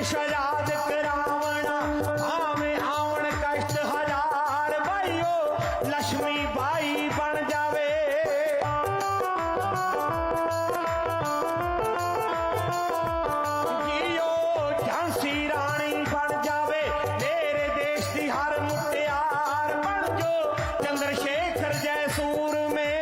देश आजाद करावना भावे आवन कष्ट हजार भाईओ लक्ष्मी बाई बन जावे जियो झांसी रानी बन जावे मेरे देश की हर मुटियार बन जो चंद्रशेखर जयसूर में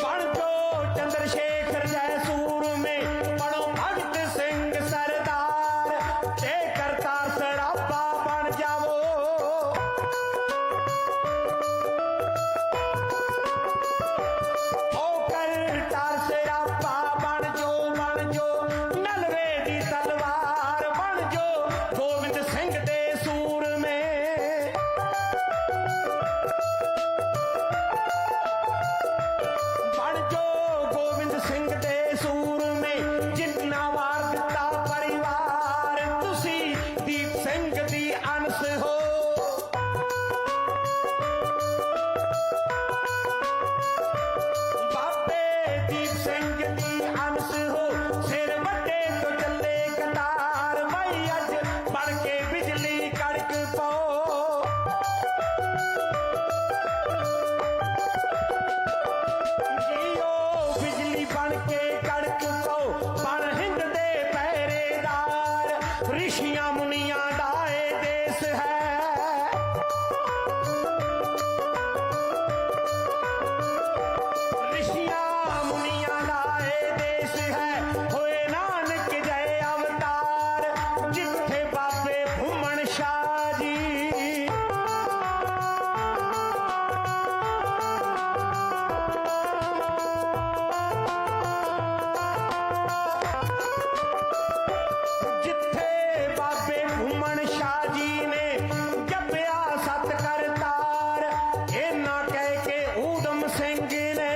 बन जो चंद्रशेखर जयसूर में बनो भगत सिंह सरदार ते करतार सराबा बन जावो ओ करतार सराबा बन जो नलवे दी तलवार बन जो गोविंद सिंह दे सूर में बन जो गोविंद सिंह दे सूर में जिन्ना वार दिता परिवार तुसी दीप सिंह दी अंश हो बाबे दीप सिंह दी अंश हो सिर बटे तो चले कतार मई अज बन के बिजली कड़क पाओ जियो बिजली बन के कड़क पाओ बन हिंद दे पहरेदार ऋषियां मुनियां दाए देश है ऋषियां मुनियां लाए देश है होए नानक जय अवतार जिथे बाबे भूमन शाह जी जिथे बाबे भूमन शाह जी ने जपया सत करतार इना कह के ऊधम सिंह ने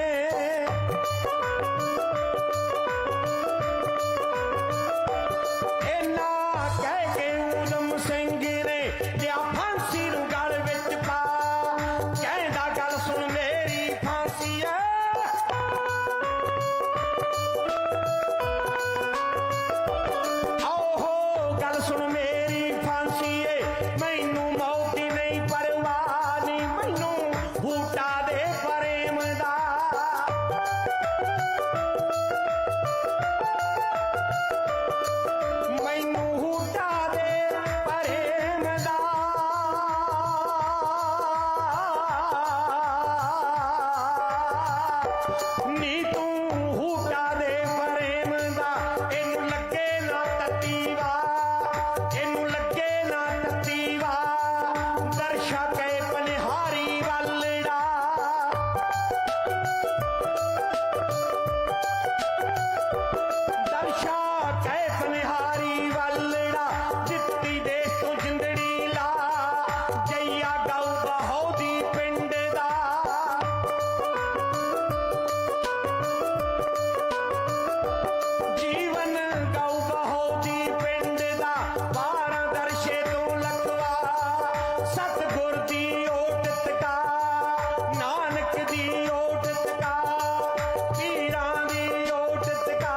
इना कह के ऊधम सिंह ने लिया फांसी नूं गल विच पा कहंदा गल सुन मेरी फांसी है आओ हो गल सुन मेरी फांसी है मैनू मौत दी नहीं परवाह नी मैनू बूटा दे प्रेम दा मैनू बूटा दे प्रेम दा नी तू बूटा दे प्रेम दा इनू लगे ना ततीवा इनू लगे ना ततीवा दर्शा के पनिहारी वलड़ा दर्शा के पनिहारी वलड़ा जित्ती देश तो जिंदड़ी ला जैया गौ बहोदी पिंड दा जीवन गौ बहोदी पिंड दा 12 दर्शे तो लखवा सतगुर दी ओट का नानक दी ओट का पीरां दी ओट का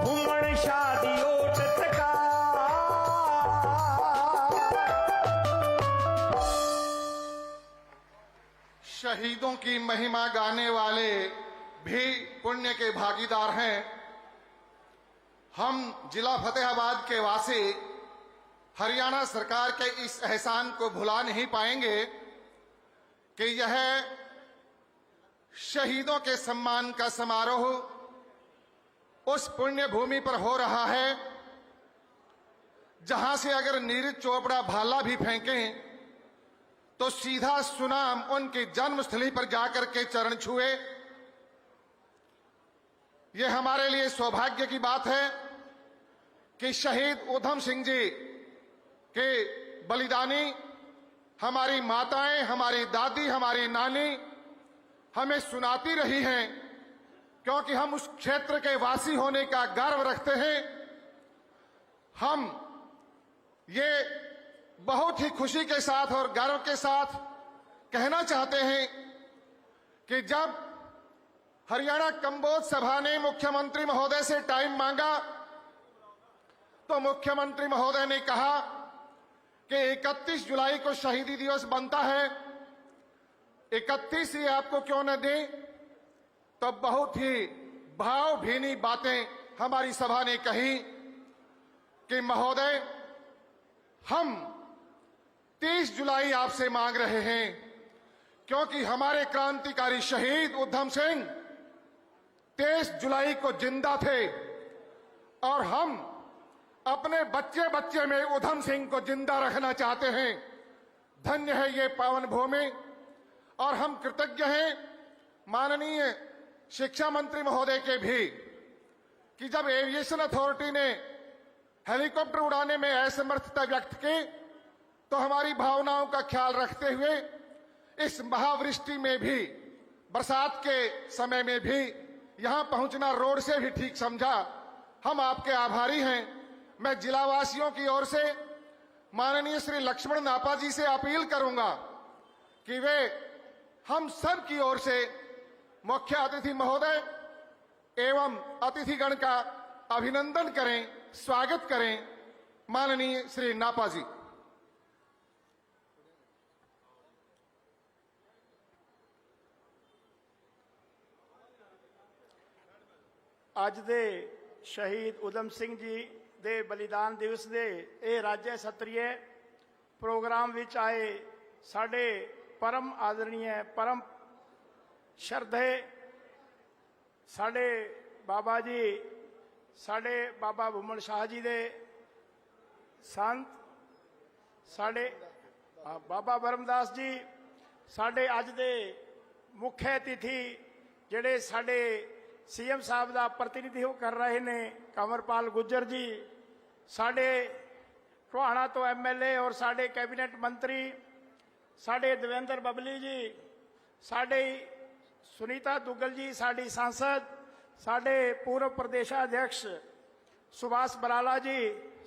भूमन शाह दी ओट का शहीदों की महिमा गाने वाले भी पुण्य के भागीदार हैं। हम जिला फतेहाबाद के वासी हरियाणा सरकार के इस एहसान को भुला नहीं पाएंगे कि यह शहीदों के सम्मान का समारोह उस पुण्य भूमि पर हो रहा है जहां से अगर नीरज चोपड़ा भाला भी फेंकें तो सीधा सुनाम उनकी जन्मस्थली पर जाकर के चरण छुए। यह हमारे लिए सौभाग्य की बात है कि शहीद ऊधम सिंह जी के बलिदानी हमारी माताएं, हमारी दादी, हमारी नानी हमें सुनाती रही हैं, क्योंकि हम उस क्षेत्र के वासी होने का गर्व रखते हैं। हम ये बहुत ही खुशी के साथ और गर्व के साथ कहना चाहते हैं कि जब हरियाणा कंबोज सभा ने मुख्यमंत्री महोदय से टाइम मांगा तो मुख्यमंत्री महोदय ने कहा कि 31 जुलाई को शहीदी दिवस बनता है, 31 ही आपको क्यों न दें। तो बहुत ही भावभीनी बातें हमारी सभा ने कही कि महोदय, हम 30 जुलाई आपसे मांग रहे हैं, क्योंकि हमारे क्रांतिकारी शहीद उधम सिंह 23 जुलाई को जिंदा थे और हम अपने बच्चे बच्चे में उधम सिंह को जिंदा रखना चाहते हैं। धन्य है ये पावन भूमि और हम कृतज्ञ हैं माननीय शिक्षा मंत्री महोदय के भी कि जब एविएशन अथॉरिटी ने हेलीकॉप्टर उड़ाने में असमर्थता व्यक्त की तो हमारी भावनाओं का ख्याल रखते हुए इस महावृष्टि में भी, बरसात के समय में भी यहां पहुंचना रोड से भी ठीक समझा। हम आपके आभारी हैं। मैं जिलावासियों की ओर से माननीय श्री लक्ष्मण नापा जी से अपील करूंगा कि वे हम सब की ओर से मुख्य अतिथि महोदय एवं अतिथिगण का अभिनंदन करें, स्वागत करें। माननीय श्री नापा जी। ਅੱਜ ਦੇ ਸ਼ਹੀਦ ਉਦਮ ਸਿੰਘ ਜੀ ਦੇ ਬਲੀਦਾਨ ਦਿਵਸ ਦੇ ਇਹ ਰਾਜਯ ਸਤਰੀਏ ਪ੍ਰੋਗਰਾਮ ਵਿੱਚ ਆਏ ਸਾਡੇ ਪਰਮ ਆਦਰਣੀय परम श्रद्धे साढ़े बाबा जी, साढ़े बाबा भूमन शाह जी दे संत, साढ़े बाबा बरमदास जी, साढ़े अज दे मुख्य अतिथि जिहड़े साढ़े सीएम साहब का प्रतिनिधित्व कर रहे ने कंवरपाल गुज्जर जी, साढ़े टोहाना तो MLA और साढ़े कैबिनेट मंत्री साढ़े देवेंद्र बबली जी, साढ़े सुनीता दुग्गल जी साड़ी सांसद, साढ़े पूर्व प्रदेशाध्यक्ष सुभाष बराला जी,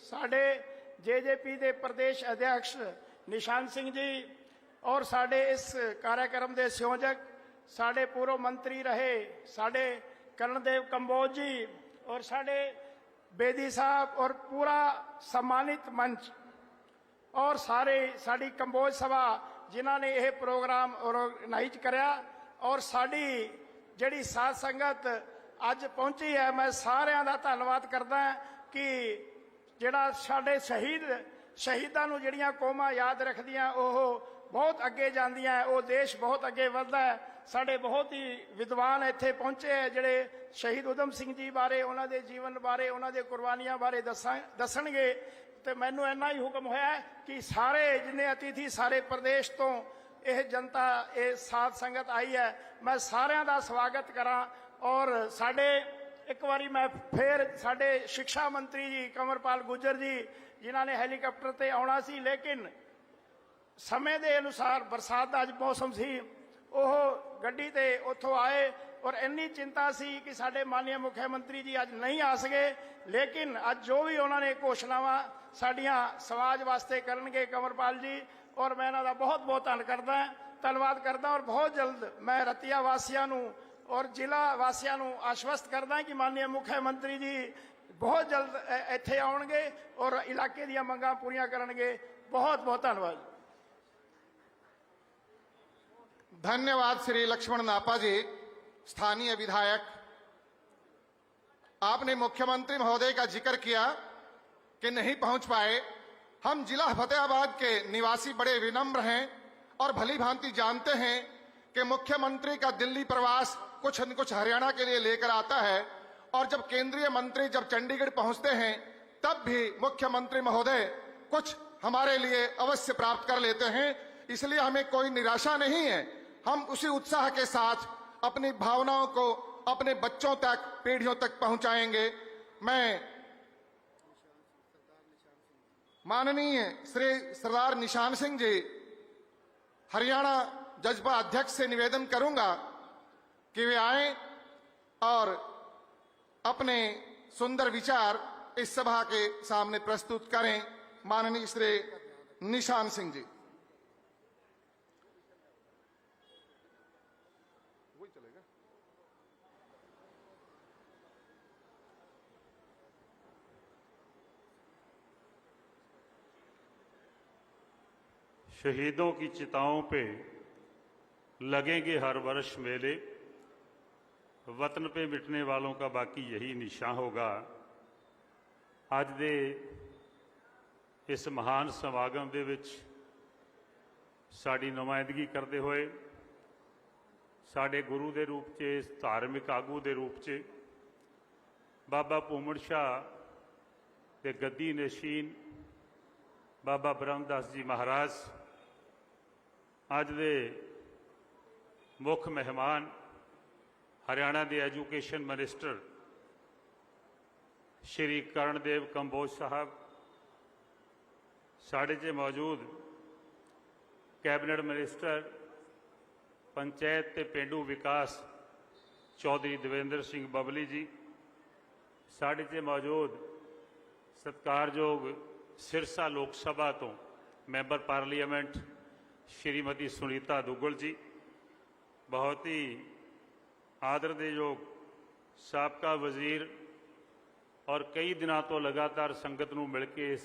साढ़े JJP के प्रदेश अध्यक्ष निशान सिंह जी और साढ़े इस कार्यक्रम के संयोजक साढ़े पूर्व मंत्री रहे साढ़े कर्णदेव कंबोज जी और साढ़े बेदी साहब और पूरा सम्मानित मंच और सारे साड़ी कंबोज सभा जिन्होंने यह प्रोग्राम ऑर्गेनाइज कराया और साड़ी जड़ी साध संगत अज पहुंची है, मैं सारिਆਂ ਦਾ ਧੰਨਵਾਦ करदा कि ਜਿਹੜਾ ਸਾਡੇ शहीदां ਨੂੰ ਜਿਹੜੀਆਂ ਕੌਮਾਂ याद रखदियां ਉਹ बहुत अगे ਜਾਂਦੀਆਂ, ਉਹ देश बहुत अगे ਵਧਦਾ है। साढ़े बहुत ही विद्वान इत्थे पहुंचे है जिहड़े शहीद उधम सिंह जी बारे, उन्होंने जीवन बारे, उन्होंने कुर्बानियां बारे दसणगे। तो मैनू इन्ना ही हुक्म होया कि सारे जिन्ने अतिथि सारे प्रदेश तो यह जनता ये साध संगत आई है, मैं सारिਆਂ ਦਾ स्वागत करा। और साढ़े एक बारी मैं फिर साढ़े शिक्षा मंत्री जी कंवरपाल गुज्जर जी जिन्होंने हैलीकॉप्टर ते आना सी, लेकिन समय के अनुसार बरसात का अज मौसम सी, ਉਹ ਗੱਡੀ ਤੇ ਉੱਥੋਂ ਆਏ और इन्नी चिंता सी कि साढ़े माननीय मुख्यमंत्री जी अज नहीं आ सके, लेकिन अज जो भी उन्होंने घोषणावां साड़ियां समाज वास्ते करनगे कंवरपाल जी, और मैं इन्हां दा बहुत बहुत धन्नवाद करदा और बहुत जल्द मैं रतिया वासियां नूं और जिला वासियां नूं आश्वस्त करदा कि माननीय मुख्यमंत्री जी बहुत जल्द इत्थे आउणगे और इलाके दीयां मंगां पूरीआं करनगे। बहुत बहुत धन्नवाद। धन्यवाद श्री लक्ष्मण नापा जी, स्थानीय विधायक। आपने मुख्यमंत्री महोदय का जिक्र किया कि नहीं पहुंच पाए। हम जिला फतेहाबाद के निवासी बड़े विनम्र हैं और भली भांति जानते हैं कि मुख्यमंत्री का दिल्ली प्रवास कुछ न कुछ हरियाणा के लिए लेकर आता है, और जब केंद्रीय मंत्री जब चंडीगढ़ पहुंचते हैं तब भी मुख्यमंत्री महोदय कुछ हमारे लिए अवश्य प्राप्त कर लेते हैं। इसलिए हमें कोई निराशा नहीं है। हम उसी उत्साह के साथ अपनी भावनाओं को अपने बच्चों तक, पीढ़ियों तक पहुंचाएंगे। मैं माननीय श्री सरदार निशान सिंह जी हरियाणा जजपा अध्यक्ष से निवेदन करूंगा कि वे आए और अपने सुंदर विचार इस सभा के सामने प्रस्तुत करें। माननीय श्री निशान सिंह जी। शहीदों की चिताओं पे लगेंगे हर वर्ष मेले, वतन पे मिटने वालों का बाकी यही निशान होगा। ਅੱਜ ਦੇ ਇਸ महान समागम ਦੇ ਵਿੱਚ ਸਾਡੀ ਨੁਮਾਇੰਦਗੀ ਕਰਦੇ ਹੋਏ ਸਾਡੇ ਗੁਰੂ ਦੇ ਰੂਪ 'ਚ ਧਾਰਮਿਕ ਆਗੂ ਦੇ ਰੂਪ 'ਚ ਬਾਬਾ ਭੂਮਣ ਸ਼ਾਹ ਤੇ ਗੱਦੀ ਨਸ਼ੀਨ ਬਾਬਾ ਬ੍ਰਹਮਦਾਸ ਜੀ ਮਹਾਰਾਜ, ਅੱਜ ਦੇ ਮੁੱਖ ਮਹਿਮਾਨ हरियाणा के एजुकेशन मिनिस्टर श्री कर्णदेव कंबोज साहब, साढ़े च मौजूद कैबिनेट मिनिस्टर पंचायत ते पेंडू विकास चौधरी देवेंद्र सिंह बबली जी, साढ़े च मौजूद सत्कारयोग सिरसा लोक सभा तो मैंबर पार्लीमेंट श्रीमती सुनीता दुग्गल जी, बहुत ही आदर ਦੇ ਯੋਗ ਸਾਬਕਾ ਵਜ਼ੀਰ और कई दिनों तो लगातार संगत ਨੂੰ मिल के इस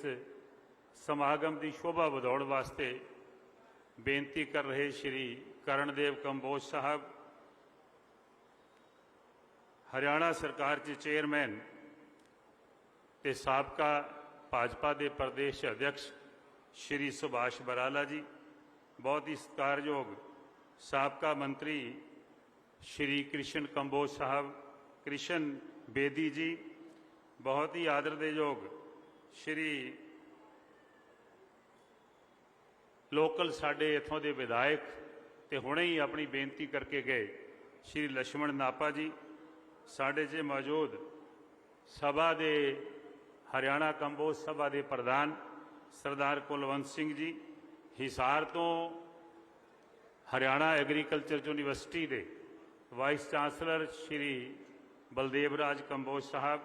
समागम की शोभा ਵਧਾਉਣ वास्ते बेनती कर रहे श्री कर्णदेव कंबोज साहब, हरियाणा सरकार के चेयरमैन ते साबका भाजपा के प्रदेश अध्यक्ष श्री सुभाष बराला जी, बहुत ही सत्कारयोग साबका मंत्री श्री कृष्ण कंबोज साहब, कृष्ण बेदी जी, बहुत ही आदर दे योग श्री लोकल साडे इथों के विधायक ते हुणे ही अपनी बेनती करके गए श्री लक्ष्मण नापा जी, साडे च मौजूद सभा दे हरियाणा कंबोज सभा के प्रधान सरदार कुलवंत सिंह जी, हिसार तो हरियाणा एग्रीकल्चर यूनिवर्सिटी के वाइस चांसलर श्री बलदेव राज कंबोज साहब,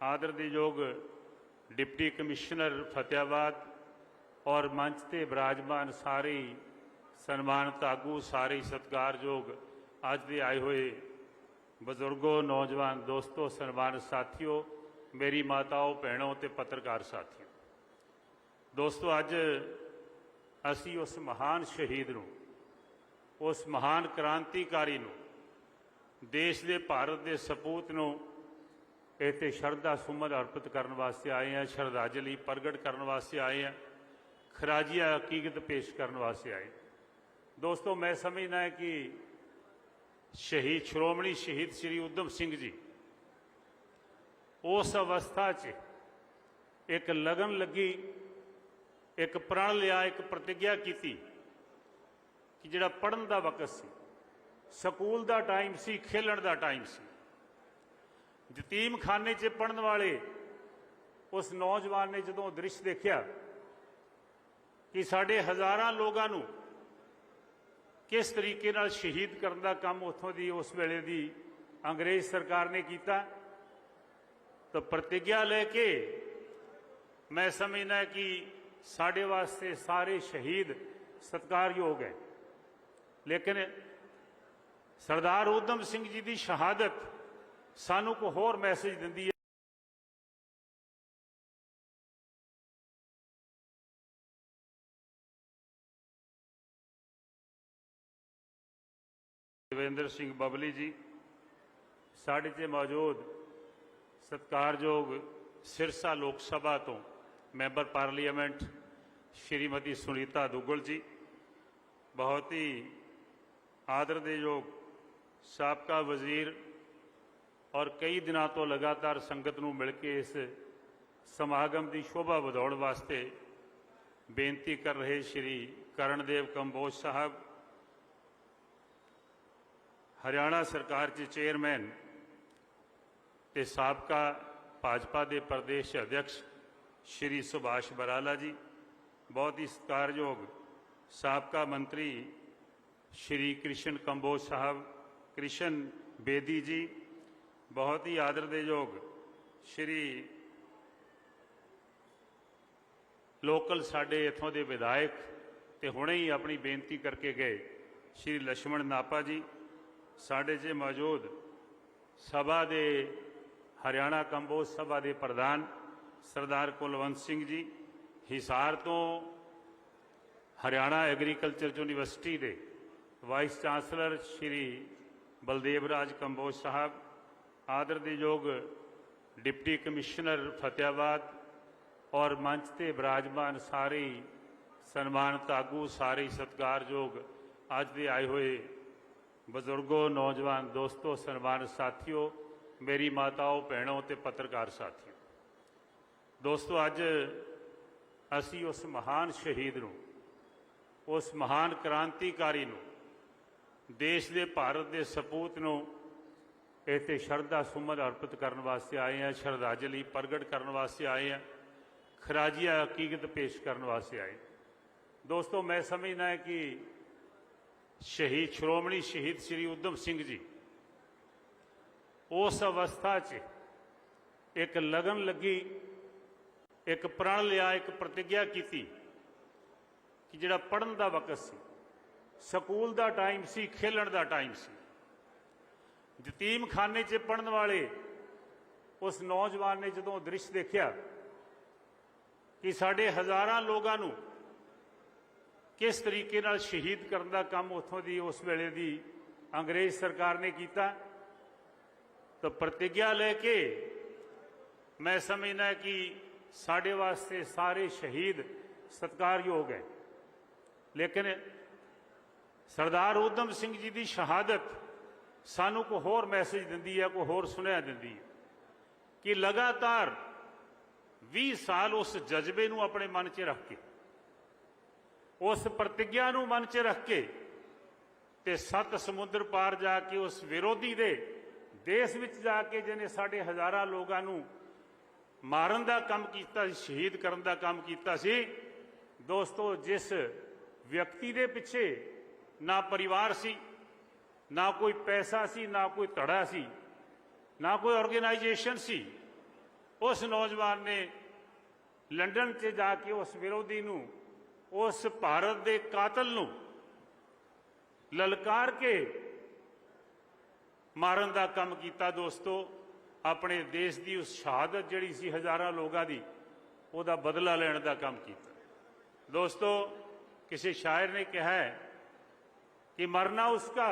आदर दे योग डिप्टी कमिश्नर फतेहाबाद और मंच से विराजमान सारे सन्मानित आगू, सारे सत्कारयोग अज दे आए हुए बजुर्गों, नौजवान दोस्तों, सन्मानित साथियों, मेरी माताओं, भैनों ते पत्रकार साथियों, दोस्तों अज असी उस महान शहीद नूं, उस महान क्रांतिकारी नूं, देश के भारत के सपूत नूं इत्थे शरधा सुमन अर्पित करने वास्ते आए हैं, श्रद्धांजलि प्रगट करने वास्ते आए हैं, खराजिया हकीकत पेश करने वास्ते आए। दोस्तों मैं समझना है कि शहीद श्रोमणी शहीद श्री उधम सिंह जी उस अवस्था च एक लगन लगी, एक प्रण लिया, एक प्रतिज्ञा की कि जिहड़ा पढ़न का वक्त सी, स्कूल का टाइम सी, खेलन का टाइम सी, यतीम खाने च पढ़न वाले उस नौजवान ने जदों दृश्य देखा कि साढ़े हज़ारां लोगों नूं किस तरीके नाल शहीद करने का काम उत्थों दी उस वेले दी अंग्रेज सरकार ने किया, तो प्रतिज्ञा लेके मैं समझना कि साढ़े वास्ते सारे शहीद सत्कारयोग है, लेकिन सरदार उधम सिंह जी की शहादत सानू को होर मैसेज दिंदी है। देवेंद्र सिंह बबली जी, साढ़े च मौजूद सत्कारयोग सिरसा लोक सभा तो मैंबर पार्लीमेंट श्रीमती सुनीता दुग्गल जी, बहुत ही आदर दे योग साबका वजीर और कई दिनों तो लगातार संगत नूं मिल के इस समागम की शोभा ਵਧਾਉਣ वास्ते बेनती कर रहे श्री कर्णदेव कंबोज साहब, हरियाणा सरकार के चेयरमैन ते साबका भाजपा के प्रदेश अध्यक्ष श्री सुभाष बराला जी, बहुत ही सत्कारयोग साबका मंत्री श्री कृष्ण कंबोज साहब, कृष्ण बेदी जी, बहुत ही आदर दे योग श्री लोकल साडे इथों के विधायक ते हुणे ही अपनी बेनती करके गए श्री लक्ष्मण नापा जी, साढ़े च मौजूद सभा के हरियाणा कंबोज सभा के प्रधान सरदार कुलवंत सिंह जी, हिसार तो ਹਰਿਆਣਾ ਐਗਰੀਕਲਚਰ ਯੂਨੀਵਰਸਿਟੀ ਦੇ ਵਾइस ਚਾਂਸਲਰ ਸ਼੍ਰੀ ਬਲਦੇਵ ਰਾਜ ਕੰਬੋਜ ਸਾਹਿਬ, ਆਦਰਯੋਗ डिप्टी कमिश्नर फतेहाबाद और मंच ते विराजमान सारे सन्मानित आगू, सारे सत्कारयोग अज दे आए हुए बजुर्गों, नौजवान दोस्तों, सन्मानित साथियों, मेरी माताओं, भैनों ते पत्रकार साथियों, दोस्तों अज असी उस महान शहीद नूं, उस महान क्रांतिकारी नूं, देश दे भारत दे सपूत नूं इत्थे शरधा सुमन अर्पित करने वास्ते आए हैं, श्रद्धांजलि प्रगट करने वास्ते आए हैं, खराजिया हकीकत पेश करने वास्ते आए। दोस्तों मैं समझना है कि शहीद श्रोमणी शहीद श्री उधम सिंह जी उस अवस्था च एक लगन लगी, एक प्रण लिया, एक प्रतिज्ञा की कि जिहड़ा पढ़न का वक्त सी, स्कूल का टाइम सी, खेलन का टाइम सी, यतीम खाने च पढ़न वाले उस नौजवान ने जदों दृश्य देखा कि साढ़े हज़ारां लोगों नूं किस तरीके नाल शहीद करने का काम उत्थों दी उस वेले दी अंग्रेज सरकार ने किया, तो प्रतिज्ञा लेके मैं समझना कि साढ़े वास्ते सारे शहीद सत्कारयोग है। लेकिन सरदार उधम सिंह जी की शहादत सानू को होर मैसेज दिंदी है, को होर सुनया दिंदी है कि लगातार 20 साल उस जज्बे नू अपने मन च रख के, उस प्रतिज्ञा नू मन च रख के ते 7 समुद्र पार जाके उस विरोधी दे देश विच जाके जिन्हें साढ़े हज़ारां लोगों नू मारन का काम किया, शहीद करन का काम किया सी। दोस्तों जिस व्यक्ति दे पिछे ना परिवार सी, ना कोई पैसा सी, ना कोई धड़ा सी, ना कोई ऑर्गेनाइजेशन सी, उस नौजवान ने लंदन च जाके उस विरोधी नू, उस भारत दे कातल नू ललकार के मारन का काम किया। दोस्तों अपने देश की उस शहादत जिहड़ी सी हज़ारां लोगों की, उहदा बदला लैण का काम किया। दोस्तों किसी शायर ने कहा है कि मरना उसका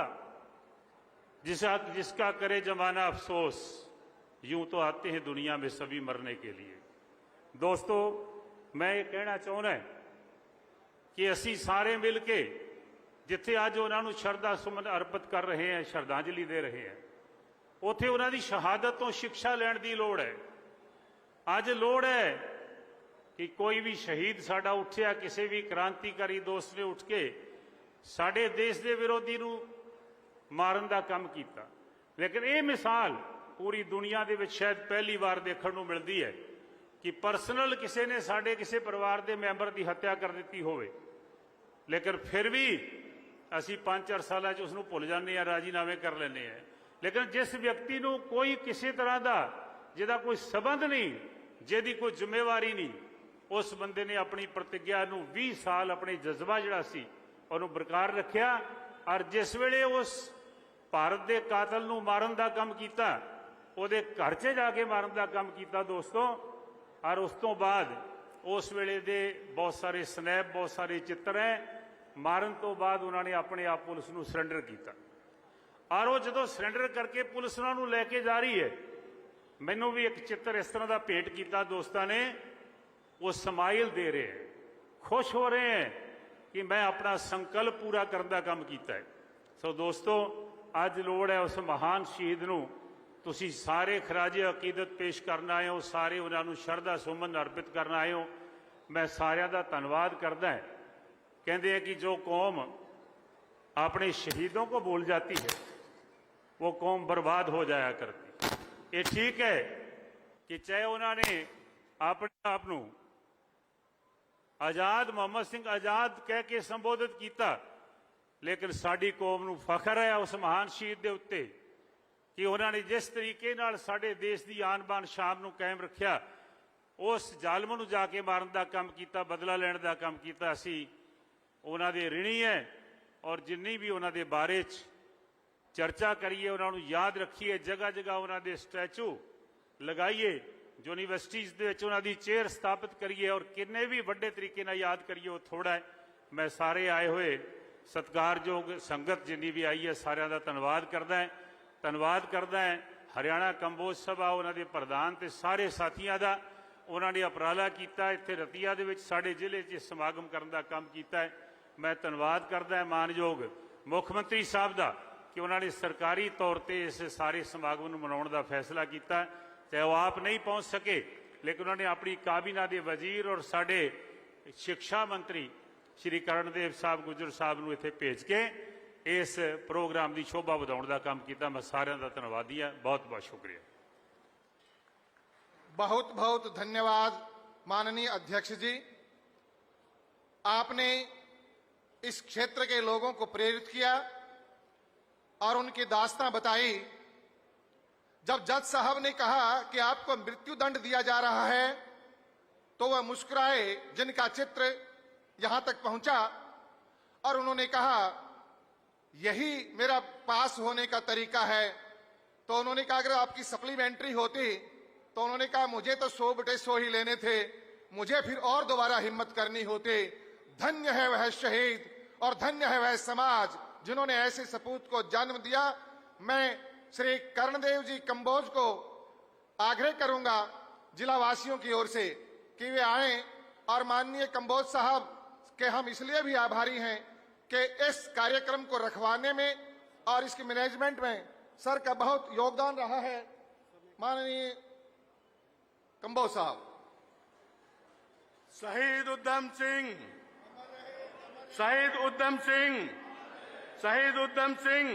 जिसका करे जमाना अफसोस, यूं तो आते हैं दुनिया में सभी मरने के लिए। दोस्तों मैं ये कहना चाहना है कि असी सारे मिल के जिथे अज उन्होंने शरधा सुमन अर्पित कर रहे हैं, श्रद्धांजलि दे रहे हैं, उत्थे उन्होंने शहादत तो शिक्षा लैण की लोड़ है। अज लोड़ है कि कोई भी शहीद साडा उठिया, किसी भी क्रांतिकारी दोस्त ने उठ के साडे देश के विरोधी नू मारन का काम किया। लेकिन ये मिसाल पूरी दुनिया दे विच शायद पहली बार देखने को मिलती है कि परसनल किसी ने साडे किसी परिवार के मैंबर की हत्या कर दी होवे, लेकिन फिर भी असी 5-4 साल उसनूं भुल जाने, राजीनामे कर लेने हैं। लेकिन जिस व्यक्ति नूं कोई किसी तरह का जिहदा कोई संबंध नहीं, जिहदी कोई जिम्मेवारी नहीं, उस बंदे ने अपनी प्रतिज्ञा नूं 20 साल अपने जज्बा जिहड़ा सी उहनूं बरकरार रखिया, और जिस वेले उस भारत के कातल नूं मारन का काम किया, उहदे घर च जाके मारन का काम किया दोस्तों। और उस तो बाद उस वेले दे बहुत सारे स्नैप, बहुत सारे चित्र हैं। मारन तो बाद उन्होंने अपने आप पुलिस नूं सरेंडर किया, और वो जो सरेंडर करके पुलिस उन्होंने लैके जा रही है, मैनू भी एक चित्र इस तरह का भेंट किया दोस्तों ने। वो समाइल दे रहे हैं, खुश हो रहे हैं कि मैं अपना संकल्प पूरा करने का काम किया है। सो दोस्तों अज लोड़ है उस महान शहीद नूं तुसीं सारे खराजे अकीदत पेश करना आए हो, सारे उन्होंने शरधा सुमन अर्पित करना आए हो। मैं सारिਆਂ ਦਾ धन्यवाद करदा है। कहते हैं कि जो कौम अपने शहीदों को भूल जाती है वो कौम बर्बाद हो जाया करती। ये ठीक है कि चाहे उन्होंने अपने आप को आजाद मोहम्मद सिंह आजाद कह के संबोधित किया, लेकिन साडी कौम नूं फखर है उस महान शहीद के उत्ते कि उन्होंने जिस तरीके नाल साडे देश की आन बान शान नूं कायम रखिया, उस जालम नूं जाके मारन का काम किया, बदला लैण का काम किया। असीं उन्हां दे ऋणी है, और जिन्नी भी उन्हां दे बारे च चर्चा करिए, उन्होंने याद रखिए, जगह जगह उन्होंने स्टैचू लगाइए, यूनिवर्सिटीज़ दे विच उन्हां दी चेयर स्थापित करिए, और किन्ने भी वड्डे तरीके नाल याद करिए वो थोड़ा है। मैं सारे आए हुए सत्कारयोग संगत जिन्नी भी आई है सारिਆਂ ਦਾ ਧੰਨਵਾਦ ਕਰਦਾ ਹੈ हरियाणा कंबोज सभा उन्होंने प्रधान ते सारे साथियों का उन्होंने उपराला किया इत्थे रतिया दे विच साडे जिले च समागम करने का काम किया है। मैं धन्यवाद करदा है मानयोग मुख्यमंत्री साहब का कि उन्होंने सरकारी तौर पर इस सारे समागम नूं मनाउण दा फैसला किया। चाहे वो आप नहीं पहुँच सके लेकिन उन्होंने अपनी काबीना के वजीर और साडे शिक्षा मंत्री श्री करणदेव साहब गुजर साहब नूं इत्थे भेज के इस प्रोग्राम की शोभा बढ़ाने का काम किया। मैं सारिਆਂ का धन्यवादी हाँ, बहुत बहुत शुक्रिया। बहुत बहुत धन्यवाद माननीय अध्यक्ष जी। आपने इस क्षेत्र के लोगों को प्रेरित किया और उनकी दास्तां बताई। जब जज साहब ने कहा कि आपको मृत्यु दंड दिया जा रहा है तो वह मुस्कुराए, जिनका चित्र यहां तक पहुंचा, और उन्होंने कहा यही मेरा पास होने का तरीका है। तो उन्होंने कहा अगर आपकी सप्लीमेंट्री होती, तो उन्होंने कहा मुझे तो 100/100 ही लेने थे, मुझे फिर और दोबारा हिम्मत करनी होती। धन्य है वह शहीद और धन्य है वह समाज जिन्होंने ऐसे सपूत को जन्म दिया। मैं श्री कर्णदेव जी कंबोज को आग्रह करूंगा जिला वासियों की ओर से कि वे आए, और माननीय कंबोज साहब के हम इसलिए भी आभारी हैं कि इस कार्यक्रम को रखवाने में और इसके मैनेजमेंट में सर का बहुत योगदान रहा है। माननीय कंबोज साहब। शहीद उधम सिंह, शहीद उधम सिंह, शहीद उधम सिंह।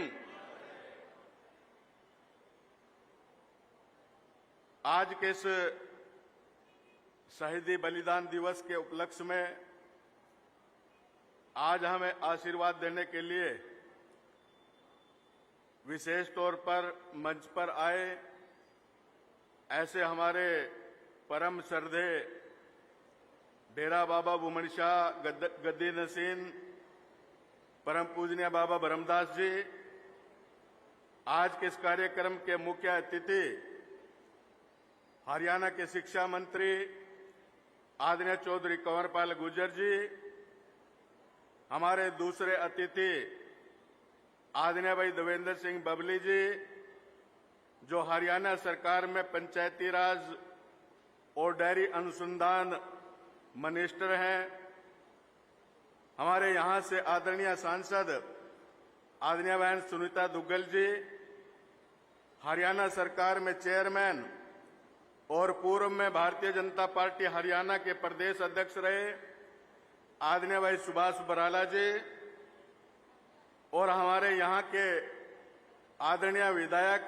आज के इस शहीदी बलिदान दिवस के उपलक्ष्य में आज हमें आशीर्वाद देने के लिए विशेष तौर पर मंच पर आए ऐसे हमारे परम श्रद्धे डेरा बाबा बुमन शाह गद्दी नसीन परम पूजनीय बाबा ब्रह्मदास जी, आज के इस कार्यक्रम के मुख्य अतिथि हरियाणा के शिक्षा मंत्री आदरणीय चौधरी कंवरपाल गुर्जर जी, हमारे दूसरे अतिथि आदरणीय भाई देवेंद्र सिंह बबली जी, जो हरियाणा सरकार में पंचायती राज और डेयरी अनुसंधान मिनिस्टर हैं, हमारे यहां से आदरणीय सांसद आदरणीय बहन सुनीता दुग्गल जी, हरियाणा सरकार में चेयरमैन और पूर्व में भारतीय जनता पार्टी हरियाणा के प्रदेश अध्यक्ष रहे आदरणीय भाई सुभाष बराला जी, और हमारे यहाँ के आदरणीय विधायक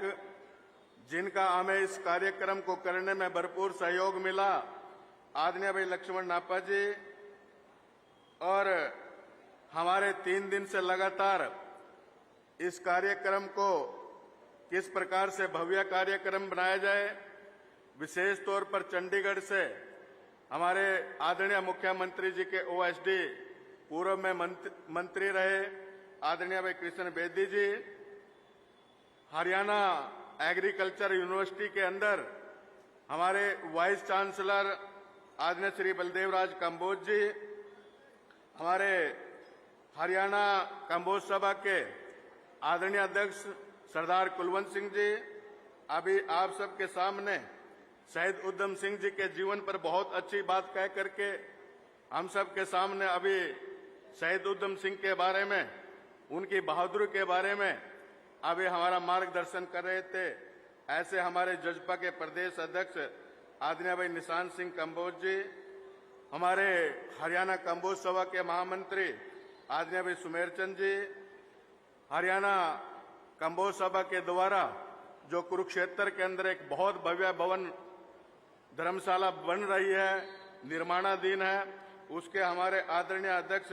जिनका हमें इस कार्यक्रम को करने में भरपूर सहयोग मिला, आदरणीय भाई लक्ष्मण नापा जी, और हमारे 3 दिन से लगातार इस कार्यक्रम को किस प्रकार से भव्य कार्यक्रम बनाया जाए, विशेष तौर पर चंडीगढ़ से हमारे आदरणीय मुख्यमंत्री जी के ओएसडी पूर्व में मंत्री रहे आदरणीय भाई कृष्ण बेदी जी, हरियाणा एग्रीकल्चर यूनिवर्सिटी के अंदर हमारे वाइस चांसलर आदरणीय श्री बलदेव राज कंबोज जी, हमारे हरियाणा कंबोज सभा के आदरणीय अध्यक्ष सरदार कुलवंत सिंह जी, अभी आप सबके सामने शहीद उधम सिंह जी के जीवन पर बहुत अच्छी बात कह करके हम सब के सामने अभी शहीद उधम सिंह के बारे में, उनकी बहादुरी के बारे में अभी हमारा मार्गदर्शन कर रहे थे। ऐसे हमारे जजपा के प्रदेश अध्यक्ष आदरणीय भाई निशान सिंह कंबोज जी, हमारे हरियाणा कंबोज सभा के महामंत्री आदरणीय भाई सुमेर चंद जी, हरियाणा कंबोज सभा के द्वारा जो कुरुक्षेत्र के अंदर एक बहुत भव्य भवन धर्मशाला बन रही है, निर्माणाधीन है, उसके हमारे आदरणीय अध्यक्ष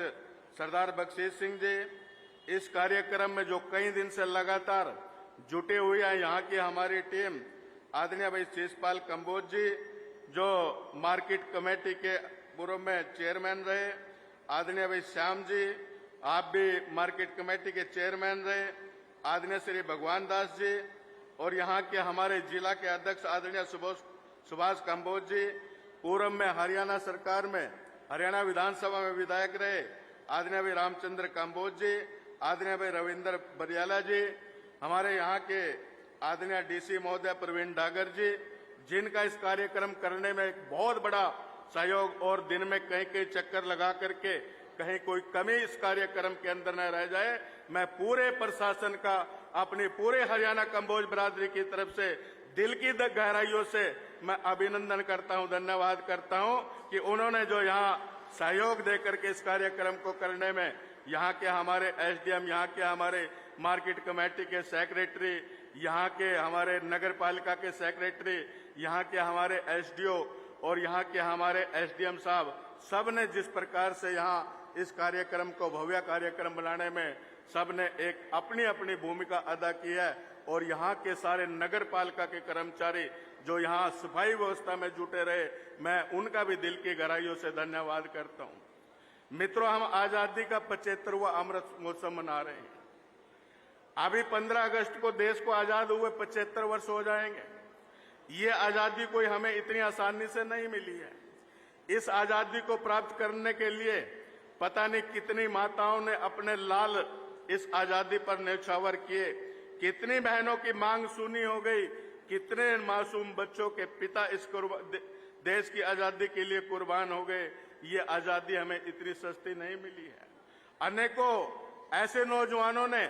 सरदार बख्शीश सिंह जी, इस कार्यक्रम में जो कई दिन से लगातार जुटे हुए हैं यहाँ की हमारी टीम, आदरणीय भाई शीशपाल कंबोज जी जो मार्केट कमेटी के पूर्व में चेयरमैन रहे, आदरणीय भाई श्याम जी आप भी मार्केट कमेटी के चेयरमैन रहे, आदरणीय श्री भगवान दास जी, और यहाँ के हमारे जिला के अध्यक्ष आदरणीय सुभाष कंबोज जी, पूर्व में हरियाणा सरकार में हरियाणा विधानसभा में विधायक रहे आदरणीय भाई रामचंद्र काम्बोज जी, आदरणीय भाई रविंद्र बरियाला जी, हमारे यहाँ के आदरणीय डीसी महोदय प्रवीण डागर जी, जिनका इस कार्यक्रम करने में एक बहुत बड़ा सहयोग और दिन में कहीं कहीं चक्कर लगा करके कहीं कोई कमी इस कार्यक्रम के अंदर न रह जाए, मैं पूरे प्रशासन का अपनी पूरे हरियाणा कंबोज बरादरी की तरफ से दिल की गहराइयों से मैं अभिनंदन करता हूं, धन्यवाद करता हूं कि उन्होंने जो यहाँ सहयोग देकर के इस कार्यक्रम को करने में यहाँ के हमारे एसडीएम, यहाँ के हमारे मार्केट कमेटी के सेक्रेटरी, यहाँ के हमारे नगर पालिका के सेक्रेटरी, यहाँ के हमारे एसडीओ और यहाँ के हमारे एसडीएम साहब, सब ने जिस प्रकार से यहाँ इस कार्यक्रम को भव्य कार्यक्रम बनाने में सबने एक अपनी अपनी भूमिका अदा की है। और यहाँ के सारे नगर पालिका के कर्मचारी जो यहाँ सफाई व्यवस्था में जुटे रहे, मैं उनका भी दिल की गहराइयों से धन्यवाद करता हूँ। मित्रों, हम आजादी का 75वां अमृत महोत्सव मना रहे हैं। अभी 15 अगस्त को देश को आजाद हुए 75 वर्ष हो जाएंगे। ये आजादी कोई हमें इतनी आसानी से नहीं मिली है। इस आजादी को प्राप्त करने के लिए पता नहीं कितनी माताओं ने अपने लाल इस आजादी पर न्यौछावर किए, कितनी बहनों की मांग सुनी हो गई, कितने मासूम बच्चों के पिता इस देश की आजादी के लिए कुर्बान हो गए। ये आजादी हमें इतनी सस्ती नहीं मिली है। अनेकों ऐसे नौजवानों ने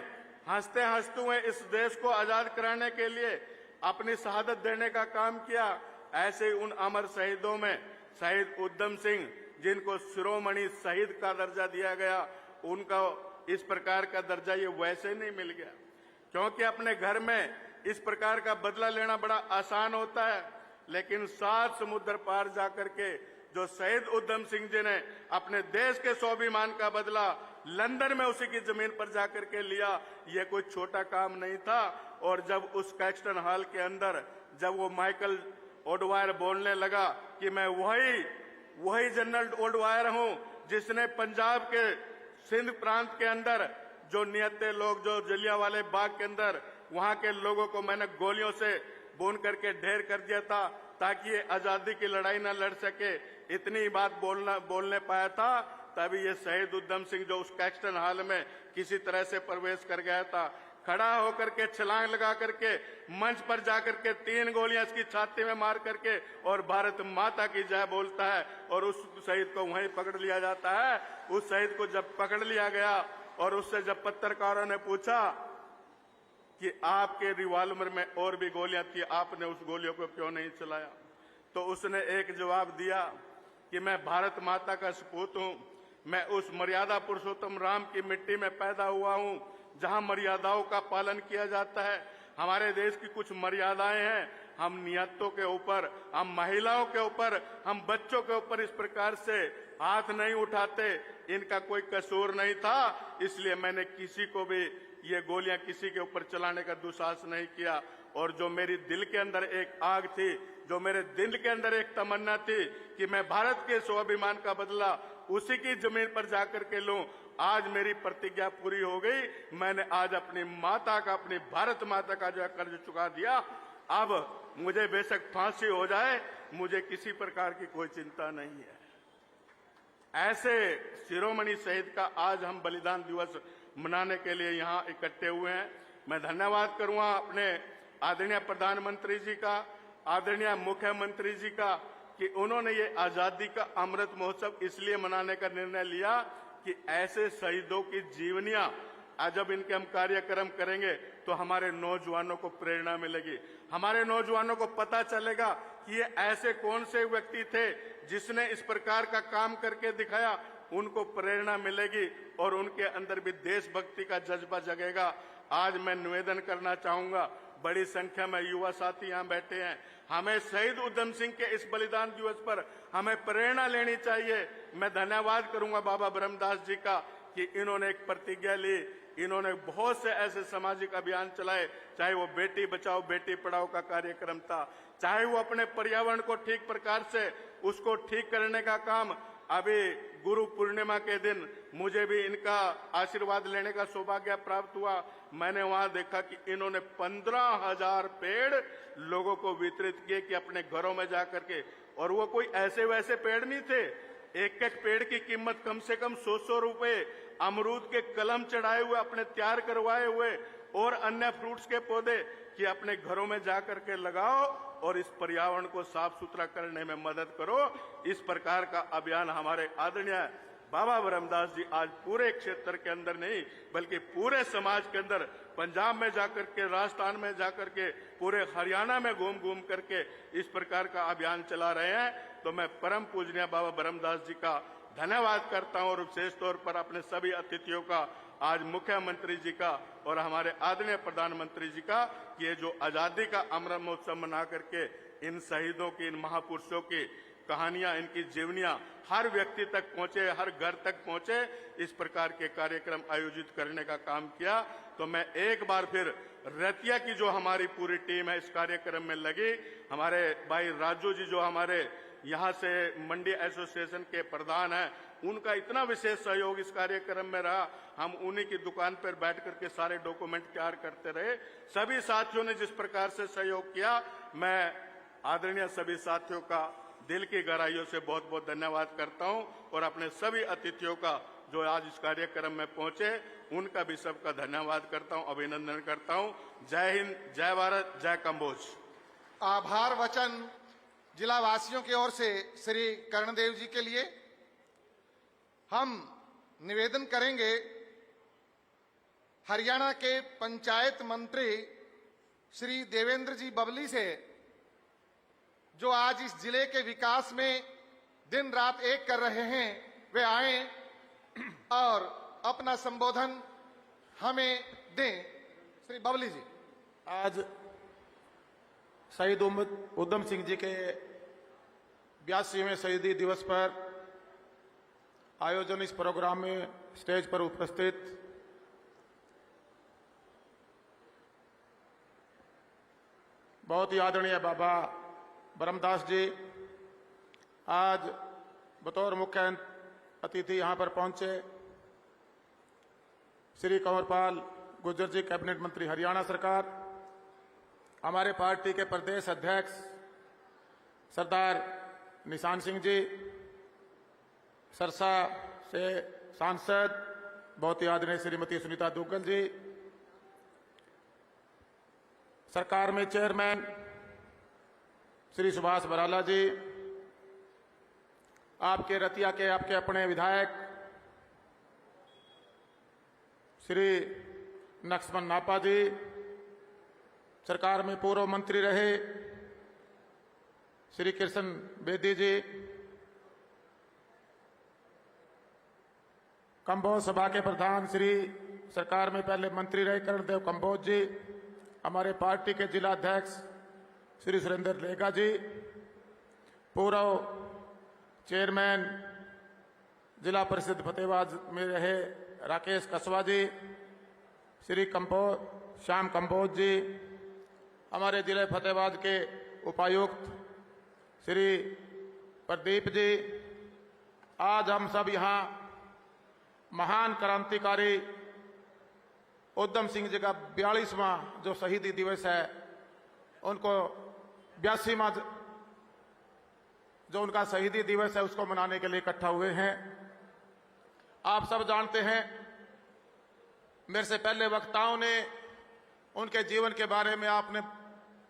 हंसते हंसते हुए इस देश को आजाद कराने के लिए अपनी शहादत देने का काम किया। ऐसे ही उन अमर शहीदों में शहीद उधम सिंह, जिनको शिरोमणि शहीद का दर्जा दिया गया, उनका इस प्रकार का दर्जा ये वैसे नहीं मिल गया, क्योंकि अपने घर में इस प्रकार का बदला लेना बड़ा आसान होता है, लेकिन 7 समुद्र पार जाकर के जो शहीद उधम सिंह जी ने अपने देश के स्वाभिमान का बदला लंदन में उसी की जमीन पर जाकर के लिया, ये कोई छोटा काम नहीं था। और जब उस कैक्सटन हॉल के अंदर जब वो माइकल ओडवायर बोलने लगा कि मैं वही जनरल ओडवायर हूं जिसने पंजाब के सिंध प्रांत के अंदर जो निहत्थे लोग, जो जलियांवाले बाग के अंदर वहां के लोगों को मैंने गोलियों से भून करके ढेर कर दिया था ताकि ये आजादी की लड़ाई न लड़ सके, इतनी बात बोलने पाया था, तभी ये शहीद उधम सिंह जो उस कैक्सटन हॉल में किसी तरह से प्रवेश कर गया था, खड़ा होकर के छलांग लगा करके मंच पर जाकर के 3 गोलियां इसकी छाती में मार करके और भारत माता की जय बोलता है। और उस शहीद को वहीं पकड़ लिया जाता है। उस शहीद को जब पकड़ लिया गया और उससे जब पत्रकारों ने पूछा कि आपके रिवॉल्वर में और भी गोलियां थी, आपने उस गोलियों को क्यों नहीं चलाया, तो उसने एक जवाब दिया कि मैं भारत माता का सपूत हूं, मैं उस मर्यादा पुरुषोत्तम राम की मिट्टी में पैदा हुआ हूं जहां मर्यादाओं का पालन किया जाता है। हमारे देश की कुछ मर्यादाएं हैं, हम नियतों के ऊपर, हम महिलाओं के ऊपर, हम बच्चों के ऊपर इस प्रकार से हाथ नहीं उठाते, इनका कोई कसूर नहीं था, इसलिए मैंने किसी को भी ये गोलियां किसी के ऊपर चलाने का दुस्साहस नहीं किया। और जो मेरी दिल के अंदर एक आग थी, जो मेरे दिल के अंदर एक तमन्ना थी कि मैं भारत के स्वाभिमान का बदला उसी की जमीन पर जाकर के लूं, आज मेरी प्रतिज्ञा पूरी हो गई। मैंने आज अपनी माता का, अपनी भारत माता का जो कर्ज चुका दिया। अब मुझे बेशक फांसी हो जाए, मुझे किसी प्रकार की कोई चिंता नहीं है। ऐसे शिरोमणि शहीद का आज हम बलिदान दिवस मनाने के लिए यहाँ इकट्ठे हुए हैं। मैं धन्यवाद करूंगा अपने आदरणीय प्रधानमंत्री जी का, आदरणीय मुख्यमंत्री जी का, कि उन्होंने ये आजादी का अमृत महोत्सव इसलिए मनाने का निर्णय लिया कि ऐसे शहीदों की जीवनियां आज जब इनके हम कार्यक्रम करेंगे तो हमारे नौजवानों को प्रेरणा मिलेगी, हमारे नौजवानों को पता चलेगा कि ये ऐसे कौन से व्यक्ति थे जिसने इस प्रकार का काम करके दिखाया, उनको प्रेरणा मिलेगी और उनके अंदर भी देशभक्ति का जज्बा जगेगा। आज मैं निवेदन करना चाहूंगा, बड़ी संख्या में युवा साथी यहाँ बैठे हैं, हमें शहीद उधम सिंह के इस बलिदान दिवस पर हमें प्रेरणा लेनी चाहिए। मैं धन्यवाद करूंगा बाबा ब्रह्मदास जी का कि इन्होंने एक प्रतिज्ञा ली, इन्होंने बहुत से ऐसे सामाजिक अभियान चलाए, चाहे वो बेटी बचाओ बेटी पढ़ाओ का कार्यक्रम था, चाहे वो अपने पर्यावरण को ठीक प्रकार से उसको ठीक करने का काम। अभी गुरु पूर्णिमा के दिन मुझे भी इनका आशीर्वाद लेने का सौभाग्य प्राप्त हुआ। मैंने वहां देखा कि इन्होंने 15,000 पेड़ लोगों को वितरित किए कि अपने घरों में जाकर के, और वो कोई ऐसे वैसे पेड़ नहीं थे, एक एक पेड़ की कीमत कम से कम 100 रुपए, अमरूद के कलम चढ़ाए हुए, अपने तैयार करवाए हुए और अन्य फ्रूट्स के पौधे कि अपने घरों में जाकर के लगाओ और इस पर्यावरण को साफ सुथरा करने में मदद करो। इस प्रकार का अभियान हमारे आदरणीय बाबा ब्रह्मदास जी आज पूरे क्षेत्र के अंदर नहीं बल्कि पूरे समाज के अंदर, पंजाब में जाकर के, राजस्थान में जाकर के, पूरे हरियाणा में घूम घूम करके इस प्रकार का अभियान चला रहे हैं। तो मैं परम पूजनीय बाबा ब्रह्मदास जी का धन्यवाद करता हूं और विशेष तौर पर अपने सभी अतिथियों का, आज मुख्यमंत्री जी का और हमारे आदरणीय प्रधानमंत्री जी का, कि ये जो आजादी का अमृत महोत्सव मना करके इन शहीदों की, इन महापुरुषों की कहानियां, इनकी जीवनियां हर व्यक्ति तक पहुंचे, हर घर तक पहुंचे, इस प्रकार के कार्यक्रम आयोजित करने का काम किया। तो मैं एक बार फिर रतिया की जो हमारी पूरी टीम है इस कार्यक्रम में लगी, हमारे भाई राजू जी जो हमारे यहाँ से मंडी एसोसिएशन के प्रधान हैं, उनका इतना विशेष सहयोग इस कार्यक्रम में रहा। हम उन्हीं की दुकान पर बैठ करके सारे डॉक्यूमेंट तैयार करते रहे। सभी साथियों ने जिस प्रकार से सहयोग किया, मैं आदरणीय सभी साथियों का दिल की गहराइयों से बहुत बहुत धन्यवाद करता हूं और अपने सभी अतिथियों का जो आज इस कार्यक्रम में पहुंचे उनका भी सबका धन्यवाद करता हूं, अभिनंदन करता हूं। जय हिंद, जय भारत, जय कंबोज। आभार वचन जिला वासियों की ओर से श्री कर्णदेव जी के लिए। हम निवेदन करेंगे हरियाणा के पंचायत मंत्री श्री देवेंद्र जी बबली से, जो आज इस जिले के विकास में दिन रात एक कर रहे हैं, वे आए और अपना संबोधन हमें दें। श्री बबली जी। आज शहीद उधम सिंह जी के 82वें शहीदी दिवस पर आयोजन इस प्रोग्राम में स्टेज पर उपस्थित बहुत ही आदरणीय बाबा ब्रह्मदास जी आज बतौर मुख्य अतिथि यहां पर पहुंचे। श्री कंवरपाल गुर्जर जी, कैबिनेट मंत्री हरियाणा सरकार, हमारे पार्टी के प्रदेश अध्यक्ष सरदार निशान सिंह जी, सरसा से सांसद बहुत ही आदरणीय श्रीमती सुनीता दुग्गल जी, सरकार में चेयरमैन श्री सुभाष बराला जी, आपके रतिया के आपके अपने विधायक श्री नक्समन नापा जी, सरकार में पूर्व मंत्री रहे श्री कृष्ण बेदी जी, कंबोज सभा के प्रधान श्री सरकार में पहले मंत्री रहे कर्णदेव कंबोज जी, हमारे पार्टी के जिला अध्यक्ष श्री सुरेंद्र लेगा जी, पूर्व चेयरमैन जिला परिषद फतेहाबाद में रहे राकेश कसवा जी, श्री श्याम कंबोज जी, हमारे जिले फतेहाबाद के उपायुक्त श्री प्रदीप जी। आज हम सब यहाँ महान क्रांतिकारी उधम सिंह जी का 42वां जो शहीदी दिवस है, उनको 82वां जो उनका शहीदी दिवस है उसको मनाने के लिए इकट्ठा हुए हैं। आप सब जानते हैं, मेरे से पहले वक्ताओं ने उनके जीवन के बारे में आपने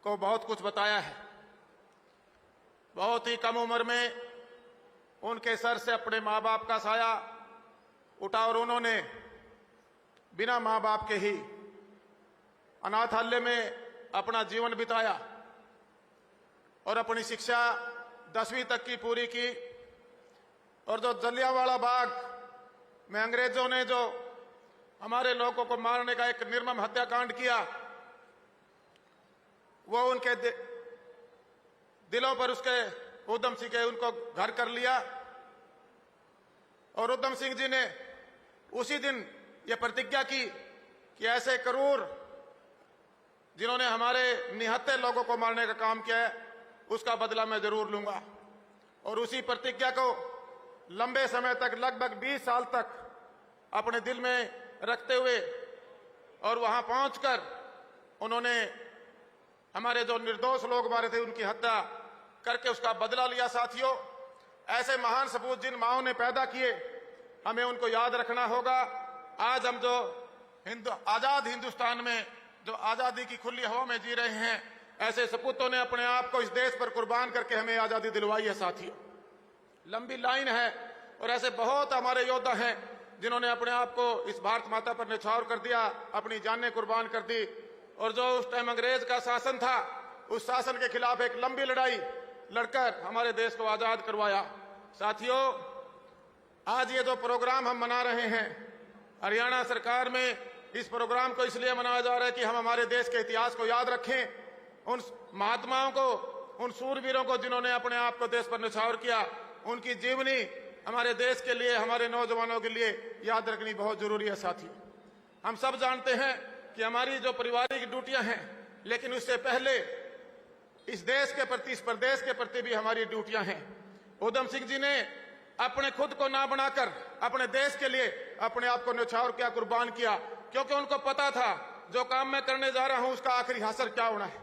को बहुत कुछ बताया है। बहुत ही कम उम्र में उनके सर से अपने माँ बाप का साया उठा और उन्होंने बिना माँ बाप के ही अनाथालय में अपना जीवन बिताया और अपनी शिक्षा 10वीं तक की पूरी की। और जो जलियांवाला बाग में अंग्रेजों ने जो हमारे लोगों को मारने का एक निर्मम हत्याकांड किया, वो उनके दिलों पर उसके उधम सिंह के उनको घर कर लिया। और उधम सिंह जी ने उसी दिन ये प्रतिज्ञा की कि ऐसे क्रूर जिन्होंने हमारे निहत्थे लोगों को मारने का काम किया है उसका बदला मैं जरूर लूंगा। और उसी प्रतिज्ञा को लंबे समय तक, लगभग 20 साल तक अपने दिल में रखते हुए और वहां पहुंचकर उन्होंने हमारे जो निर्दोष लोग मारे थे उनकी हत्या करके उसका बदला लिया। साथियों, ऐसे महान सपूत जिन माओं ने पैदा किए, हमें उनको याद रखना होगा। आज हम जो आजाद हिंदुस्तान में जो आजादी की खुली हवा में जी रहे हैं, ऐसे सपूतों ने अपने आप को इस देश पर कुर्बान करके हमें आजादी दिलवाई है। साथियों, लंबी लाइन है और ऐसे बहुत हमारे योद्धा हैं जिन्होंने अपने आप को इस भारत माता पर न्यौछावर कर दिया, अपनी जानें कुर्बान कर दी। और जो उस टाइम अंग्रेज का शासन था, उस शासन के खिलाफ एक लंबी लड़ाई लड़कर हमारे देश को आजाद करवाया। साथियों, आज ये जो प्रोग्राम हम मना रहे हैं, हरियाणा सरकार में इस प्रोग्राम को इसलिए मनाया जा रहा है कि हम हमारे देश के इतिहास को याद रखें, उन महात्माओं को, उन सूरवीरों को जिन्होंने अपने आप को देश पर न्यौछावर किया, उनकी जीवनी हमारे देश के लिए, हमारे नौजवानों के लिए याद रखनी बहुत जरूरी है। साथियों, हम सब जानते हैं कि हमारी जो पारिवारिक ड्यूटियां हैं, लेकिन उससे पहले इस देश के प्रति, इस प्रदेश के प्रति भी हमारी ड्यूटियां हैं। उधम सिंह जी ने अपने खुद को ना बनाकर अपने देश के लिए अपने आप को न्यौछावर किया, कुर्बान किया, क्योंकि उनको पता था जो काम मैं करने जा रहा हूं उसका आखिरी हासिल क्या होना है।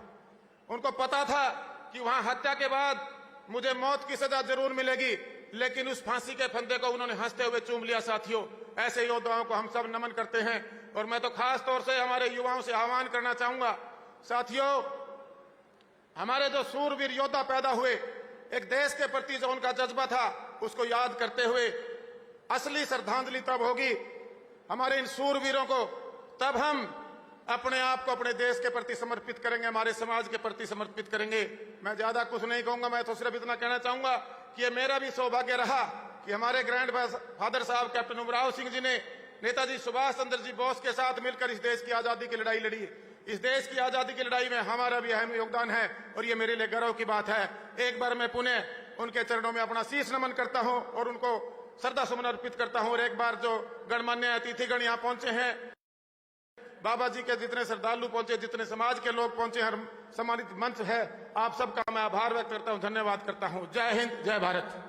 उनको पता था कि वहां हत्या के बाद मुझे मौत की सजा जरूर मिलेगी, लेकिन उस फांसी के फंदे को उन्होंने हंसते हुए चूम लिया। साथियों, ऐसे योद्धाओं को हम सब नमन करते हैं और मैं तो खास तौर से हमारे युवाओं से आह्वान करना चाहूंगा। साथियों, हमारे जो सूरवीर योद्धा पैदा हुए, एक देश के प्रति जो उनका जज्बा था, उसको याद करते हुए असली श्रद्धांजलि तब होगी हमारे इन सूरवीरों को, तब हम अपने आप को अपने देश के प्रति समर्पित करेंगे, हमारे समाज के प्रति समर्पित करेंगे। मैं ज्यादा कुछ नहीं कहूंगा, मैं तो सिर्फ इतना कहना चाहूंगा कि ये मेरा भी सौभाग्य रहा कि हमारे ग्रैंड फादर साहब कैप्टन उमराव सिंह जी ने नेताजी सुभाष चंद्र जी बोस के साथ मिलकर इस देश की आजादी की लड़ाई लड़ी। इस देश की आजादी की लड़ाई में हमारा भी अहम योगदान है और ये मेरे लिए गर्व की बात है। एक बार मैं पुनः उनके चरणों में अपना शीश नमन करता हूं और उनको श्रद्धा सुमन अर्पित करता हूं। और एक बार जो गणमान्य अतिथिगण यहाँ पहुंचे हैं, बाबा जी के जितने श्रद्धालु पहुंचे, जितने समाज के लोग पहुंचे, हर सम्मानित मंच है, आप सबका मैं आभार व्यक्त करता हूं, धन्यवाद करता हूं। जय हिंद, जय भारत।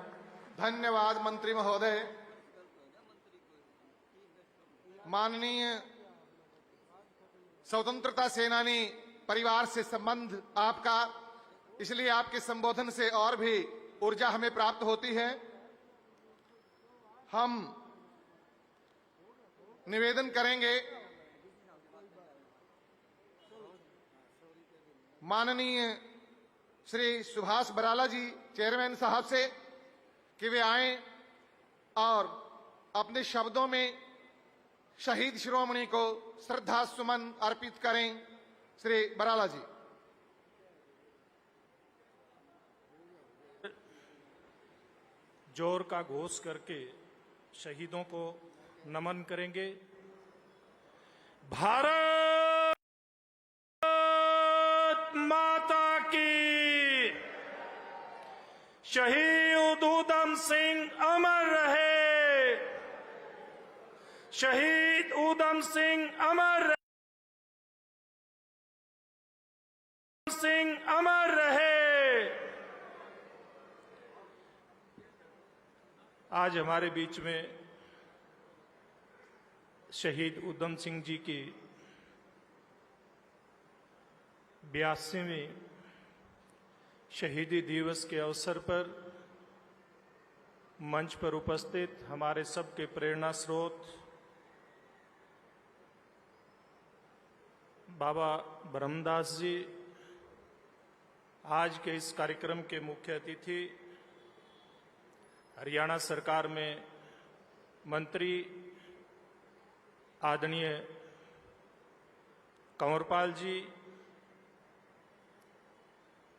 धन्यवाद मंत्री महोदय। माननीय स्वतंत्रता सेनानी परिवार से संबंध आपका, इसलिए आपके संबोधन से और भी ऊर्जा हमें प्राप्त होती है। हम निवेदन करेंगे माननीय श्री सुभाष बराला जी चेयरमैन साहब से कि वे आएं और अपने शब्दों में शहीद शिरोमणि को श्रद्धा सुमन अर्पित करें। श्री बराला जी। जोर का घोष करके शहीदों को नमन करेंगे। भारत माता की, शहीद उधम सिंह अमर रहे, शहीद उधम सिंह अमर रहे। आज हमारे बीच में शहीद उधम सिंह जी की 82वें शहीदी दिवस के अवसर पर मंच पर उपस्थित हमारे सबके प्रेरणा स्रोत बाबा ब्रह्मदास जी, आज के इस कार्यक्रम के मुख्य अतिथि हरियाणा सरकार में मंत्री आदरणीय कंवरपाल जी,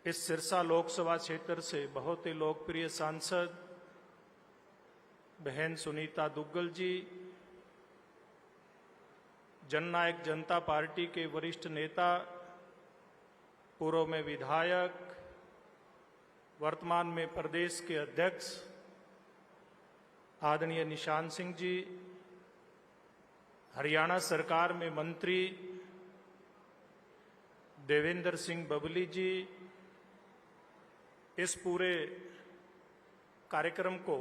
इस सिरसा लोकसभा क्षेत्र से बहुत ही लोकप्रिय सांसद बहन सुनीता दुग्गल जी, जननायक जनता पार्टी के वरिष्ठ नेता, पूर्व में विधायक, वर्तमान में प्रदेश के अध्यक्ष आदरणीय निशान सिंह जी, हरियाणा सरकार में मंत्री देवेंद्र सिंह बबली जी, इस पूरे कार्यक्रम को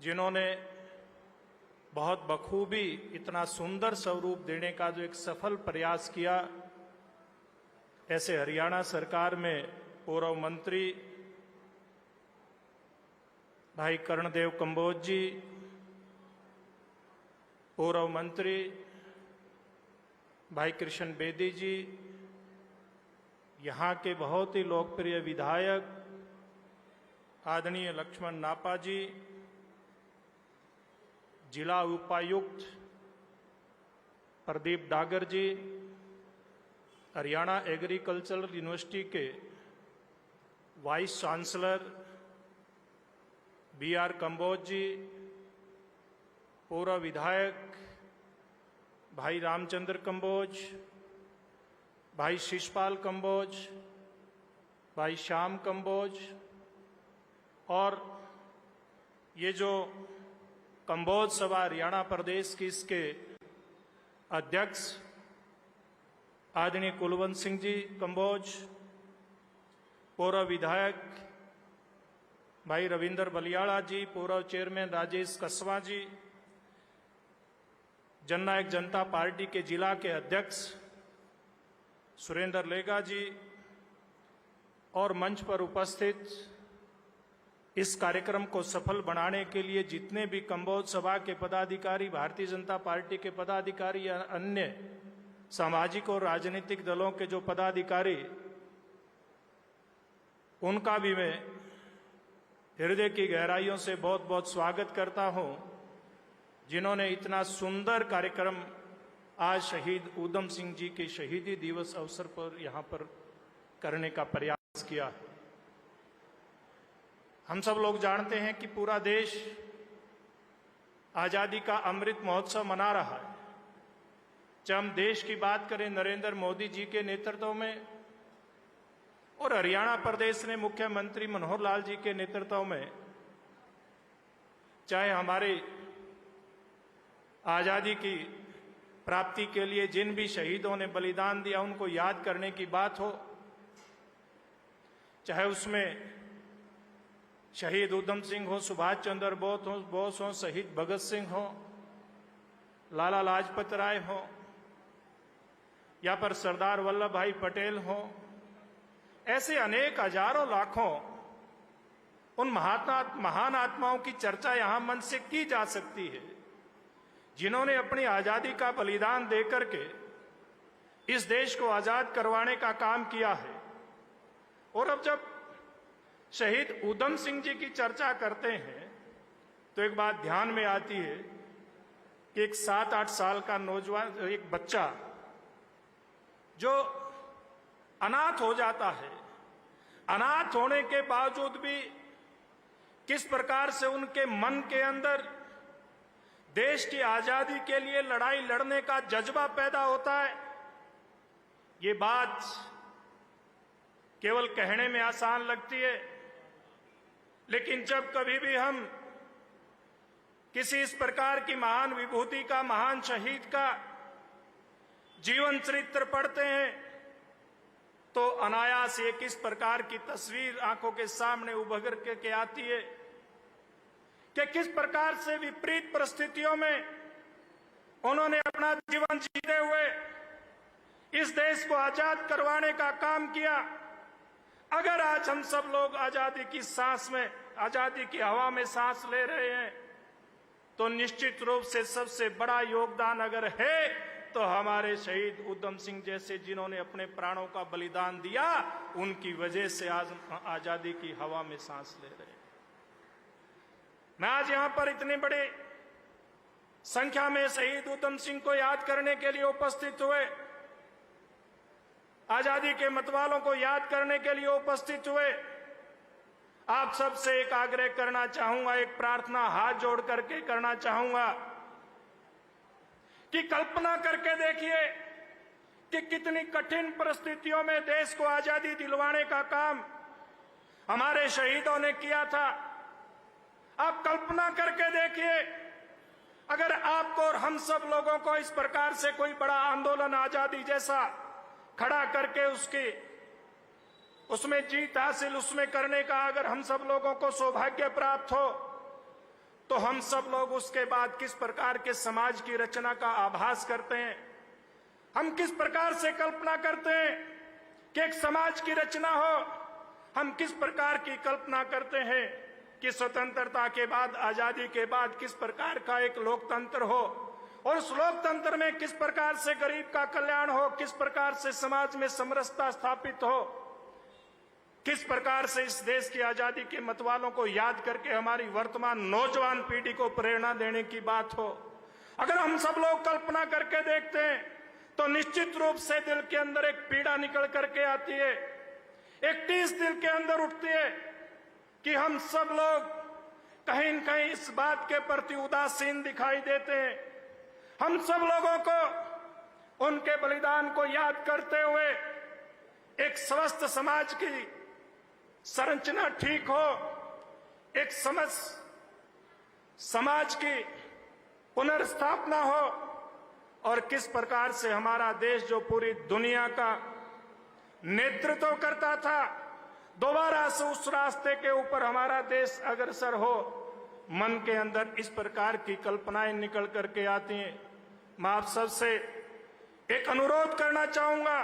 जिन्होंने बहुत बखूबी इतना सुंदर स्वरूप देने का जो एक सफल प्रयास किया, ऐसे हरियाणा सरकार में पूर्व मंत्री भाई कर्णदेव कंबोज जी, पूर्व मंत्री भाई कृष्ण बेदी जी, यहाँ के बहुत ही लोकप्रिय विधायक आदरणीय लक्ष्मण नापा जी, जिला उपायुक्त प्रदीप डागर जी, हरियाणा एग्रीकल्चरल यूनिवर्सिटी के वाइस चांसलर BR कंबोज जी, पूर्व विधायक भाई रामचंद्र कंबोज, भाई शिषपाल कंबोज, भाई श्याम कंबोज, और ये जो कंबोज सभा हरियाणा प्रदेश की इसके अध्यक्ष आदरणीय कुलवंत सिंह जी कंबोज, पूर्व विधायक भाई रविंदर बलियाड़ा जी, पूर्व चेयरमैन राजेश कसवा जी, जननायक जनता पार्टी के जिला के अध्यक्ष सुरेंद्र लेगा जी, और मंच पर उपस्थित इस कार्यक्रम को सफल बनाने के लिए जितने भी कंबोज सभा के पदाधिकारी, भारतीय जनता पार्टी के पदाधिकारी या अन्य सामाजिक और राजनीतिक दलों के जो पदाधिकारी, उनका भी मैं हृदय की गहराइयों से बहुत बहुत स्वागत करता हूं, जिन्होंने इतना सुंदर कार्यक्रम आज शहीद ऊधम सिंह जी के शहीदी दिवस अवसर पर यहां पर करने का प्रयास किया है। हम सब लोग जानते हैं कि पूरा देश आजादी का अमृत महोत्सव मना रहा है। जब हम देश की बात करें नरेंद्र मोदी जी के नेतृत्व में और हरियाणा प्रदेश ने मुख्यमंत्री मनोहर लाल जी के नेतृत्व में, चाहे हमारे आजादी की प्राप्ति के लिए जिन भी शहीदों ने बलिदान दिया उनको याद करने की बात हो, चाहे उसमें शहीद ऊधम सिंह हो, सुभाष चंद्र बोस हो, शहीद भगत सिंह हो, लाला लाजपत राय हो, या पर सरदार वल्लभ भाई पटेल हो, ऐसे अनेक हजारों लाखों उन महान आत्माओं की चर्चा यहां मंच से की जा सकती है, जिन्होंने अपनी आजादी का बलिदान देकर के इस देश को आजाद करवाने का काम किया है। और अब जब शहीद ऊधम सिंह जी की चर्चा करते हैं तो एक बात ध्यान में आती है कि एक 7-8 साल का नौजवान, एक बच्चा जो अनाथ हो जाता है, अनाथ होने के बावजूद भी किस प्रकार से उनके मन के अंदर देश की आजादी के लिए लड़ाई लड़ने का जज्बा पैदा होता है, ये बात केवल कहने में आसान लगती है, लेकिन जब कभी भी हम किसी इस प्रकार की महान विभूति का, महान शहीद का जीवन चरित्र पढ़ते हैं तो अनायास ये किस प्रकार की तस्वीर आंखों के सामने उभर के आती है कि किस प्रकार से विपरीत परिस्थितियों में उन्होंने अपना जीवन जीते हुए इस देश को आजाद करवाने का काम किया। अगर आज हम सब लोग आजादी की सांस में, आजादी की हवा में सांस ले रहे हैं तो निश्चित रूप से सबसे बड़ा योगदान अगर है तो हमारे शहीद ऊधम सिंह जैसे जिन्होंने अपने प्राणों का बलिदान दिया, उनकी वजह से आज आजादी की हवा में सांस ले रहे हैं। मैं आज यहां पर इतने बड़े संख्या में शहीद ऊधम सिंह को याद करने के लिए उपस्थित हुए, आजादी के मतवालों को याद करने के लिए उपस्थित हुए, आप सबसे एक आग्रह करना चाहूंगा, एक प्रार्थना हाथ जोड़ करके करना चाहूंगा कि कल्पना करके देखिए कि कितनी कठिन परिस्थितियों में देश को आजादी दिलवाने का काम हमारे शहीदों ने किया था। आप कल्पना करके देखिए, अगर आपको और हम सब लोगों को इस प्रकार से कोई बड़ा आंदोलन आजादी जैसा खड़ा करके उसमें जीत हासिल उसमें करने का अगर हम सब लोगों को सौभाग्य प्राप्त हो तो हम सब लोग उसके बाद किस प्रकार के समाज की रचना का आभास करते हैं, हम किस प्रकार से कल्पना करते हैं कि एक समाज की रचना हो, हम किस प्रकार की कल्पना करते हैं कि स्वतंत्रता के बाद, आजादी के बाद किस प्रकार का एक लोकतंत्र हो और उस लोकतंत्र में किस प्रकार से गरीब का कल्याण हो, किस प्रकार से समाज में समरसता स्थापित हो, किस प्रकार से इस देश की आजादी के मतवालों को याद करके हमारी वर्तमान नौजवान पीढ़ी को प्रेरणा देने की बात हो। अगर हम सब लोग कल्पना करके देखते हैं तो निश्चित रूप से दिल के अंदर एक पीड़ा निकल करके आती है, एक टीस दिल के अंदर उठती है कि हम सब लोग कहीं न कहीं इस बात के प्रति उदासीन दिखाई देते हैं। हम सब लोगों को उनके बलिदान को याद करते हुए एक स्वस्थ समाज की संरचना ठीक हो, एक समाज की पुनर्स्थापना हो और किस प्रकार से हमारा देश जो पूरी दुनिया का नेतृत्व करता था, दोबारा से उस रास्ते के ऊपर हमारा देश अग्रसर हो। मन के अंदर इस प्रकार की कल्पनाएं निकल करके आती हैं। मैं आप सबसे एक अनुरोध करना चाहूंगा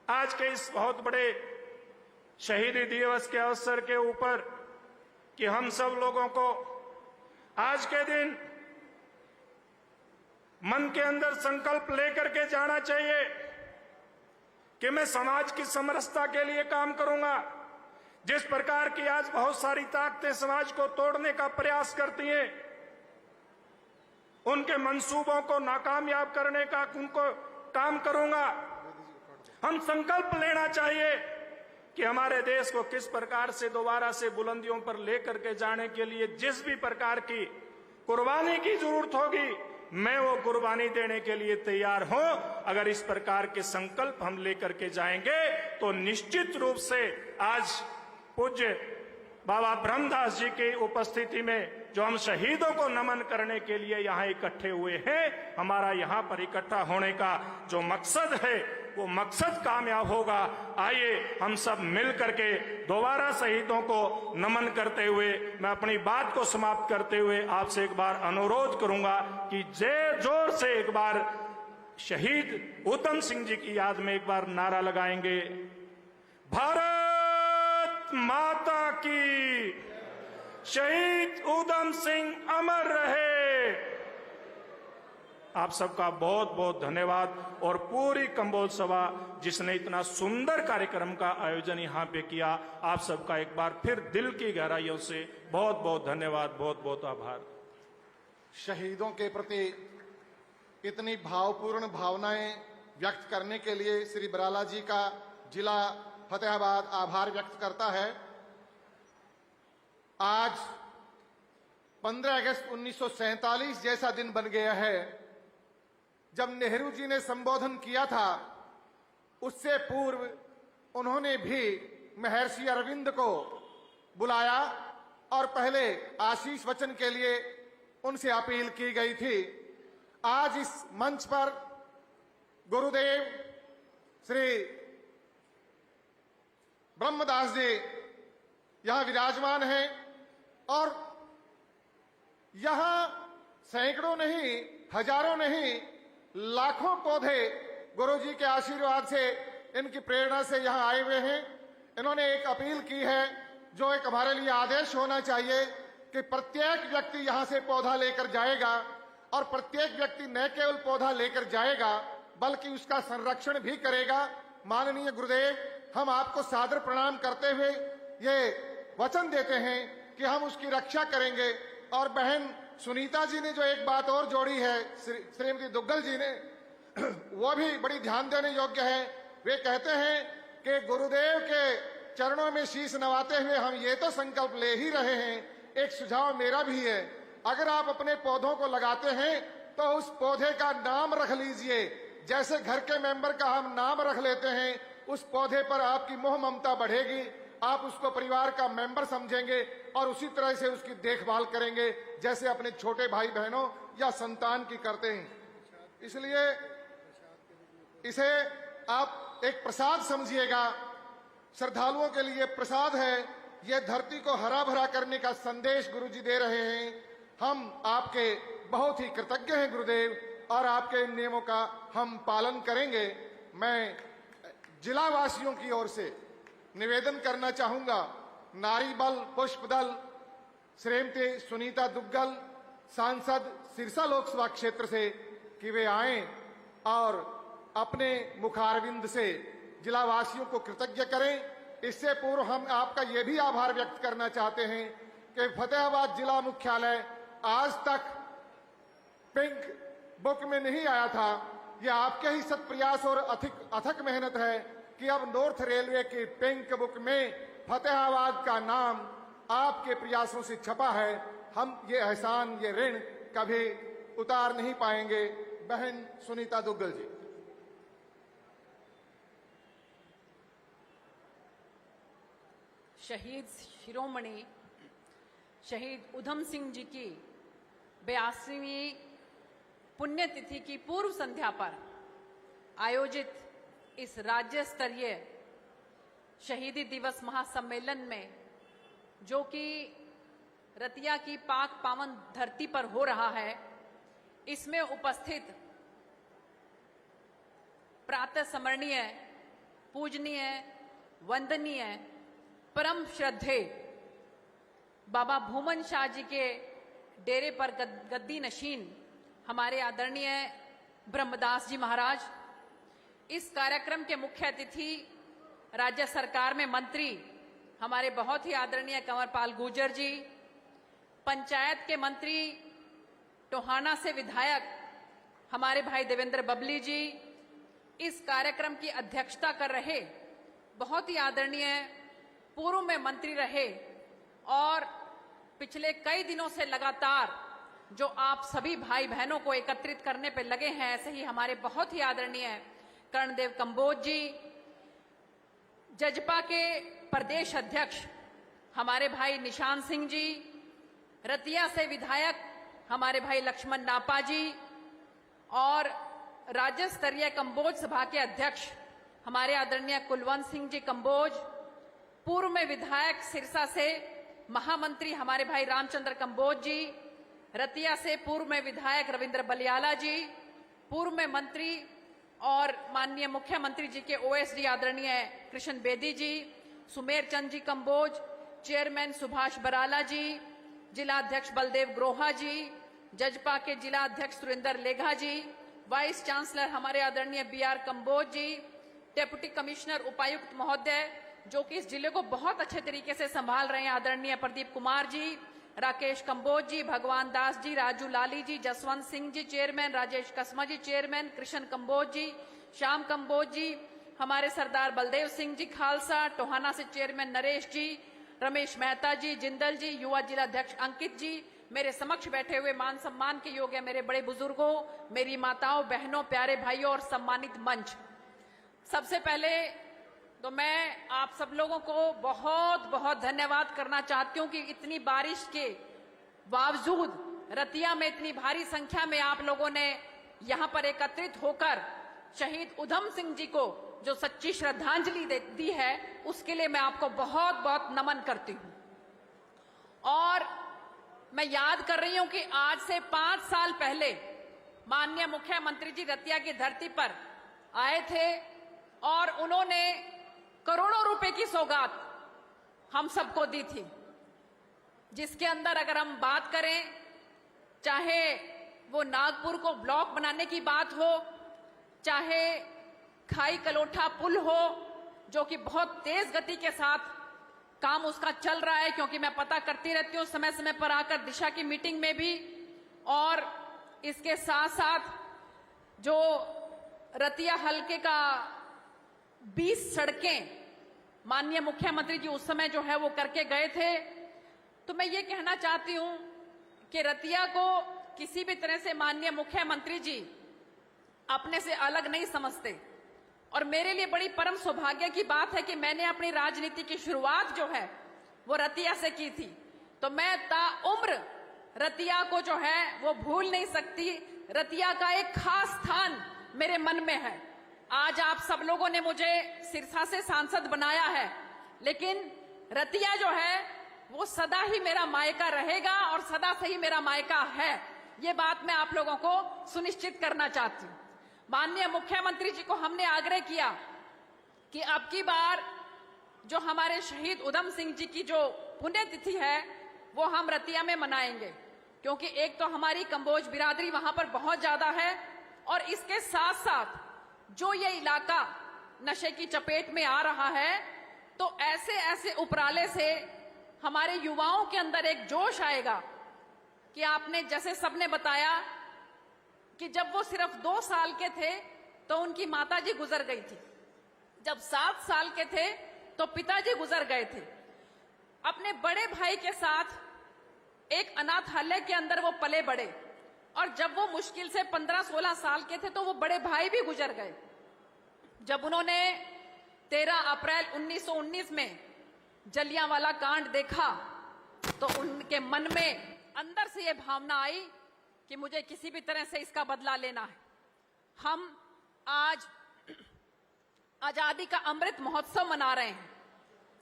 आज के इस बहुत बड़े शहीदी दिवस के अवसर के ऊपर कि हम सब लोगों को आज के दिन मन के अंदर संकल्प लेकर के जाना चाहिए कि मैं समाज की समरसता के लिए काम करूंगा। जिस प्रकार की आज बहुत सारी ताकतें समाज को तोड़ने का प्रयास करती हैं, उनके मंसूबों को नाकामयाब करने का उनको काम करूंगा। हम संकल्प लेना चाहिए कि हमारे देश को किस प्रकार से दोबारा से बुलंदियों पर लेकर के जाने के लिए जिस भी प्रकार की कुर्बानी की जरूरत होगी, मैं वो कुर्बानी देने के लिए तैयार हूं। अगर इस प्रकार के संकल्प हम लेकर के जाएंगे तो निश्चित रूप से आज पूज्य बाबा ब्रह्मदास जी की उपस्थिति में जो हम शहीदों को नमन करने के लिए यहाँ इकट्ठे हुए हैं, हमारा यहाँ पर इकट्ठा होने का जो मकसद है वो मकसद कामयाब होगा। आइए हम सब मिल करके दोबारा शहीदों को नमन करते हुए मैं अपनी बात को समाप्त करते हुए आपसे एक बार अनुरोध करूंगा कि जोर से एक बार शहीद ऊधम सिंह जी की याद में एक बार नारा लगाएंगे, भारत माता की, शहीद ऊधम सिंह अमर रहे। आप सबका बहुत बहुत धन्यवाद और पूरी कंबोज सभा जिसने इतना सुंदर कार्यक्रम का आयोजन यहाँ पे किया, आप सबका एक बार फिर दिल की गहराइयों से बहुत बहुत धन्यवाद, बहुत बहुत आभार। शहीदों के प्रति इतनी भावपूर्ण भावनाएं व्यक्त करने के लिए श्री बराला जी का जिला फतेहाबाद आभार व्यक्त करता है। आज 15 अगस्त 1947 जैसा दिन बन गया है जब नेहरू जी ने संबोधन किया था। उससे पूर्व उन्होंने भी महर्षि अरविंद को बुलाया और पहले आशीष वचन के लिए उनसे अपील की गई थी। आज इस मंच पर गुरुदेव श्री ब्रह्मदास जी यहां विराजमान हैं और यहां सैकड़ों नहीं, हजारों नहीं, लाखों पौधे गुरु जी के आशीर्वाद से, इनकी प्रेरणा से यहां आए हुए हैं। इन्होंने एक अपील की है जो एक हमारे लिए आदेश होना चाहिए कि प्रत्येक व्यक्ति यहां से पौधा लेकर जाएगा और प्रत्येक व्यक्ति न केवल पौधा लेकर जाएगा बल्कि उसका संरक्षण भी करेगा। माननीय गुरुदेव, हम आपको सादर प्रणाम करते हुए ये वचन देते हैं कि हम उसकी रक्षा करेंगे। और बहन सुनीता जी ने जो एक बात और जोड़ी है, श्रीमती दुग्गल जी ने, वो भी बड़ी ध्यान देने योग्य है। वे कहते हैं कि गुरुदेव के चरणों में शीश नवाते हुए हम ये तो संकल्प ले ही रहे हैं, एक सुझाव मेरा भी है, अगर आप अपने पौधों को लगाते हैं तो उस पौधे का नाम रख लीजिए। जैसे घर के मेंबर का हम नाम रख लेते हैं, उस पौधे पर आपकी मोह ममता बढ़ेगी, आप उसको परिवार का मेंबर समझेंगे और उसी तरह से उसकी देखभाल करेंगे जैसे अपने छोटे भाई बहनों या संतान की करते हैं। इसलिए इसे आप एक प्रसाद समझिएगा, श्रद्धालुओं के लिए प्रसाद है। ये धरती को हरा भरा करने का संदेश गुरुजी दे रहे हैं। हम आपके बहुत ही कृतज्ञ हैं गुरुदेव और आपके इन नियमों का हम पालन करेंगे। मैं जिला वासियों की ओर से निवेदन करना चाहूंगा, नारी बल पुष्प दल श्रीमती सुनीता दुग्गल सांसद सिरसा लोकसभा क्षेत्र से कि वे आएं और अपने मुखारविंद से जिलावासियों को कृतज्ञ करें। इससे पूर्व हम आपका ये भी आभार व्यक्त करना चाहते हैं कि फतेहाबाद जिला मुख्यालय आज तक पिंक बुक में नहीं आया था। यह आपके ही सत प्रयास और अथक मेहनत है कि अब नॉर्थ रेलवे की पिंक बुक में फतेहाबाद का नाम आपके प्रयासों से छपा है। हम ये एहसान, ये ऋण कभी उतार नहीं पाएंगे। बहन सुनीता दुग्गल जी। शहीद शिरोमणि शहीद उधम सिंह जी की 82वीं पुण्यतिथि की पूर्व संध्या पर आयोजित इस राज्य स्तरीय शहीदी दिवस महासम्मेलन में, जो कि रतिया की पाक पावन धरती पर हो रहा है, इसमें उपस्थित प्रातः स्मरणीय, पूजनीय, वंदनीय, परम श्रद्धेय बाबा भूमन शाह जी के डेरे पर गद्दी नशीन हमारे आदरणीय ब्रह्मदास जी महाराज, इस कार्यक्रम के मुख्य अतिथि राज्य सरकार में मंत्री हमारे बहुत ही आदरणीय कंवरपाल गुर्जर जी, पंचायत के मंत्री टोहाना से विधायक हमारे भाई देवेंद्र बबली जी, इस कार्यक्रम की अध्यक्षता कर रहे बहुत ही आदरणीय पूर्व में मंत्री रहे और पिछले कई दिनों से लगातार जो आप सभी भाई बहनों को एकत्रित करने पर लगे हैं, ऐसे ही हमारे बहुत ही आदरणीय कर्णदेव कंबोज जी, जजपा के प्रदेश अध्यक्ष हमारे भाई निशान सिंह जी, रतिया से विधायक हमारे भाई लक्ष्मण नापा जी और राज्य स्तरीय कंबोज सभा के अध्यक्ष हमारे आदरणीय कुलवंत सिंह जी कंबोज, पूर्व में विधायक सिरसा से महामंत्री हमारे भाई रामचंद्र कंबोज जी, रतिया से पूर्व में विधायक रविंद्र बलियाला जी, पूर्व में मंत्री और माननीय मुख्यमंत्री जी के ओएसडी आदरणीय कृष्ण बेदी जी, सुमेर चंद जी कंबोज, चेयरमैन सुभाष बराला जी, जिला अध्यक्ष बलदेव ग्रोहा जी, जजपा के जिला अध्यक्ष सुरेंद्र लेघा जी, वाइस चांसलर हमारे आदरणीय बीआर कंबोज जी, डेप्यूटी कमिश्नर उपायुक्त महोदय जो कि इस जिले को बहुत अच्छे तरीके से संभाल रहे हैं, आदरणीय प्रदीप कुमार जी, राकेश कंबोज जी, भगवान दास जी, राजू लाली जी, जसवंत सिंह जी चेयरमैन, राजेश कसमा जी चेयरमैन, कृष्ण कंबोज जी, श्याम कंबोज जी, हमारे सरदार बलदेव सिंह जी खालसा, टोहाना से चेयरमैन नरेश जी, रमेश मेहता जी, जिंदल जी, युवा जिला अध्यक्ष अंकित जी, मेरे समक्ष बैठे हुए मान सम्मान के योग्य मेरे बड़े बुजुर्गों, मेरी माताओं, बहनों, प्यारे भाइयों और सम्मानित मंच, सबसे पहले तो मैं आप सब लोगों को बहुत बहुत धन्यवाद करना चाहती हूं कि इतनी बारिश के बावजूद रतिया में इतनी भारी संख्या में आप लोगों ने यहां पर एकत्रित होकर शहीद उधम सिंह जी को जो सच्ची श्रद्धांजलि दी है, उसके लिए मैं आपको बहुत बहुत नमन करती हूं। और मैं याद कर रही हूं कि आज से 5 साल पहले माननीय मुख्यमंत्री जी रतिया की धरती पर आए थे और उन्होंने करोड़ों रुपए की सौगात हम सबको दी थी, जिसके अंदर अगर हम बात करें, चाहे वो नागपुर को ब्लॉक बनाने की बात हो, चाहे खाई कलोठा पुल हो जो कि बहुत तेज गति के साथ काम उसका चल रहा है, क्योंकि मैं पता करती रहती हूँ समय समय पर आकर दिशा की मीटिंग में भी, और इसके साथ साथ जो रतिया हलके का 20 सड़कें माननीय मुख्यमंत्री जी उस समय जो है वो करके गए थे। तो मैं ये कहना चाहती हूं कि रतिया को किसी भी तरह से माननीय मुख्यमंत्री जी अपने से अलग नहीं समझते, और मेरे लिए बड़ी परम सौभाग्य की बात है कि मैंने अपनी राजनीति की शुरुआत जो है वो रतिया से की थी। तो मैं ताउम्र रतिया को जो है वो भूल नहीं सकती। रतिया का एक खास स्थान मेरे मन में है। आज आप सब लोगों ने मुझे सिरसा से सांसद बनाया है, लेकिन रतिया जो है वो सदा ही मेरा मायका रहेगा और सदा से ही मेरा मायका है। ये बात मैं आप लोगों को सुनिश्चित करना चाहती हूँ। माननीय मुख्यमंत्री जी को हमने आग्रह किया कि अब की बार जो हमारे शहीद उधम सिंह जी की जो पुण्यतिथि है वो हम रतिया में मनाएंगे, क्योंकि एक तो हमारी कंबोज बिरादरी वहां पर बहुत ज्यादा है, और इसके साथ साथ जो ये इलाका नशे की चपेट में आ रहा है, तो ऐसे ऐसे उपराले से हमारे युवाओं के अंदर एक जोश आएगा कि आपने जैसे सबने बताया कि जब वो सिर्फ 2 साल के थे तो उनकी माताजी गुजर गई थी, जब 7 साल के थे तो पिताजी गुजर गए थे। अपने बड़े भाई के साथ एक अनाथालय के अंदर वो पले बड़े, और जब वो मुश्किल से 15-16 साल के थे तो वो बड़े भाई भी गुजर गए। जब उन्होंने 13 अप्रैल 1919 में जलियांवाला कांड देखा तो उनके मन में अंदर से ये भावना आई कि मुझे किसी भी तरह से इसका बदला लेना है। हम आज आजादी का अमृत महोत्सव मना रहे हैं।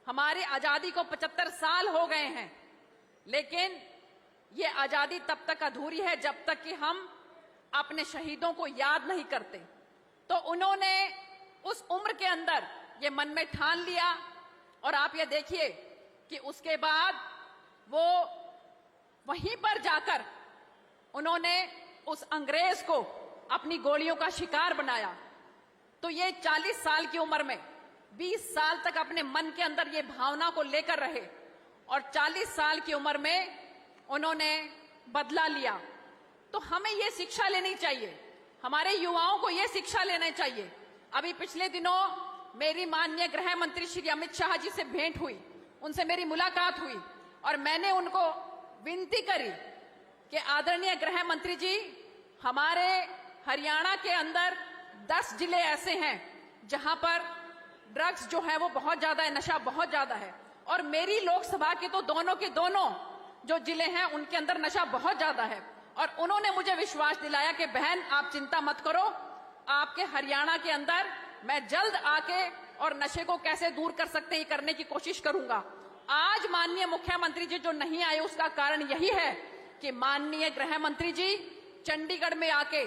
हमारी आजादी को 75 साल हो गए हैं, लेकिन ये आजादी तब तक अधूरी है जब तक कि हम अपने शहीदों को याद नहीं करते। तो उन्होंने उस उम्र के अंदर ये मन में ठान लिया, और आप ये देखिए कि उसके बाद वो वहीं पर जाकर उन्होंने उस अंग्रेज को अपनी गोलियों का शिकार बनाया। तो ये 40 साल की उम्र में 20 साल तक अपने मन के अंदर ये भावना को लेकर रहे, और 40 साल की उम्र में उन्होंने बदला लिया। तो हमें ये शिक्षा लेनी चाहिए, हमारे युवाओं को ये शिक्षा लेना चाहिए। अभी पिछले दिनों मेरी माननीय गृह मंत्री श्री अमित शाह जी से भेंट हुई, उनसे मेरी मुलाकात हुई, और मैंने उनको विनती करी कि आदरणीय गृह मंत्री जी, हमारे हरियाणा के अंदर 10 जिले ऐसे हैं जहां पर ड्रग्स जो है वो बहुत ज्यादा है, नशा बहुत ज्यादा है, और मेरी लोकसभा के तो दोनों के दोनों जो जिले हैं उनके अंदर नशा बहुत ज्यादा है। और उन्होंने मुझे विश्वास दिलाया कि बहन आप चिंता मत करो, आपके हरियाणा के अंदर मैं जल्द आके और नशे को कैसे दूर कर सकते हैं करने की कोशिश करूंगा। आज माननीय मुख्यमंत्री जी जो नहीं आए उसका कारण यही है कि माननीय गृह मंत्री जी चंडीगढ़ में आके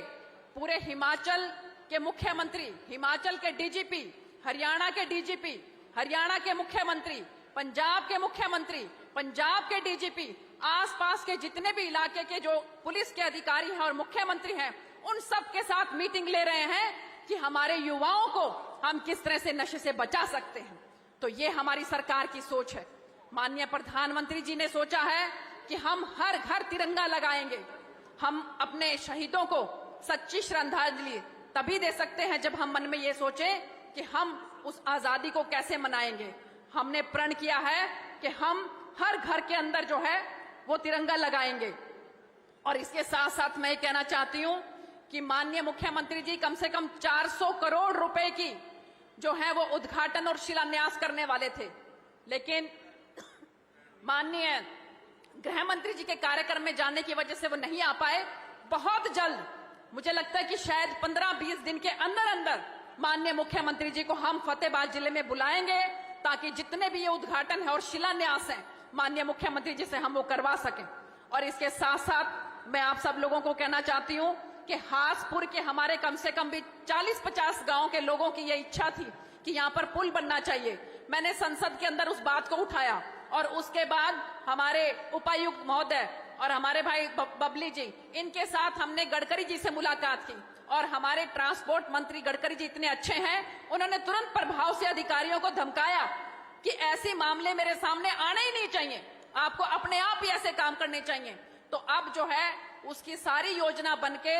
पूरे हिमाचल के मुख्यमंत्री, हिमाचल के डीजीपी, हरियाणा के डीजीपी, हरियाणा के मुख्यमंत्री, पंजाब के मुख्यमंत्री, पंजाब के डीजीपी, आसपास के जितने भी इलाके के जो पुलिस के अधिकारी हैं और मुख्यमंत्री हैं, उन सब के साथ मीटिंग ले रहे हैं कि हमारे युवाओं को हम किस तरह से नशे से बचा सकते हैं। तो ये हमारी सरकार की सोच है। माननीय प्रधानमंत्री जी ने सोचा है कि हम हर घर तिरंगा लगाएंगे। हम अपने शहीदों को सच्ची श्रद्धांजलि तभी दे सकते हैं जब हम मन में ये सोचें कि हम उस आजादी को कैसे मनाएंगे। हमने प्रण किया है कि हम हर घर के अंदर जो है वो तिरंगा लगाएंगे। और इसके साथ साथ मैं ये कहना चाहती हूं कि माननीय मुख्यमंत्री जी कम से कम 400 करोड़ रुपए की जो है वो उद्घाटन और शिलान्यास करने वाले थे, लेकिन माननीय गृह मंत्री जी के कार्यक्रम में जाने की वजह से वो नहीं आ पाए। बहुत जल्द मुझे लगता है कि शायद 15-20 दिन के अंदर अंदर माननीय मुख्यमंत्री जी को हम फतेहाबाद जिले में बुलाएंगे, ताकि जितने भी ये उद्घाटन है और शिलान्यास है माननीय मुख्यमंत्री जी से हम वो करवा सकें। और इसके साथ साथ मैं आप सब लोगों को कहना चाहती हूं कि हासपुर के हमारे कम से कम भी 40-50 गांव के लोगों की ये इच्छा थी कि यहाँ पर पुल बनना चाहिए। मैंने संसद के अंदर उस बात को उठाया, और उसके बाद हमारे उपायुक्त महोदय और हमारे भाई बबली जी, इनके साथ हमने गडकरी जी से मुलाकात की, और हमारे ट्रांसपोर्ट मंत्री गडकरी जी इतने अच्छे हैं, उन्होंने तुरंत प्रभाव से अधिकारियों को धमकाया कि ऐसे मामले मेरे सामने आने ही नहीं चाहिए, आपको अपने आप ही ऐसे काम करने चाहिए। तो अब जो है उसकी सारी योजना बनके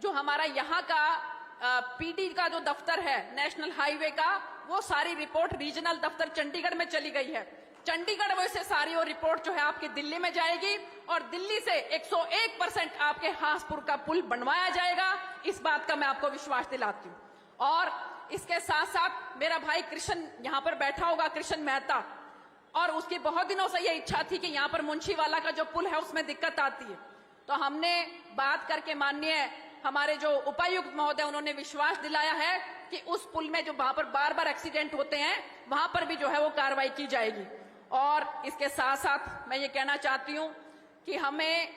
जो हमारा यहाँ का पीडी का जो दफ्तर है नेशनल हाईवे का, वो सारी रिपोर्ट रीजनल दफ्तर चंडीगढ़ में चली गई है। चंडीगढ़ में से सारी वो रिपोर्ट जो है आपकी दिल्ली में जाएगी, और दिल्ली से 101% आपके हासपुर का पुल बनवाया जाएगा। इस बात का मैं आपको विश्वास दिलाती हूँ। और इसके साथ साथ मेरा भाई कृष्ण यहाँ पर बैठा होगा, कृष्ण मेहता, और उसकी बहुत दिनों से ये इच्छा थी कि यहाँ पर मुंशीवाला का जो पुल है उसमें दिक्कत आती है। तो हमने बात करके माननीय हमारे जो उपायुक्त महोदय, उन्होंने विश्वास दिलाया है कि उस पुल में जो वहां पर बार बार एक्सीडेंट होते हैं वहां पर भी जो है वो कार्रवाई की जाएगी। और इसके साथ साथ मैं ये कहना चाहती हूँ कि हमें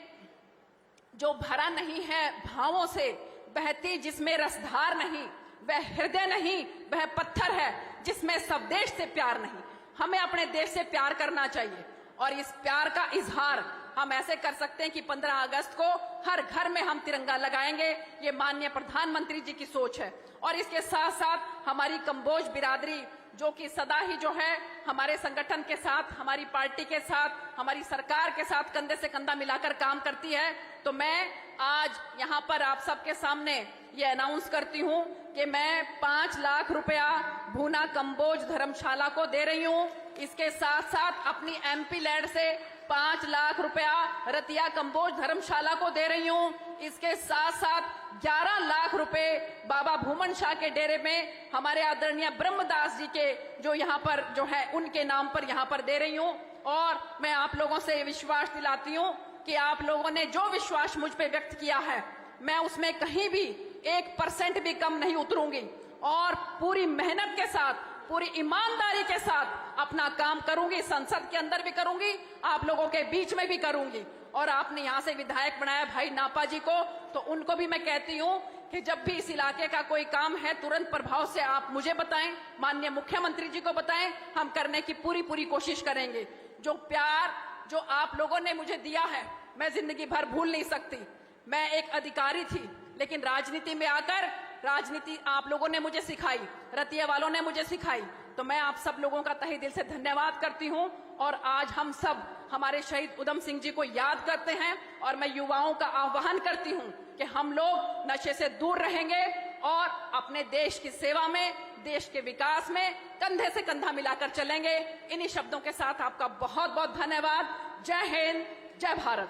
जो भरा नहीं है भावों से बहती जिसमें रसधार नहीं, वह हृदय नहीं, वह पत्थर है जिसमें स्वदेश से प्यार नहीं। हमें अपने देश से प्यार करना चाहिए, और इस प्यार का इजहार हम ऐसे कर सकते हैं कि 15 अगस्त को हर घर में हम तिरंगा लगाएंगे। ये माननीय प्रधानमंत्री जी की सोच है। और इसके साथ साथ हमारी कंबोज बिरादरी जो कि सदा ही जो है हमारे संगठन के साथ, हमारी पार्टी के साथ, हमारी सरकार के साथ कंधे से कंधा मिलाकर काम करती है, तो मैं आज यहाँ पर आप सबके सामने ये अनाउंस करती हूँ कि मैं 5 लाख रुपया भूना कंबोज धर्मशाला को दे रही हूँ। इसके साथ साथ अपनी MP लैंड से 5 लाख रुपया रतिया कंबोज धर्मशाला को दे रही हूँ। इसके साथ साथ 11 लाख रुपए बाबा भूमन शाह के डेरे में हमारे आदरणीय ब्रह्मदास जी के जो यहाँ पर जो है उनके नाम पर यहाँ पर दे रही हूँ। और मैं आप लोगों से विश्वास दिलाती हूँ कि आप लोगों ने जो विश्वास मुझ पे व्यक्त किया है, मैं उसमें कहीं भी 1% भी कम नहीं उतरूंगी और पूरी मेहनत के साथ, पूरी ईमानदारी के साथ अपना काम करूंगी। संसद के अंदर भी करूंगी, आप लोगों के बीच में भी करूंगी। और आपने यहाँ से विधायक बनाया भाई नापा जी को, तो उनको भी मैं कहती हूँ कि जब भी इस इलाके का कोई काम है तुरंत प्रभाव से आप मुझे बताएं, माननीय मुख्यमंत्री जी को बताएं, हम करने की पूरी कोशिश करेंगे। जो प्यार जो आप लोगों ने मुझे दिया है मैं जिंदगी भर भूल नहीं सकती। मैं एक अधिकारी थी, लेकिन राजनीति में आकर राजनीति आप लोगों ने मुझे सिखाई, रतिया वालों ने मुझे सिखाई। तो मैं आप सब लोगों का तहे दिल से धन्यवाद करती हूं। और आज हम सब हमारे शहीद उधम सिंह जी को याद करते हैं और मैं युवाओं का आह्वान करती हूं कि हम लोग नशे से दूर रहेंगे और अपने देश की सेवा में, देश के विकास में कंधे से कंधा मिलाकर चलेंगे। इन्हीं शब्दों के साथ आपका बहुत बहुत धन्यवाद। जय हिंद, जय भारत।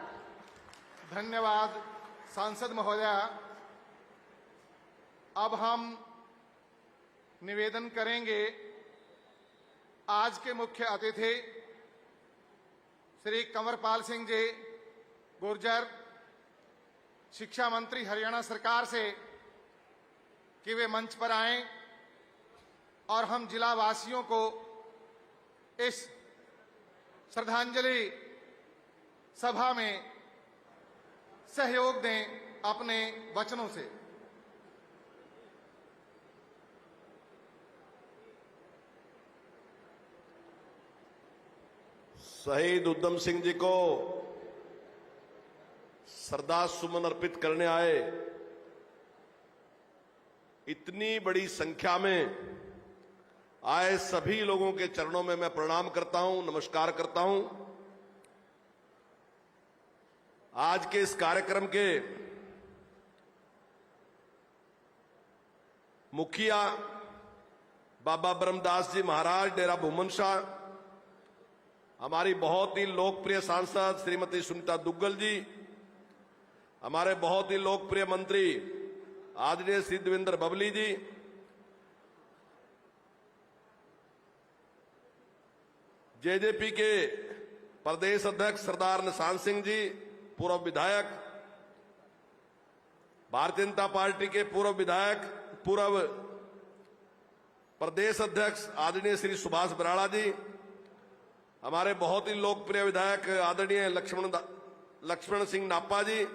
धन्यवाद सांसद महोदया। अब हम निवेदन करेंगे आज के मुख्य अतिथि श्री कंवरपाल सिंह जी गुर्जर, शिक्षा मंत्री हरियाणा सरकार से, कि वे मंच पर आएं और हम जिला वासियों को इस श्रद्धांजलि सभा में सहयोग दें अपने वचनों से। शहीद उधम सिंह जी को श्रद्धा सुमन अर्पित करने आए इतनी बड़ी संख्या में आए सभी लोगों के चरणों में मैं प्रणाम करता हूं, नमस्कार करता हूं। आज के इस कार्यक्रम के मुखिया बाबा ब्रह्मदास जी महाराज डेरा भूमन शाह, हमारी बहुत ही लोकप्रिय सांसद श्रीमती सुनीता दुग्गल जी, हमारे बहुत ही लोकप्रिय मंत्री आदरणीय श्री देवेंद्र बबली जी, जेजेपी के प्रदेश अध्यक्ष सरदार निशान सिंह जी, पूर्व विधायक, भारतीय जनता पार्टी के पूर्व विधायक, पूर्व प्रदेश अध्यक्ष आदरणीय श्री सुभाष बराड़ा जी, हमारे बहुत ही लोकप्रिय विधायक आदरणीय लक्ष्मण सिंह नापा जी,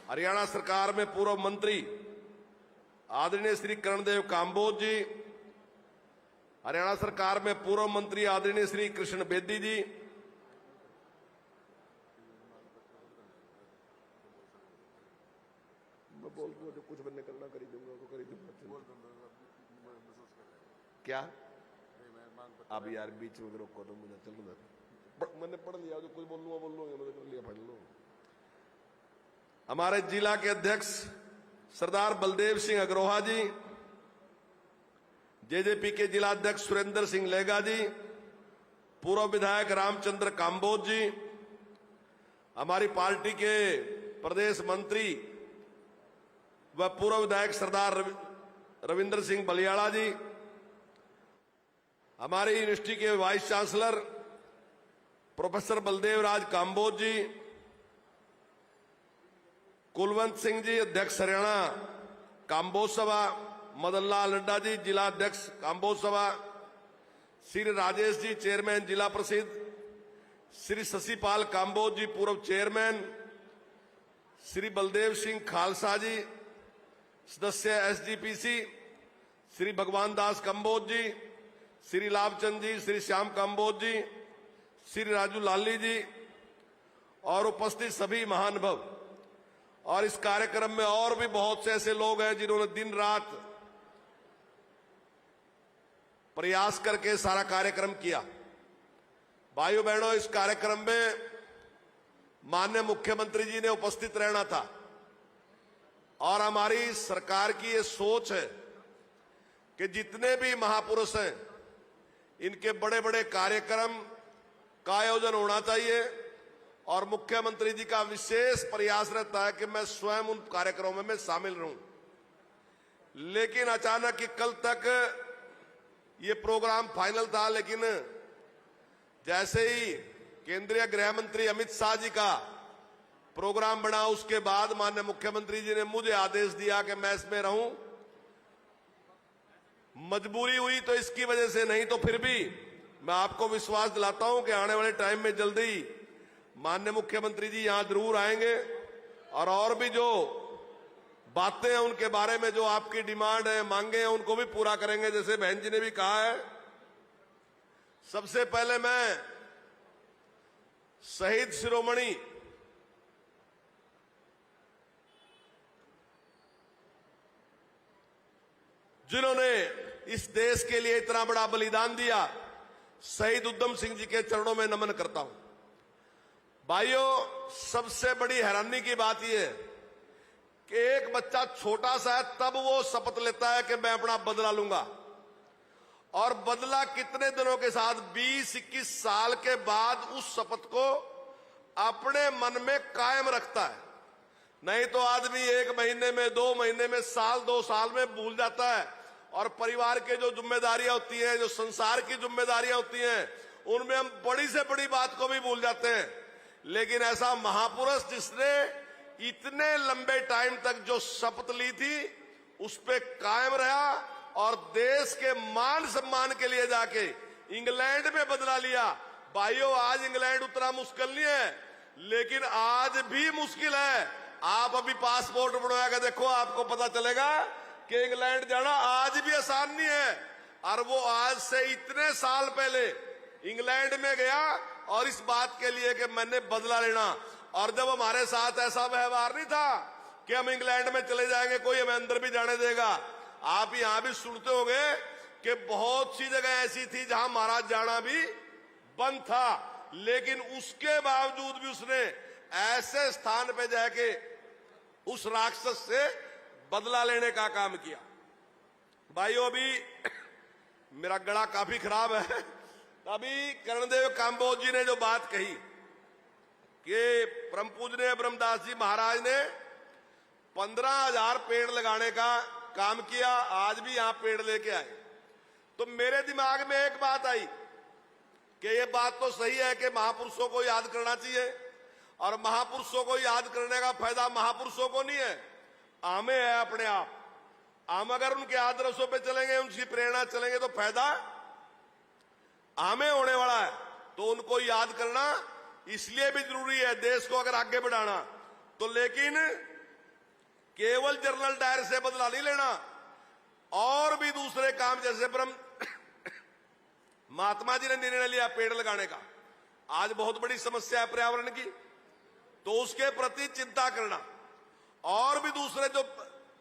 हरियाणा सरकार में पूर्व मंत्री आदरणीय श्री करणदेव काम्बोज जी, हरियाणा सरकार में पूर्व मंत्री आदरणीय श्री कृष्ण बेदी जी, मैं बोल दूं जो कुछ बनने करना कर ही दूंगा, वो कर ही दूंगा। क्या अब यार बीच में रोको तो मुझे चल रहा, मैंने पढ़ लिया, जो कुछ बोल लूंगा मैंने कर लिया, पढ़ लो। हमारे जिला के अध्यक्ष सरदार बलदेव सिंह अग्रोहा जी, जेजेपी के जिला अध्यक्ष सुरेंद्र सिंह लेगा जी, पूर्व विधायक रामचंद्र काम्बोज जी, हमारी पार्टी के प्रदेश मंत्री व पूर्व विधायक सरदार रविंद्र सिंह बलियाड़ा जी, हमारी यूनिवर्सिटी के वाइस चांसलर प्रोफेसर बलदेव राज काम्बोज जी, कुलवंत सिंह जी अध्यक्ष हरियाणा काम्बोज सभा, मदन लाल नड्डा जी जिला अध्यक्ष काम्बोज सभा, श्री राजेश जी चेयरमैन जिला प्रसिद्ध, श्री शशिपाल काम्बोज जी पूर्व चेयरमैन, श्री बलदेव सिंह खालसा जी सदस्य SGPC, श्री भगवान दास काम्बोज जी, श्री लाभचंद जी, श्री श्याम काम्बोज जी, श्री राजू लाली जी और उपस्थित सभी महानुभाव, और इस कार्यक्रम में और भी बहुत से ऐसे लोग हैं जिन्होंने दिन रात प्रयास करके सारा कार्यक्रम किया। भाइयों बहनों, इस कार्यक्रम में माननीय मुख्यमंत्री जी ने उपस्थित रहना था और हमारी सरकार की ये सोच है कि जितने भी महापुरुष हैं इनके बड़े बड़े कार्यक्रम का आयोजन होना चाहिए, और मुख्यमंत्री जी का विशेष प्रयास रहता है कि मैं स्वयं उन कार्यक्रमों में शामिल रहूं। लेकिन अचानक ही कल तक ये प्रोग्राम फाइनल था, लेकिन जैसे ही केंद्रीय गृह मंत्री अमित शाह जी का प्रोग्राम बना, उसके बाद माननीय मुख्यमंत्री जी ने मुझे आदेश दिया कि मैं इसमें रहूं। मजबूरी हुई तो इसकी वजह से, नहीं तो फिर भी मैं आपको विश्वास दिलाता हूं कि आने वाले टाइम में जल्दी माननीय मुख्यमंत्री जी यहां जरूर आएंगे, और भी जो बातें हैं उनके बारे में, जो आपकी डिमांड है, मांगे हैं, उनको भी पूरा करेंगे। जैसे बहन जी ने भी कहा है, सबसे पहले मैं शहीद शिरोमणि जिन्होंने इस देश के लिए इतना बड़ा बलिदान दिया, शहीद उधम सिंह जी के चरणों में नमन करता हूं। भाइयों, सबसे बड़ी हैरानी की बात यह है कि एक बच्चा छोटा सा है, तब वो शपथ लेता है कि मैं अपना बदला लूंगा, और बदला कितने दिनों के साथ, 20-21 साल के बाद उस शपथ को अपने मन में कायम रखता है। नहीं तो आदमी 1 महीने में, 2 महीने में, साल 2 साल में भूल जाता है, और परिवार के जो जिम्मेदारियां होती हैं, जो संसार की जिम्मेदारियां होती हैं, उनमें हम बड़ी से बड़ी बात को भी भूल जाते हैं। लेकिन ऐसा महापुरुष जिसने इतने लंबे टाइम तक जो शपथ ली थी उस पे कायम रहा, और देश के मान सम्मान के लिए जाके इंग्लैंड में बदला लिया। भाइयों, आज इंग्लैंड उतना मुश्किल नहीं है, लेकिन आज भी मुश्किल है। आप अभी पासपोर्ट बनवा के देखो, आपको पता चलेगा कि इंग्लैंड जाना आज भी आसान नहीं है। और वो आज से इतने साल पहले इंग्लैंड में गया, और इस बात के लिए कि मैंने बदला लेना। और जब हमारे साथ ऐसा व्यवहार नहीं था कि हम इंग्लैंड में चले जाएंगे, कोई हमें अंदर भी जाने देगा। आप यहां भी सुनते होंगे कि बहुत सी जगह ऐसी थी जहां महाराज जाना भी बंद था, लेकिन उसके बावजूद भी उसने ऐसे स्थान पे जाके उस राक्षस से बदला लेने का काम किया। भाइयों, अभी मेरा गला काफी खराब है। अभी कर्णदेव काम्बोज जी ने जो बात कही कि परम पूजनीय ब्रह्मदास जी महाराज ने 15,000 पेड़ लगाने का काम किया, आज भी यहां पेड़ लेके आए, तो मेरे दिमाग में एक बात आई कि ये बात तो सही है कि महापुरुषों को याद करना चाहिए, और महापुरुषों को याद करने का फायदा महापुरुषों को नहीं है, हमें है अपने आप। हम अगर उनके आदर्शों पे चलेंगे, उनकी प्रेरणा चलेंगे, तो फायदा हमें होने वाला है। तो उनको याद करना इसलिए भी जरूरी है, देश को अगर आगे बढ़ाना तो। लेकिन केवल जनरल डायर से बदला नहीं लेना, और भी दूसरे काम, जैसे ब्रह्म महात्मा जी ने निर्णय लिया पेड़ लगाने का, आज बहुत बड़ी समस्या है पर्यावरण की, तो उसके प्रति चिंता करना। और भी दूसरे जो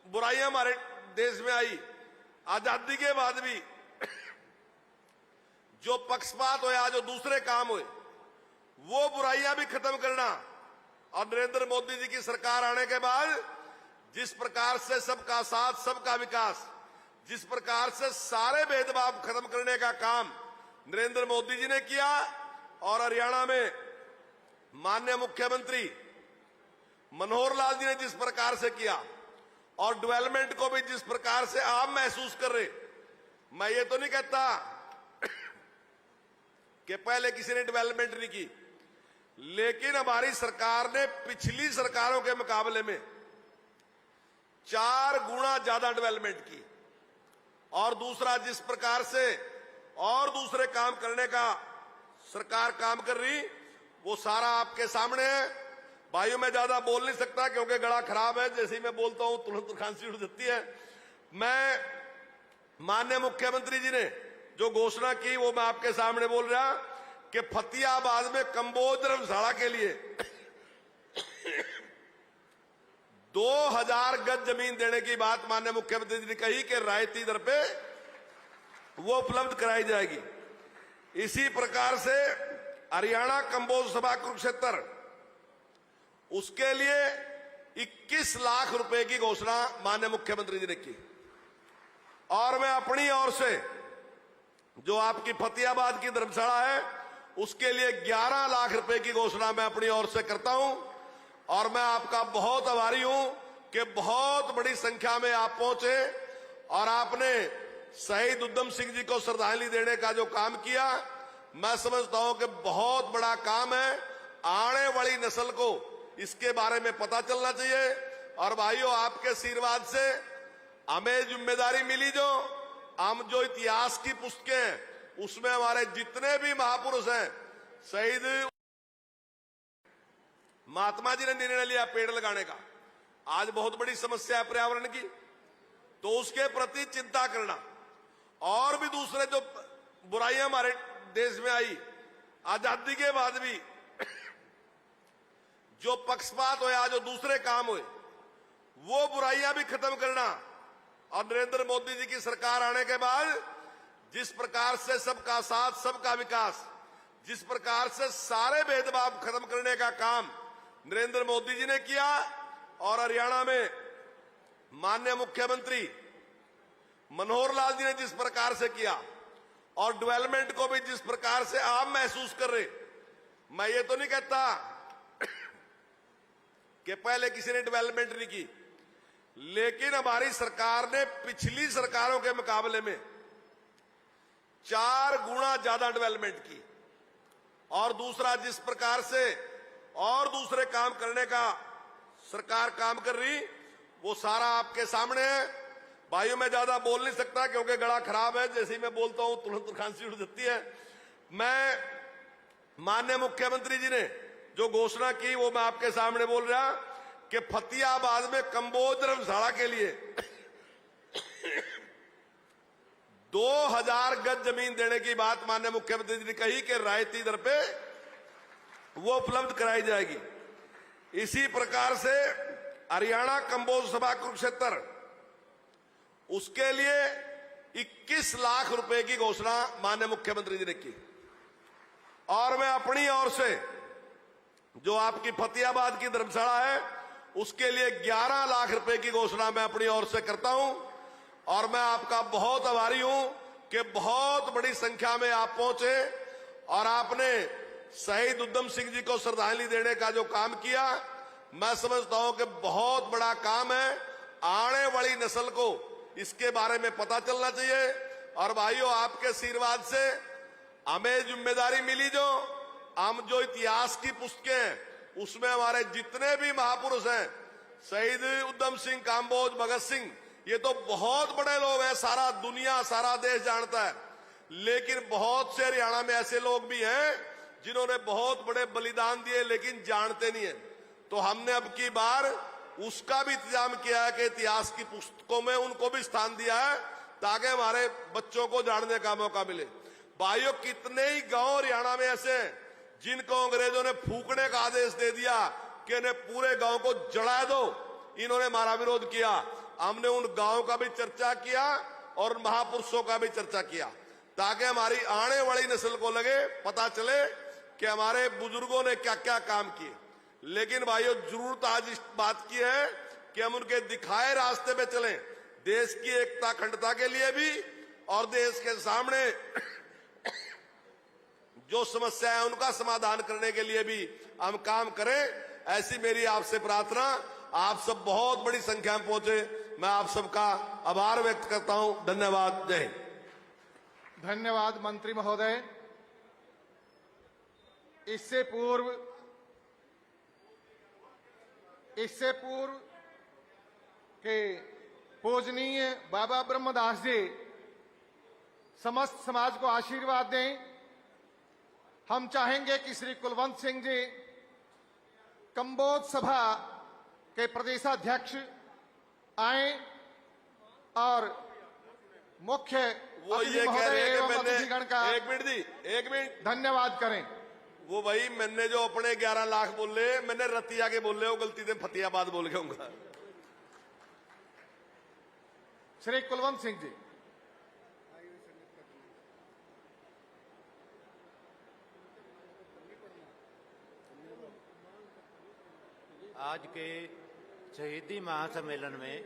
बुराइयां हमारे देश में आई आजादी के बाद भी, जो पक्षपात होया, जो दूसरे काम हुए, वो बुराइयां भी खत्म करना। और नरेंद्र मोदी जी की सरकार आने के बाद जिस प्रकार से सबका साथ सबका विकास, जिस प्रकार से सारे भेदभाव खत्म करने का काम नरेंद्र मोदी जी ने किया, और हरियाणा में माननीय मुख्यमंत्री मनोहर लाल जी ने जिस प्रकार से किया, और डेवलपमेंट को भी जिस प्रकार से आप महसूस कर रहे, मैं ये तो नहीं कहता कि पहले किसी ने डेवलपमेंट नहीं की, लेकिन हमारी सरकार ने पिछली सरकारों के मुकाबले में 4 गुना ज्यादा डेवलपमेंट की। और दूसरा, जिस प्रकार से और दूसरे काम करने का सरकार काम कर रही, वो सारा आपके सामने है। भाइयों, मैं ज्यादा बोल नहीं सकता क्योंकि गला खराब है, जैसे ही मैं बोलता हूं तुरंत खांसी उठ जाती है। मैं माननीय मुख्यमंत्री जी ने जो घोषणा की वो मैं आपके सामने बोल रहा कि फतेहाबाद में कंबोज धर्मशाला के लिए 2000 गज जमीन देने की बात माननीय मुख्यमंत्री जी ने कही कि रायती दर पे वो उपलब्ध कराई जाएगी। इसी प्रकार से हरियाणा कंबोज सभा कुरुक्षेत्र, उसके लिए 21 लाख रुपए की घोषणा माननीय मुख्यमंत्री जी ने की। और मैं अपनी ओर से जो आपकी फतेहाबाद की धर्मशाला है उसके लिए 11 लाख रुपए की घोषणा मैं अपनी ओर से करता हूं। और मैं आपका बहुत आभारी हूं कि बहुत बड़ी संख्या में आप पहुंचे और आपने शहीद उधम सिंह जी को श्रद्धांजलि देने का जो काम किया, मैं समझता हूं कि बहुत बड़ा काम है। आने वाली नस्ल को इसके बारे में पता चलना चाहिए। और भाइयों, आपके आशीर्वाद से हमें जिम्मेदारी मिली, हम जो इतिहास की पुस्तकें हैं उसमें हमारे जितने भी महापुरुष हैं, शहीद महात्मा जी ने निर्णय लिया पेड़ लगाने का। आज बहुत बड़ी समस्या है पर्यावरण की, तो उसके प्रति चिंता करना। और भी दूसरे जो बुराइयां हमारे देश में आई आजादी के बाद भी, जो पक्षपात हुआ, जो दूसरे काम हुए, वो बुराइयां भी खत्म करना। और नरेंद्र मोदी जी की सरकार आने के बाद जिस प्रकार से सबका साथ सबका विकास, जिस प्रकार से सारे भेदभाव खत्म करने का काम नरेंद्र मोदी जी ने किया, और हरियाणा में माननीय मुख्यमंत्री मनोहर लाल जी ने जिस प्रकार से किया, और डेवलपमेंट को भी जिस प्रकार से आप महसूस कर रहे, मैं ये तो नहीं कहता कि पहले किसी ने डेवलपमेंट नहीं की, लेकिन हमारी सरकार ने पिछली सरकारों के मुकाबले में 4 गुना ज्यादा डेवलपमेंट की। और दूसरा, जिस प्रकार से और दूसरे काम करने का सरकार काम कर रही, वो सारा आपके सामने है। भाइयों, मैं ज्यादा बोल नहीं सकता क्योंकि गला खराब है, जैसे ही मैं बोलता हूं तुरंत खांसी उठ जाती है। मैं माननीय मुख्यमंत्री जी ने जो घोषणा की वो मैं आपके सामने बोल रहा कि फतेहाबाद में कंबोज धर्मशाला के लिए 2000 गज जमीन देने की बात माननीय मुख्यमंत्री जी ने कही कि रायती दर पे वो उपलब्ध कराई जाएगी। इसी प्रकार से हरियाणा कंबोज सभा कुरुक्षेत्र, उसके लिए 21 लाख रुपए की घोषणा माननीय मुख्यमंत्री जी ने की। और मैं अपनी ओर से जो आपकी फतेहाबाद की धर्मशाला है उसके लिए 11 लाख रुपए की घोषणा मैं अपनी ओर से करता हूं। और मैं आपका बहुत आभारी हूं कि बहुत बड़ी संख्या में आप पहुंचे और आपने शहीद उधम सिंह जी को श्रद्धांजलि देने का जो काम किया, मैं समझता हूं कि बहुत बड़ा काम है। आने वाली नस्ल को इसके बारे में पता चलना चाहिए। और भाइयों, आपके आशीर्वाद से हमें जिम्मेदारी मिली, हम जो इतिहास की पुस्तकें हैं उसमें हमारे जितने भी महापुरुष हैं, शहीद उधम सिंह, काम्बोज, भगत सिंह, ये तो बहुत बड़े लोग हैं, सारा दुनिया सारा देश जानता है। लेकिन बहुत से हरियाणा में ऐसे लोग भी हैं जिन्होंने बहुत बड़े बलिदान दिए लेकिन जानते नहीं है। तो हमने अब की बार उसका भी इंतजाम किया है कि इतिहास की पुस्तकों में उनको भी स्थान दिया है ताकि हमारे बच्चों को जानने का मौका मिले। भाइयों, कितने ही गांव हरियाणा में ऐसे हैं जिनको अंग्रेजों ने फूकने का आदेश दे दिया कि इन्हें पूरे गांव को जला दो, इन्होंने हमारा विरोध किया। हमने उन गांव का भी चर्चा किया और महापुरुषों का भी चर्चा किया ताकि हमारी आने वाली नस्ल को लगे, पता चले कि हमारे बुजुर्गों ने क्या क्या काम किए। लेकिन भाइयों, जरूरत आज इस बात की है कि हम उनके दिखाए रास्ते पे चलें, देश की एकता अखंडता के लिए भी और देश के सामने जो समस्या है उनका समाधान करने के लिए भी हम काम करें। ऐसी मेरी आपसे प्रार्थना। आप सब बहुत बड़ी संख्या में पहुंचे, मैं आप सबका आभार व्यक्त करता हूं। धन्यवाद। जय हिंद। धन्यवाद मंत्री महोदय। इससे पूर्व के पूजनीय बाबा ब्रह्मदास जी समस्त समाज को आशीर्वाद दें। हम चाहेंगे कि श्री कुलवंत सिंह जी कंबोज सभा के प्रदेशाध्यक्ष आए और मुख्य वो अतिथि ये कह महोदय रहे हैं एवं कि अतिथिगण का मैंने, एक मिनट दी, एक मिनट, धन्यवाद करें। वो भाई मैंने जो अपने 11 लाख बोले, मैंने रतिया के बोले, वो गलती से फतेहाबाद बोल के होगा। श्री कुलवंत सिंह जी। आज के शहीदी महासम्मेलन में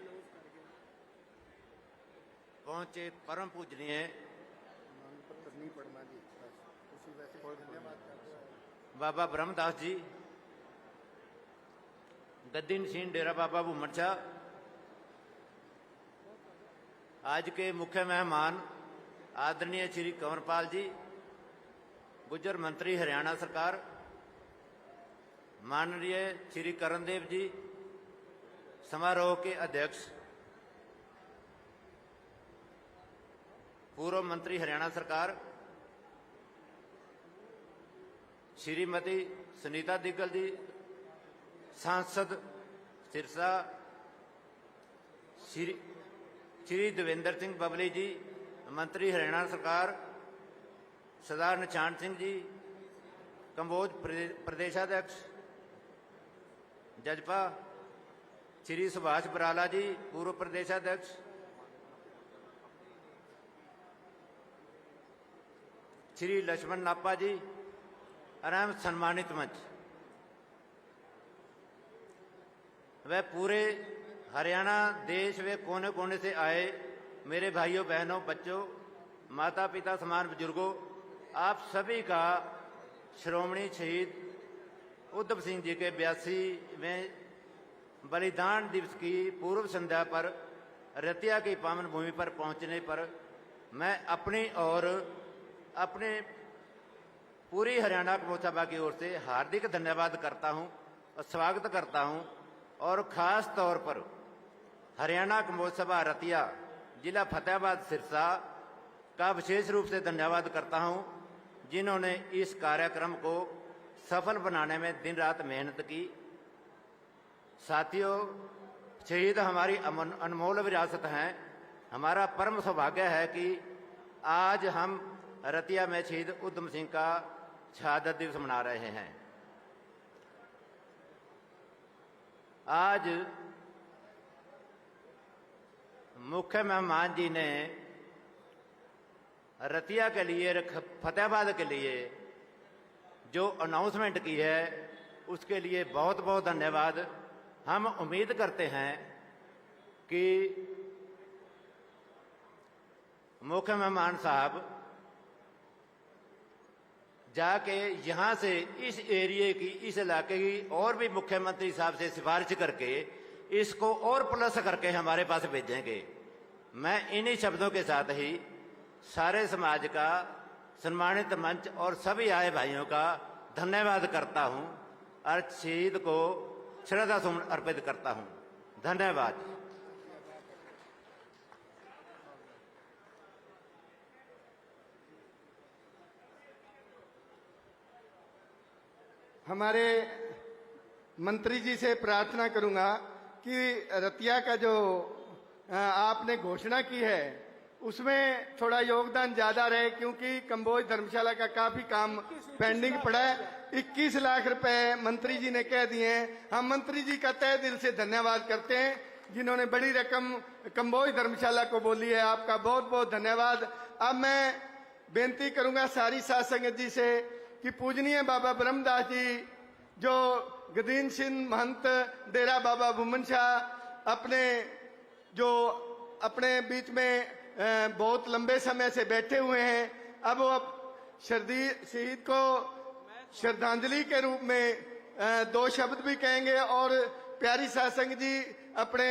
पहुंचे परम पूजनीय बाबा ब्रह्मदास जी, गद्दीन सिंह डेरा बाबा भूमन शाह, आज के मुख्य मेहमान आदरणीय श्री कंवरपाल जी, गुज्जर मंत्री हरियाणा सरकार, माननीय श्री करणदेव जी, समारोह के अध्यक्ष पूर्व मंत्री हरियाणा सरकार श्रीमती सुनीता दिग्गल जी, सांसद सिरसा श्री देवेंद्र सिंह बबली जी, मंत्री हरियाणा सरकार सरदार निशान सिंह जी, कंबोज प्रदेशाध्यक्ष जजपा श्री सुभाष बराला जी, पूर्व प्रदेशाध्यक्ष, श्री लक्ष्मण नापा जी, एवं सम्मानित मंच व पूरे हरियाणा देश व कोने कोने से आए मेरे भाइयों बहनों बच्चों माता पिता समान बुजुर्गों, आप सभी का श्रोमणी शहीद उधम सिंह जी के 82वें बलिदान दिवस की पूर्व संध्या पर रतिया की पावन भूमि पर पहुंचने पर मैं अपनी और अपने पूरी हरियाणा कम्बोज सभा की ओर से हार्दिक धन्यवाद करता हूं और स्वागत करता हूं, और खास तौर पर हरियाणा कम्बोज सभा रतिया जिला फतेहाबाद सिरसा का विशेष रूप से धन्यवाद करता हूं, जिन्होंने इस कार्यक्रम को सफल बनाने में दिन रात मेहनत की। साथियों, शहीद हमारी अनमोल विरासत हैं। हमारा परम सौभाग्य है कि आज हम रतिया में शहीद उधम सिंह का शहादत दिवस मना रहे हैं। आज मुख्य मेहमान जी ने रतिया के लिए, फतेहाबाद के लिए जो अनाउंसमेंट की है उसके लिए बहुत बहुत धन्यवाद। हम उम्मीद करते हैं कि मुख्य मेहमान साहब जाके यहाँ से इस एरिए की, इस इलाके की और भी मुख्यमंत्री साहब से सिफारिश करके इसको और प्लस करके हमारे पास भेजेंगे। मैं इन्हीं शब्दों के साथ ही सारे समाज का, सम्मानित मंच और सभी आए भाइयों का धन्यवाद करता हूं और शहीद को श्रद्धा सुमन अर्पित करता हूं। धन्यवाद। हमारे मंत्री जी से प्रार्थना करूंगा कि रतिया का जो आपने घोषणा की है उसमें थोड़ा योगदान ज्यादा रहे, क्योंकि कम्बोज धर्मशाला का काफी काम पेंडिंग पड़ा है। 21 लाख रुपए मंत्री जी ने कह दिए हैं। हम मंत्री जी का तहे दिल से धन्यवाद करते हैं, जिन्होंने बड़ी रकम कम्बोज धर्मशाला को बोली है। आपका बहुत बहुत धन्यवाद। अब मैं बेनती करूंगा सारी साध संगत जी से कि पूजनीय बाबा ब्रह्मदास जी, जो गदीन सिंह महंत डेरा बाबा भूमन शाह अपने बीच में बहुत लंबे समय से बैठे हुए हैं, अब वो शहीद को श्रद्धांजलि के रूप में 2 शब्द भी कहेंगे और प्यारी साध संगत जी अपने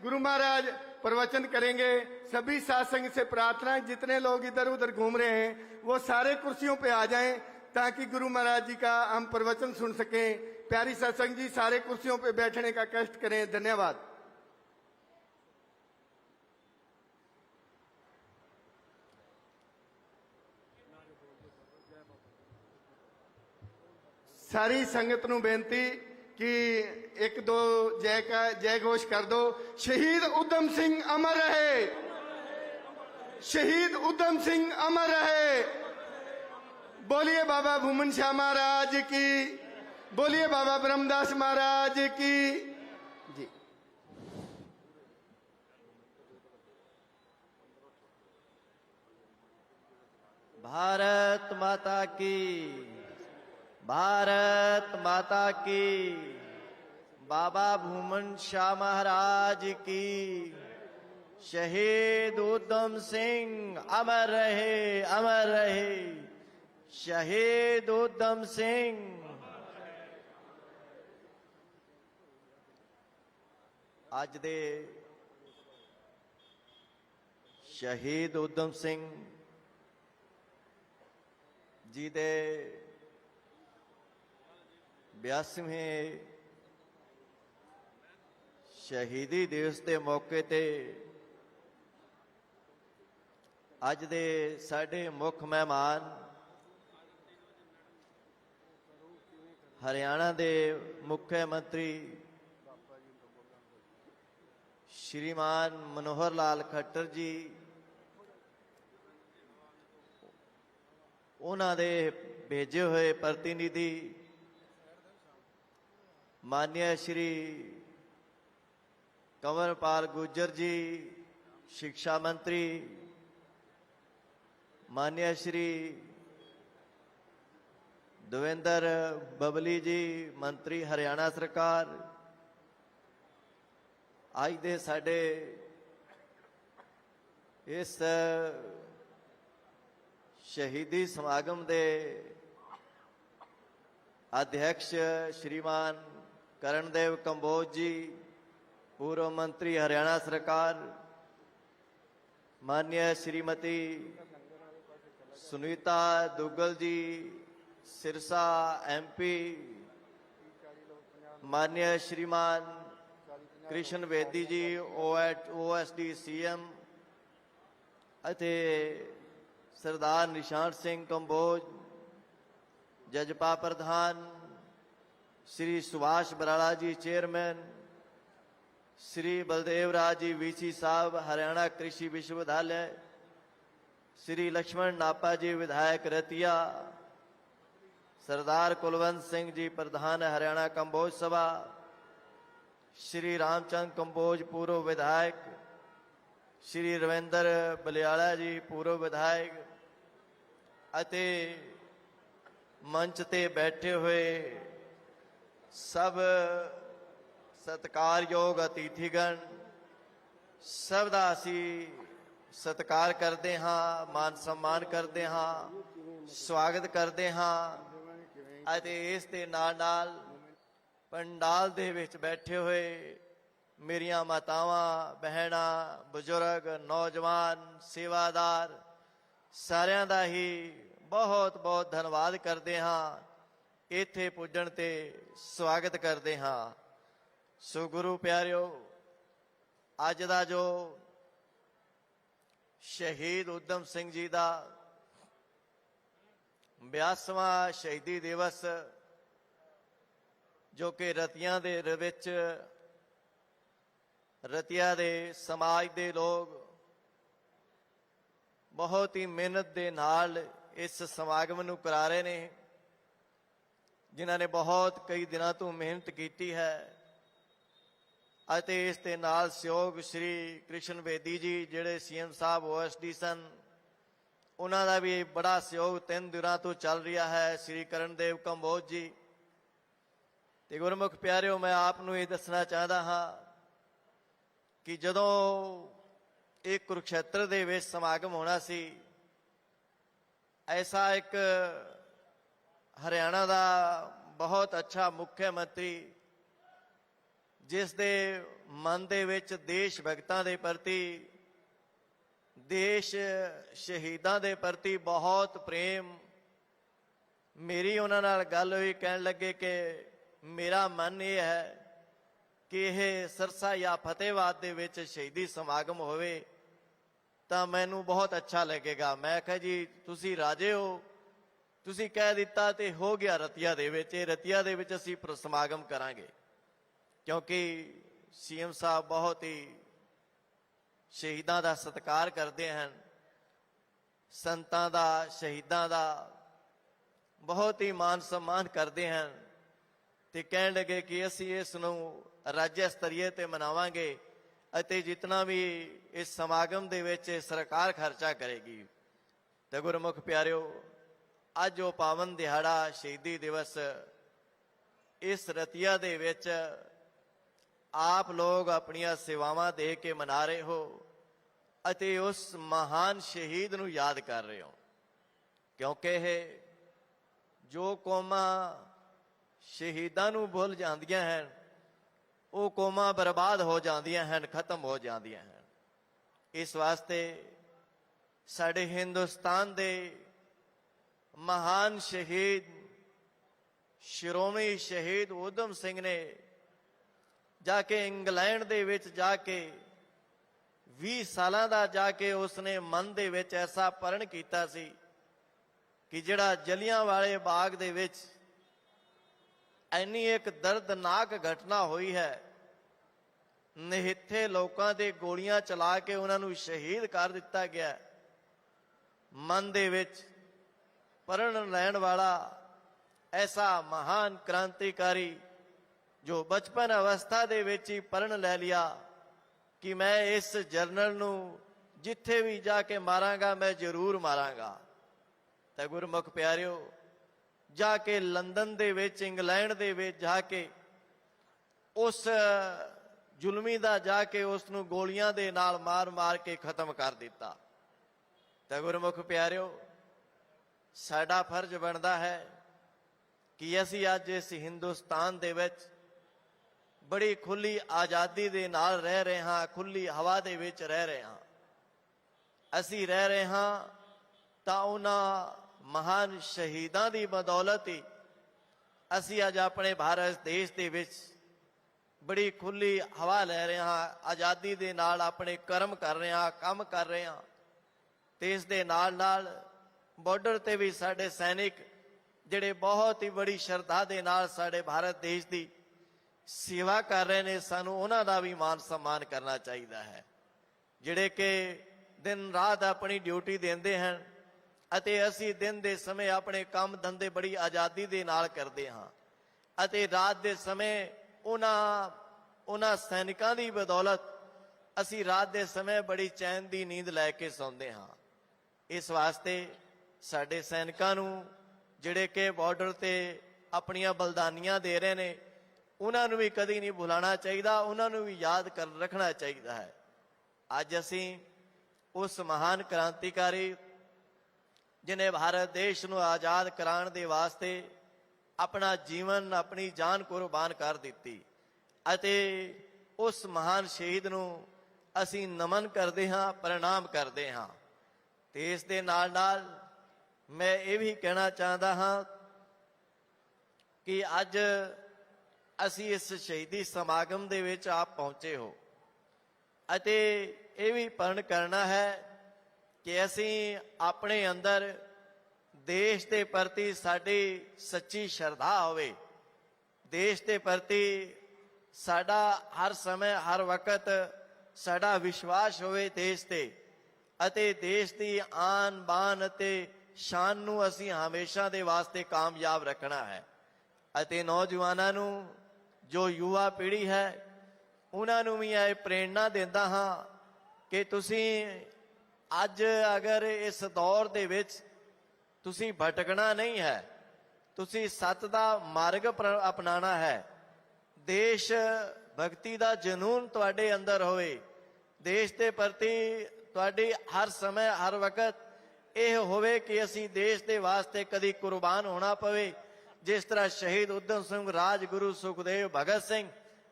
गुरु महाराज प्रवचन करेंगे। सभी साध संगत से प्रार्थना, जितने लोग इधर उधर घूम रहे हैं वो सारे कुर्सियों पे आ जाएं ताकि गुरु महाराज जी का हम प्रवचन सुन सकें। प्यारी साध संगत जी सारे कुर्सियों पे बैठने का कष्ट करें। धन्यवाद। सारी संगत नूं बेनती कि 1-2 जय घोष कर दो। शहीद उधम सिंह अमर रहे, शहीद उधम सिंह अमर रहे। बोलिए बाबा भूमन शाह महाराज की, बोलिए बाबा ब्रह्मदास महाराज की जी। भारत माता की, भारत माता की, बाबा भूमन शाह महाराज की, शहीद उधम सिंह अमर रहे, अमर रहे, शहीद उधम सिंह। ਅੱਜ ਦੇ शहीद उधम सिंह जी दे 82वें शहीदी दिवस के मौके ते अज दे साडे मुख मेहमान हरियाणा दे मुख्यमंत्री श्रीमान मनोहर लाल खट्टर जी, उन्हां दे भेजे हुए प्रतिनिधि माननीय श्री कंवरपाल गुर्जर जी शिक्षा मंत्री, माननीय श्री देवेंद्र बबली जी मंत्री हरियाणा सरकार, आज दे साडे इस शहीदी समागम दे अध्यक्ष श्रीमान करणदेव कंबोज जी, पूर्व मंत्री हरियाणा सरकार, माननीय श्रीमती सुनीता दुग्गल जी सिरसा एमपी, माननीय श्रीमान कृष्ण बेदी जी OSD CM ਅਤੇ सरदार निशान सिंह कंबोज जजपा प्रधान, श्री सुभाष बराड़ा जी चेयरमैन, श्री बलदेव राज जी VC साहब हरियाणा कृषि विश्वविद्यालय, श्री लक्ष्मण नापा जी विधायक रतिया, सरदार कुलवंत सिंह जी प्रधान हरियाणा कंबोज सभा, श्री रामचंद कंबोज पूर्व विधायक, श्री रविंद्र बलियाला जी पूर्व विधायक ਅਤੇ मंच ते बैठे हुए सब सत्कारयोग अतिथिगण, सब दा असी सत्कार करते हाँ, मान सम्मान करते हाँ, स्वागत करते हाँ। ਅਤੇ ਇਸ ਦੇ ਨਾਲ पंडाल दे विच बैठे हुए मेरिया मातावां बहना बुजुर्ग नौजवान सेवादार सारियां दा ही बहुत बहुत धन्यवाद करते हाँ, इत्थे पुजण ते स्वागत करते हाँ। सो गुरु प्यारिओ, अज दा जो शहीद उधम सिंह जी दा 82वां शहीदी दिवस जो कि रतिया दे विच रतिया दे समाज दे लोग बहुत ही मेहनत दे नाल इस समागम नूं करा रहे ने, जिन्हां ने बहुत कई दिनों तो मेहनत की है। ਅਤੇ ਇਸ ਦੇ ਨਾਲ सहयोग श्री कृष्ण बेदी जी ਜਿਹੜੇ CM साहब OSD सन, उन्हां दा भी बड़ा सहयोग 3 दिनों तो चल रहा है। श्री करणदेव कंबोज जी ਤੇ ਗੁਰਮੁਖ ਪਿਆਰਿਓ, मैं आपनूं ਇਹ ਦੱਸਣਾ ਚਾਹੁੰਦਾ ਹਾਂ कि ਜਦੋਂ ਇਹ ਕੁਰੂਕਸ਼ੇਤਰ ਦੇ ਵਿੱਚ ਸਮਾਗਮ ਹੋਣਾ ਸੀ, ऐसा एक हरियाणा ਦਾ बहुत अच्छा ਮੁੱਖ ਮੰਤਰੀ ਜਿਸ ਦੇ ਮਨ ਦੇ ਵਿੱਚ ਦੇਸ਼ ਭਗਤਾਂ ਦੇ ਪ੍ਰਤੀ, ਦੇਸ਼ ਸ਼ਹੀਦਾਂ ਦੇ ਪ੍ਰਤੀ ਬਹੁਤ ਪ੍ਰੇਮ, ਮੇਰੀ ਉਹਨਾਂ ਨਾਲ ਗੱਲ ਹੋਈ, ਕਹਿਣ ਲੱਗੇ ਕਿ ਮੇਰਾ ਮਨ ਇਹ ਹੈ ਕਿ ਇਹ ਸਰਸਾ ਜਾਂ ਫਤਿਹਵਾਦ ਦੇ ਵਿੱਚ ਸ਼ਹੀਦੀ ਸਮਾਗਮ ਹੋਵੇ ਤਾਂ ਮੈਨੂੰ ਬਹੁਤ ਅੱਛਾ ਲੱਗੇਗਾ। ਮੈਂ ਕਿਹਾ ਜੀ ਤੁਸੀਂ ਰਾਜੇ ਹੋ, ਤੁਸੀਂ ਕਹਿ ਦਿੱਤਾ ਤੇ ਹੋ ਗਿਆ। ਰਤੀਆ ਦੇ ਵਿੱਚ, ਇਹ ਰਤੀਆ ਦੇ ਵਿੱਚ ਅਸੀਂ ਸਮਾਗਮ ਕਰਾਂਗੇ, ਕਿਉਂਕਿ CM ਸਾਹਿਬ ਬਹੁਤ ਹੀ ਸ਼ਹੀਦਾਂ ਦਾ ਸਤਿਕਾਰ ਕਰਦੇ ਹਨ। ਸੰਤਾਂ ਦਾ, ਸ਼ਹੀਦਾਂ ਦਾ ਬਹੁਤ ਹੀ ਮਾਨ ਸਨਮਾਨ ਕਰਦੇ ਹਨ ਤੇ ਕਹਿਣ ਲੱਗੇ ਕਿ ਅਸੀਂ ਇਸ ਨੂੰ ਰਾਜ ਸਤਰੀਏ ਤੇ ਮਨਾਵਾਂਗੇ ਅਤੇ ਜਿਤਨਾ ਵੀ ਇਸ ਸਮਾਗਮ ਦੇ ਵਿੱਚ ਸਰਕਾਰ ਖਰਚਾ ਕਰੇਗੀ। ਤੇ ਗੁਰਮੁਖ ਪਿਆਰਿਓ, ਅੱਜ ਉਹ ਪਾਵਨ ਦਿਹਾੜਾ ਸ਼ਹੀਦੀ ਦਿਵਸ ਇਸ ਰਤੀਆ ਦੇ ਵਿੱਚ ਆਪ ਲੋਕ ਆਪਣੀਆਂ ਸੇਵਾਵਾਂ ਦੇ ਕੇ ਮਨਾ ਰਹੇ ਹੋ ਅਤੇ ਉਸ ਮਹਾਨ ਸ਼ਹੀਦ ਨੂੰ ਯਾਦ ਕਰ ਰਹੇ ਹੋ, ਕਿਉਂਕਿ ਇਹ ਜੋ ਕੌਮਾਂ ਸ਼ਹੀਦਾਂ ਨੂੰ ਭੁੱਲ ਜਾਂਦੀਆਂ ਹਨ ਉਹ ਕੌਮਾਂ ਬਰਬਾਦ ਹੋ ਜਾਂਦੀਆਂ ਹਨ, ਖਤਮ ਹੋ ਜਾਂਦੀਆਂ ਹਨ। ਇਸ ਵਾਸਤੇ ਸਾਡੇ ਹਿੰਦੁਸਤਾਨ ਦੇ ਮਹਾਨ ਸ਼ਹੀਦ ਸ਼੍ਰੋਮਣੀ ਸ਼ਹੀਦ ਊਧਮ ਸਿੰਘ ਨੇ ਜਾ ਕੇ ਇੰਗਲੈਂਡ ਦੇ ਵਿੱਚ ਜਾ ਕੇ 20 ਸਾਲਾਂ ਦਾ ਜਾ ਕੇ ਉਸਨੇ ਮਨ ਦੇ ਵਿੱਚ ਐਸਾ ਪਰਣ ਕੀਤਾ ਸੀ ਕਿ ਜਿਹੜਾ ਜਲਿਆਂਵਾਲੇ ਬਾਗ ਦੇ ਵਿੱਚ ਇੰਨੀ ਇੱਕ ਦਰਦਨਾਕ ਘਟਨਾ ਹੋਈ ਹੈ, ਨਿਹੱਥੇ ਲੋਕਾਂ ਦੇ ਗੋਲੀਆਂ ਚਲਾ ਕੇ ਉਹਨਾਂ ਨੂੰ ਸ਼ਹੀਦ ਕਰ ਦਿੱਤਾ ਗਿਆ। ਮਨ ਦੇ ਵਿੱਚ ਪਰਣ ਲੈਣ ਵਾਲਾ ਐਸਾ ਮਹਾਨ ਕ੍ਰਾਂਤੀਕਾਰੀ ਜੋ ਬਚਪਨ ਅਵਸਥਾ ਦੇ ਵਿੱਚ ਹੀ ਪਰਣ ਲੈ ਲਿਆ ਕਿ ਮੈਂ ਇਸ ਜਰਨਲ ਨੂੰ ਜਿੱਥੇ ਵੀ ਜਾ ਕੇ ਮਾਰਾਂਗਾ, ਮੈਂ ਜ਼ਰੂਰ ਮਾਰਾਂਗਾ। ਤਾਂ ਗੁਰਮੁਖ ਪਿਆਰਿਓ, ਜਾ ਕੇ ਲੰਦਨ ਦੇ ਵਿੱਚ, ਇੰਗਲੈਂਡ ਦੇ ਵਿੱਚ ਜਾ ਕੇ ਉਸ ਜ਼ੁਲਮੀ ਦਾ ਜਾ ਕੇ ਉਸ ਨੂੰ ਗੋਲੀਆਂ ਦੇ ਨਾਲ ਮਾਰ-ਮਾਰ ਕੇ ਖਤਮ ਕਰ ਦਿੱਤਾ। ਤਾਂ ਗੁਰਮੁਖ ਪਿਆਰਿਓ, ਸਾਡਾ ਫਰਜ਼ ਬਣਦਾ ਹੈ ਕਿ ਅਸੀਂ ਅੱਜ ਇਸ ਹਿੰਦੁਸਤਾਨ ਦੇ ਵਿੱਚ ਬੜੀ ਖੁੱਲੀ ਆਜ਼ਾਦੀ ਦੇ ਨਾਲ ਰਹਿ ਰਹੇ ਹਾਂ, ਖੁੱਲੀ ਹਵਾ ਦੇ ਵਿੱਚ ਰਹਿ ਰਹੇ ਹਾਂ। ਅਸੀਂ ਰਹਿ ਰਹੇ ਹਾਂ ਤਾਂ ਉਹਨਾਂ ਮਹਾਨ ਸ਼ਹੀਦਾਂ ਦੀ ਬਦੌਲਤ ਹੀ ਅਸੀਂ ਅੱਜ ਆਪਣੇ ਭਾਰਤ ਦੇਸ਼ ਦੇ ਵਿੱਚ ਬੜੀ ਖੁੱਲੀ ਹਵਾ ਲੈ ਰਹੇ ਹਾਂ, ਆਜ਼ਾਦੀ ਦੇ ਨਾਲ ਆਪਣੇ ਕਰਮ ਕਰ ਰਹੇ ਹਾਂ, ਕੰਮ ਕਰ ਰਹੇ ਹਾਂ। ਤੇ ਇਸ ਦੇ ਨਾਲ ਨਾਲ ਬਾਰਡਰ ਤੇ ਵੀ ਸਾਡੇ ਸੈਨਿਕ ਜਿਹੜੇ ਬਹੁਤ ਹੀ ਬੜੀ ਸ਼ਰਧਾ ਦੇ ਨਾਲ ਸਾਡੇ ਭਾਰਤ ਦੇਸ਼ ਦੀ ਸੇਵਾ ਕਰ ਰਹੇ ਨੇ, ਸਾਨੂੰ ਉਹਨਾਂ ਦਾ ਵੀ ਮਾਨ ਸਨਮਾਨ ਕਰਨਾ ਚਾਹੀਦਾ ਹੈ, ਜਿਹੜੇ ਕਿ ਦਿਨ ਰਾਤ ਆਪਣੀ ਡਿਊਟੀ ਦਿੰਦੇ ਹਨ ਅਤੇ ਅਸੀਂ ਦਿਨ ਦੇ ਸਮੇਂ ਆਪਣੇ ਕੰਮ ਧੰਦੇ ਬੜੀ ਆਜ਼ਾਦੀ ਦੇ ਨਾਲ ਕਰਦੇ ਹਾਂ ਅਤੇ ਰਾਤ ਦੇ ਸਮੇਂ ਉਹਨਾਂ ਸੈਨਿਕਾਂ ਦੀ ਬਦੌਲਤ ਅਸੀਂ ਰਾਤ ਦੇ ਸਮੇਂ ਬੜੀ ਚੈਨ ਦੀ ਨੀਂਦ ਲੈ ਕੇ ਸੌਂਦੇ ਹਾਂ। ਇਸ ਵਾਸਤੇ ਸਾਡੇ ਸੈਨਿਕਾਂ ਨੂੰ ਜਿਹੜੇ ਕਿ ਬਾਰਡਰ ਤੇ ਆਪਣੀਆਂ ਬਲਿਦਾਨੀਆਂ ਦੇ ਰਹੇ ਨੇ, ਉਹਨਾਂ ਨੂੰ ਵੀ ਕਦੀ ਨਹੀਂ ਭੁਲਾਉਣਾ ਚਾਹੀਦਾ, ਉਹਨਾਂ ਨੂੰ ਵੀ ਯਾਦ ਕਰ ਰੱਖਣਾ ਚਾਹੀਦਾ ਹੈ। ਅੱਜ ਅਸੀਂ ਉਸ ਮਹਾਨ ਕ੍ਰਾਂਤੀਕਾਰੀ ਜਿਨੇ ਭਾਰਤ ਦੇਸ਼ ਨੂੰ ਆਜ਼ਾਦ ਕਰਾਉਣ ਦੇ ਵਾਸਤੇ ਆਪਣਾ ਜੀਵਨ, ਆਪਣੀ ਜਾਨ ਕੁਰਬਾਨ ਕਰ ਦਿੱਤੀ ਅਤੇ ਉਸ ਮਹਾਨ ਸ਼ਹੀਦ ਨੂੰ ਅਸੀਂ ਨਮਨ ਕਰਦੇ ਹਾਂ, ਪ੍ਰਣਾਮ ਕਰਦੇ ਹਾਂ। ਤੇ ਇਸ ਦੇ ਨਾਲ ਨਾਲ ਮੈਂ ਇਹ ਵੀ ਕਹਿਣਾ ਚਾਹੁੰਦਾ ਹਾਂ ਕਿ ਅੱਜ ਅਸੀਂ ਇਸ ਸ਼ਹੀਦੀ ਸਮਾਗਮ ਦੇ ਵਿੱਚ ਆਪ ਪਹੁੰਚੇ ਹੋ ਅਤੇ ਇਹ ਵੀ ਪਰਣ ਕਰਨਾ ਹੈ ਕਿ ਅਸੀਂ ਆਪਣੇ ਅੰਦਰ ਦੇਸ਼ ਦੇ ਪ੍ਰਤੀ ਸਾਡੀ ਸੱਚੀ ਸ਼ਰਧਾ ਹੋਵੇ, ਦੇਸ਼ ਦੇ ਪ੍ਰਤੀ ਸਾਡਾ ਹਰ ਸਮੇਂ ਹਰ ਵਕਤ ਸਾਡਾ ਵਿਸ਼ਵਾਸ ਹੋਵੇ ਦੇਸ਼ ਤੇ, ਅਤੇ ਦੇਸ਼ ਦੀ ਆਨ ਬਾਨ ਅਤੇ ਸ਼ਾਨ ਨੂੰ ਅਸੀਂ ਹਮੇਸ਼ਾ ਦੇ ਵਾਸਤੇ ਕਾਮਯਾਬ ਰੱਖਣਾ ਹੈ। ਅਤੇ ਨੌਜਵਾਨਾਂ ਨੂੰ, ਜੋ ਯੁਵਾ ਪੀੜ੍ਹੀ ਹੈ, ਉਹਨਾਂ ਨੂੰ ਵੀ ਇਹ ਪ੍ਰੇਰਣਾ ਦਿੰਦਾ ਹਾਂ ਕਿ ਤੁਸੀਂ ਅੱਜ ਅਗਰ ਇਸ ਦੌਰ ਦੇ ਵਿੱਚ ਤੁਸੀਂ ਭਟਕਣਾ ਨਹੀਂ ਹੈ, ਤੁਸੀਂ ਸੱਚ ਦਾ ਮਾਰਗ ਅਪਣਾਉਣਾ ਹੈ। ਦੇਸ਼ ਭਗਤੀ ਦਾ ਜਨੂਨ ਤੁਹਾਡੇ ਅੰਦਰ ਹੋਵੇ, ਦੇਸ਼ ਦੇ ਪ੍ਰਤੀ ਤੁਹਾਡੀ ਹਰ ਸਮੇਂ ਹਰ ਵਕਤ ਇਹ ਹੋਵੇ ਕਿ ਅਸੀਂ ਦੇਸ਼ ਦੇ ਵਾਸਤੇ ਕਦੀ ਕੁਰਬਾਨ ਹੋਣਾ ਪਵੇ। ਜਿਸ ਤਰ੍ਹਾਂ ਸ਼ਹੀਦ ਊਧਮ ਸਿੰਘ, ਰਾਜਗੁਰੂ ਸੁਖਦੇਵ, ਭਗਤ ਸਿੰਘ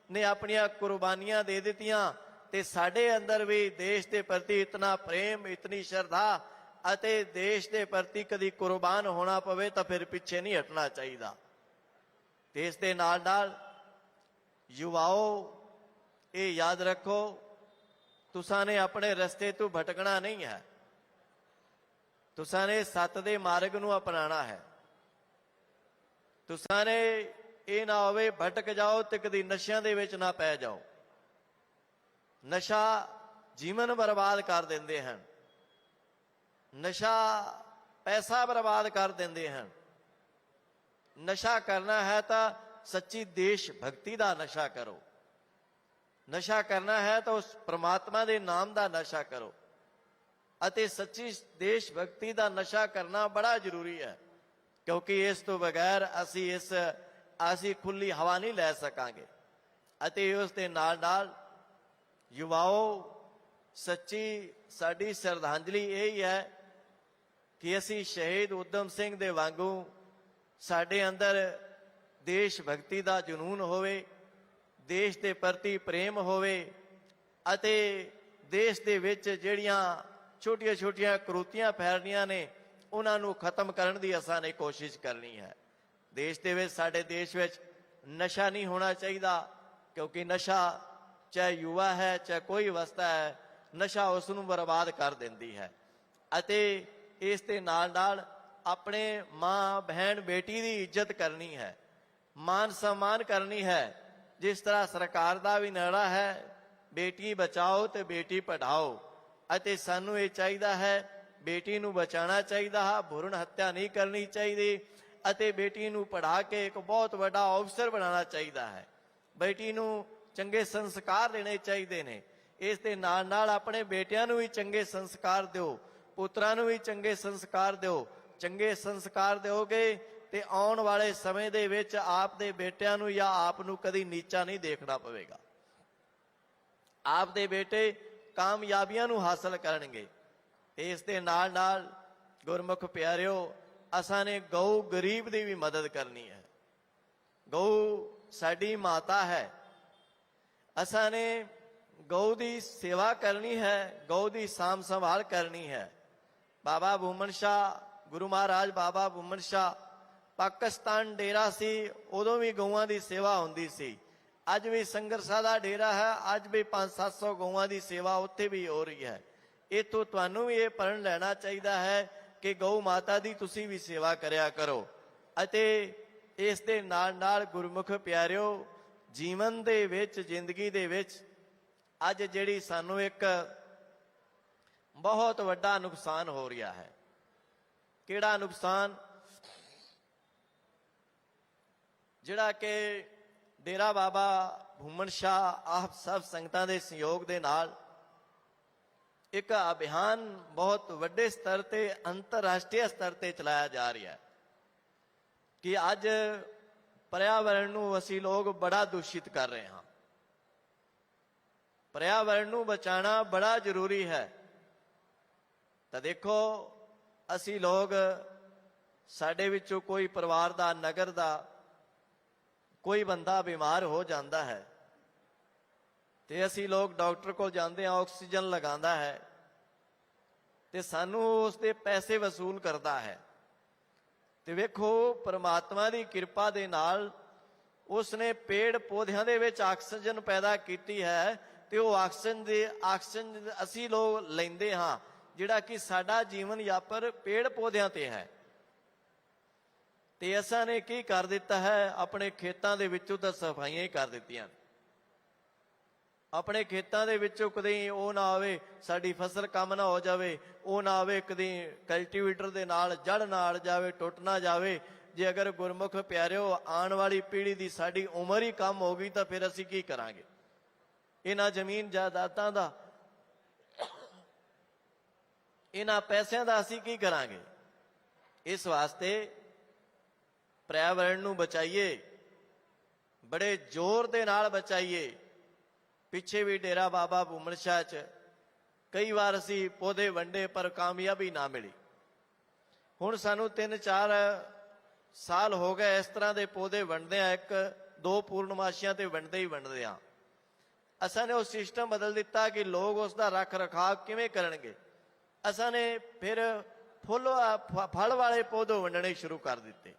ਨੇ ਆਪਣੀਆਂ ਕੁਰਬਾਨੀਆਂ ਦੇ ਦਿੱਤੀਆਂ, ਤੇ ਸਾਡੇ ਅੰਦਰ ਵੀ ਦੇਸ਼ ਦੇ ਪ੍ਰਤੀ ਇਤਨਾ ਪ੍ਰੇਮ, ਇਤਨੀ ਸ਼ਰਧਾ ਅਤੇ ਦੇਸ਼ ਦੇ ਪ੍ਰਤੀ ਕਦੀ ਕੁਰਬਾਨ ਹੋਣਾ ਪਵੇ ਤਾਂ ਫਿਰ ਪਿੱਛੇ ਨਹੀਂ ਹਟਣਾ ਚਾਹੀਦਾ। ਤੇ ਇਸ ਦੇ ਨਾਲ ਨਾਲ ਯੁਵਾਓ, ਇਹ ਯਾਦ ਰੱਖੋ, ਤੁਸਾਂ ਨੇ ਆਪਣੇ ਰਸਤੇ ਤੋਂ ਭਟਕਣਾ ਨਹੀਂ ਹੈ, ਤੁਸਾਂ ਨੇ ਸੱਤ ਦੇ ਮਾਰਗ ਨੂੰ ਅਪਣਾਉਣਾ ਹੈ। ਤੁਸਾਂ ਨੇ ਇਹ ਨਾ ਹੋਵੇ ਭਟਕ ਜਾਓ ਤੇ ਕਦੀ ਨਸ਼ਿਆਂ ਦੇ ਵਿੱਚ ਨਾ ਪੈ ਜਾਓ। ਨਸ਼ਾ ਜੀਵਨ ਬਰਬਾਦ ਕਰ ਦਿੰਦੇ ਹਨ। ਨਸ਼ਾ ਪੈਸਾ ਬਰਬਾਦ ਕਰ ਦਿੰਦੇ ਹਨ। ਨਸ਼ਾ ਕਰਨਾ ਹੈ ਤਾਂ ਸੱਚੀ ਦੇਸ਼ ਭਗਤੀ ਦਾ ਨਸ਼ਾ ਕਰੋ। ਨਸ਼ਾ ਕਰਨਾ ਹੈ ਤਾਂ ਉਸ ਪ੍ਰਮਾਤਮਾ ਦੇ ਨਾਮ ਦਾ ਨਸ਼ਾ ਕਰੋ ਅਤੇ ਸੱਚੀ ਦੇਸ਼ ਭਗਤੀ ਦਾ ਨਸ਼ਾ ਕਰਨਾ ਬੜਾ ਜ਼ਰੂਰੀ ਹੈ, ਕਿਉਂਕਿ ਇਸ ਤੋਂ ਬਗੈਰ ਅਸੀਂ ਖੁੱਲੀ ਹਵਾ ਨਹੀਂ ਲੈ ਸਕਾਂਗੇ। ਅਤੇ ਉਸ ਦੇ ਨਾਲ ਨਾਲ ਯੁਵਾਓ, ਸੱਚੀ ਸਾਡੀ ਸ਼ਰਧਾਂਜਲੀ ਇਹ ਹੀ ਹੈ ਕਿ ਅਸੀਂ ਸ਼ਹੀਦ ਊਧਮ ਸਿੰਘ ਦੇ ਵਾਂਗੂ ਸਾਡੇ ਅੰਦਰ ਦੇਸ਼ ਭਗਤੀ ਦਾ ਜਨੂਨ ਹੋਵੇ, ਦੇਸ਼ ਦੇ ਪ੍ਰਤੀ ਪ੍ਰੇਮ ਹੋਵੇ ਅਤੇ ਦੇਸ਼ ਦੇ ਵਿੱਚ ਜਿਹੜੀਆਂ ਛੋਟੀਆਂ ਛੋਟੀਆਂ ਕਰੂਤੀਆਂ ਫੈਲਣੀਆਂ ਨੇ ਉਹਨਾਂ ਨੂੰ ਖਤਮ ਕਰਨ ਦੀ ਅਸਾਂ ਨੇ ਕੋਸ਼ਿਸ਼ ਕਰਨੀ ਹੈ। ਦੇਸ਼ ਦੇ ਵਿੱਚ, ਸਾਡੇ ਦੇਸ਼ ਵਿੱਚ ਨਸ਼ਾ ਨਹੀਂ ਹੋਣਾ ਚਾਹੀਦਾ, ਕਿਉਂਕਿ ਨਸ਼ਾ ਚਾਹੇ ਯੁਵਾ ਹੈ ਚਾਹੇ ਕੋਈ ਅਵਸਥਾ ਹੈ, ਨਸ਼ਾ ਉਸ ਨੂੰ ਬਰਬਾਦ ਕਰ ਦਿੰਦੀ ਹੈ। ਅਤੇ ਇਸ ਦੇ ਨਾਲ ਨਾਲ ਆਪਣੇ ਮਾਂ ਬਹਿਣ ਬੇਟੀ ਦੀ ਇੱਜ਼ਤ ਕਰਨੀ ਹੈ, ਮਾਨ ਸਨਮਾਨ ਕਰਨੀ ਹੈ। ਜਿਸ ਤਰ੍ਹਾਂ ਸਰਕਾਰ ਦਾ ਵੀ ਨਾਅਰਾ ਹੈ ਬੇਟੀ ਬਚਾਓ ਤੇ ਬੇਟੀ ਪੜ੍ਹਾਓ, ਅਤੇ ਸਾਨੂੰ ਇਹ ਚਾਹੀਦਾ ਹੈ ਬੇਟੀ ਨੂੰ ਬਚਾਉਣਾ ਚਾਹੀਦਾ ਹੈ, ਭਰੂਣ ਹੱਤਿਆ ਨਹੀਂ ਕਰਨੀ ਚਾਹੀਦੀ ਅਤੇ ਬੇਟੀ ਨੂੰ ਪੜ੍ਹਾ ਕੇ ਇੱਕ ਬਹੁਤ ਵੱਡਾ ਅਫਸਰ ਬਣਾਉਣਾ ਚਾਹੀਦਾ ਹੈ। ਬੇਟੀ ਨੂੰ ਚੰਗੇ ਸੰਸਕਾਰ ਦੇਣੇ ਚਾਹੀਦੇ ਨੇ। ਇਸ ਦੇ ਨਾਲ ਨਾਲ ਆਪਣੇ ਬੇਟਿਆਂ ਨੂੰ ਵੀ ਚੰਗੇ ਸੰਸਕਾਰ ਦਿਓ, ਪੁੱਤਰਾਂ ਨੂੰ ਵੀ ਚੰਗੇ ਸੰਸਕਾਰ ਦਿਓ। ਚੰਗੇ ਸੰਸਕਾਰ ਦਿਓਗੇ ਤੇ ਆਉਣ ਵਾਲੇ ਸਮੇਂ ਦੇ ਵਿੱਚ ਆਪ ਦੇ ਬੇਟਿਆਂ ਨੂੰ ਜਾਂ ਆਪ ਨੂੰ ਕਦੀ ਨੀਚਾ ਨਹੀਂ ਦੇਖਣਾ ਪਵੇਗਾ। ਆਪ ਦੇ ਬੇਟੇ ਕਾਮਯਾਬੀਆਂ ਨੂੰ ਹਾਸਲ ਕਰਨਗੇ। ਇਸ ਦੇ ਨਾਲ ਨਾਲ ਗੁਰਮੁਖ ਪਿਆਰਿਓ, ਅਸਾਂ ਨੇ ਗਊ ਗਰੀਬ ਦੀ ਵੀ ਮਦਦ ਕਰਨੀ ਹੈ। ਗਊ ਸਾਡੀ ਮਾਤਾ ਹੈ, ਅਸਾਂ ਨੇ ਗਊ ਦੀ ਸੇਵਾ ਕਰਨੀ ਹੈ, ਗਊ ਦੀ ਸਾਂਭ ਸੰਭਾਲ ਕਰਨੀ ਹੈ। ਬਾਬਾ ਬੂਮਨ ਸ਼ਾਹ, ਗੁਰੂ ਮਹਾਰਾਜ ਬਾਬਾ ਬੂਮਨ ਸ਼ਾਹ ਪਾਕਿਸਤਾਨ ਡੇਰਾ ਸੀ, ਉਦੋਂ ਵੀ ਗਊਆਂ ਦੀ ਸੇਵਾ ਹੁੰਦੀ ਸੀ। ਅੱਜ ਵੀ ਸੰਗਰਸਾ ਦਾ ਡੇਰਾ ਹੈ, ਅੱਜ ਵੀ 500-700 ਗਊਆਂ ਦੀ ਸੇਵਾ ਉੱਥੇ ਵੀ ਹੋ ਰਹੀ ਹੈ। ਇੱਥੋਂ ਤੁਹਾਨੂੰ ਵੀ ਇਹ ਪੜ੍ਹਨ ਲੈਣਾ ਚਾਹੀਦਾ ਹੈ ਕਿ ਗਊ ਮਾਤਾ ਦੀ ਤੁਸੀਂ ਵੀ ਸੇਵਾ ਕਰਿਆ ਕਰੋ। ਅਤੇ ਇਸ ਦੇ ਨਾਲ ਨਾਲ ਗੁਰਮੁਖ ਪਿਆਰਿਓ, ਜੀਵਨ ਦੇ ਵਿੱਚ, ਜ਼ਿੰਦਗੀ ਦੇ ਵਿੱਚ ਅੱਜ ਜਿਹੜੀ ਸਾਨੂੰ ਇੱਕ ਬਹੁਤ ਵੱਡਾ ਨੁਕਸਾਨ ਹੋ ਰਿਹਾ ਹੈ। ਕਿਹੜਾ ਨੁਕਸਾਨ? ਜਿਹੜਾ ਕਿ ਡੇਰਾ ਬਾਬਾ ਬੂਮਨ ਸ਼ਾਹ ਆਪ ਸਭ ਸੰਗਤਾਂ ਦੇ ਸਹਿਯੋਗ ਦੇ ਨਾਲ ਇੱਕ ਅਭਿਆਨ ਬਹੁਤ ਵੱਡੇ ਸਤਰ ਤੇ, ਅੰਤਰਰਾਸ਼ਟਰੀ ਸਤਰ ਤੇ ਚਲਾਇਆ ਜਾ ਰਿਹਾ ਹੈ ਕਿ ਅੱਜ ਪਰਿਆਵਰਣ ਨੂੰ ਅਸੀਂ ਲੋਕ ਬੜਾ ਦੂਸ਼ਿਤ ਕਰ ਰਹੇ ਹਾਂ। ਪਰਿਆਵਰਣ ਨੂੰ ਬਚਾਉਣਾ ਬੜਾ ਜ਼ਰੂਰੀ ਹੈ। ਤਾਂ ਦੇਖੋ, ਅਸੀਂ ਲੋਕ, ਸਾਡੇ ਵਿੱਚੋਂ ਕੋਈ ਪਰਿਵਾਰ ਦਾ, ਨਗਰ ਦਾ ਕੋਈ ਬੰਦਾ ਬਿਮਾਰ ਹੋ ਜਾਂਦਾ ਹੈ ਤੇ ਅਸੀਂ ਲੋਕ ਡਾਕਟਰ ਕੋਲ ਜਾਂਦੇ ਹਾਂ, ਆਕਸੀਜਨ ਲਗਾਉਂਦਾ ਹੈ ਤੇ ਸਾਨੂੰ ਉਸ ਦੇ ਪੈਸੇ ਵਸੂਲ ਕਰਦਾ ਹੈ। ਤੇ ਵੇਖੋ, ਪਰਮਾਤਮਾ ਦੀ ਕਿਰਪਾ ਦੇ ਨਾਲ ਉਸ ਨੇ ਪੇੜ ਪੌਦਿਆਂ ਦੇ ਵਿੱਚ ਆਕਸੀਜਨ ਪੈਦਾ ਕੀਤੀ ਹੈ ਤੇ ਉਹ ਆਕਸੀਜਨ ਅਸੀਂ ਲੋਕ ਲੈਂਦੇ ਹਾਂ, ਜਿਹੜਾ ਕਿ ਸਾਡਾ ਜੀਵਨ ਯਾਪਨ ਪੇੜ ਪੌਦਿਆਂ ਤੇ ਹੈ। ਤੇ ਅਸਾਂ ਨੇ ਕੀ ਕਰ ਦਿੱਤਾ ਹੈ? ਆਪਣੇ ਖੇਤਾਂ ਦੇ ਵਿੱਚੋਂ ਤਾਂ ਸਫਾਈਆਂ ਹੀ ਕਰ ਦਿੱਤੀਆਂ। ਆਪਣੇ ਖੇਤਾਂ ਦੇ ਵਿੱਚੋਂ ਕਦੇ ਉਹ ਨਾ ਆਵੇ ਸਾਡੀ ਫਸਲ ਕੰਮ ਨਾ ਹੋ ਜਾਵੇ, ਉਹ ਨਾ ਆਵੇ ਕਦੇ ਕਲਟੀਵੇਟਰ ਦੇ ਨਾਲ ਜੜ ਨਾ ਅੜ ਜਾਵੇ, ਟੁੱਟ ਨਾ ਜਾਵੇ। ਜੇ ਅਗਰ ਗੁਰਮੁਖ ਪਿਆਰਿਓ, ਆਉਣ ਵਾਲੀ ਪੀੜ੍ਹੀ ਦੀ ਸਾਡੀ ਉਮਰ ਹੀ ਕੰਮ ਹੋ ਗਈ ਤਾਂ ਫਿਰ ਅਸੀਂ ਕੀ ਕਰਾਂਗੇ? ਇਹਨਾਂ ਜ਼ਮੀਨ ਜਾਇਦਾਦਾਂ ਦਾ, ਇਹਨਾਂ ਪੈਸਿਆਂ ਦਾ ਅਸੀਂ ਕੀ ਕਰਾਂਗੇ? ਇਸ ਵਾਸਤੇ ਪਰਿਆਵਰਣ ਨੂੰ ਬਚਾਈਏ, ਬੜੇ ਜ਼ੋਰ ਦੇ ਨਾਲ ਬਚਾਈਏ। ਪਿੱਛੇ ਵੀ ਡੇਰਾ ਬਾਬਾ ਬੂਮਨ ਸ਼ਾਹ 'ਚ ਕਈ ਵਾਰ ਅਸੀਂ ਪੌਦੇ ਵੰਡੇ ਪਰ ਕਾਮਯਾਬੀ ਨਾ ਮਿਲੀ। ਹੁਣ ਸਾਨੂੰ 3-4 ਸਾਲ ਹੋ ਗਏ ਇਸ ਤਰ੍ਹਾਂ ਦੇ ਪੌਦੇ ਵੰਡਦੇ ਆ, 1-2 ਪੂਰਨਮਾਸ਼ੀਆਂ ਤੇ ਵੰਡਦੇ ਹੀ ਵੰਡਦੇ ਆ। ਅਸਾਂ ਨੇ ਉਹ ਸਿਸਟਮ ਬਦਲ ਦਿੱਤਾ ਕਿ ਲੋਕ ਉਸ ਦਾ ਰੱਖ ਰਖਾਵ ਕਿਵੇਂ ਕਰਨਗੇ। ਅਸਾਂ ਨੇ ਫਿਰ ਫਲ ਵਾਲੇ ਪੌਦੇ ਵੰਡਣੇ ਸ਼ੁਰੂ ਕਰ ਦਿੱਤੇ।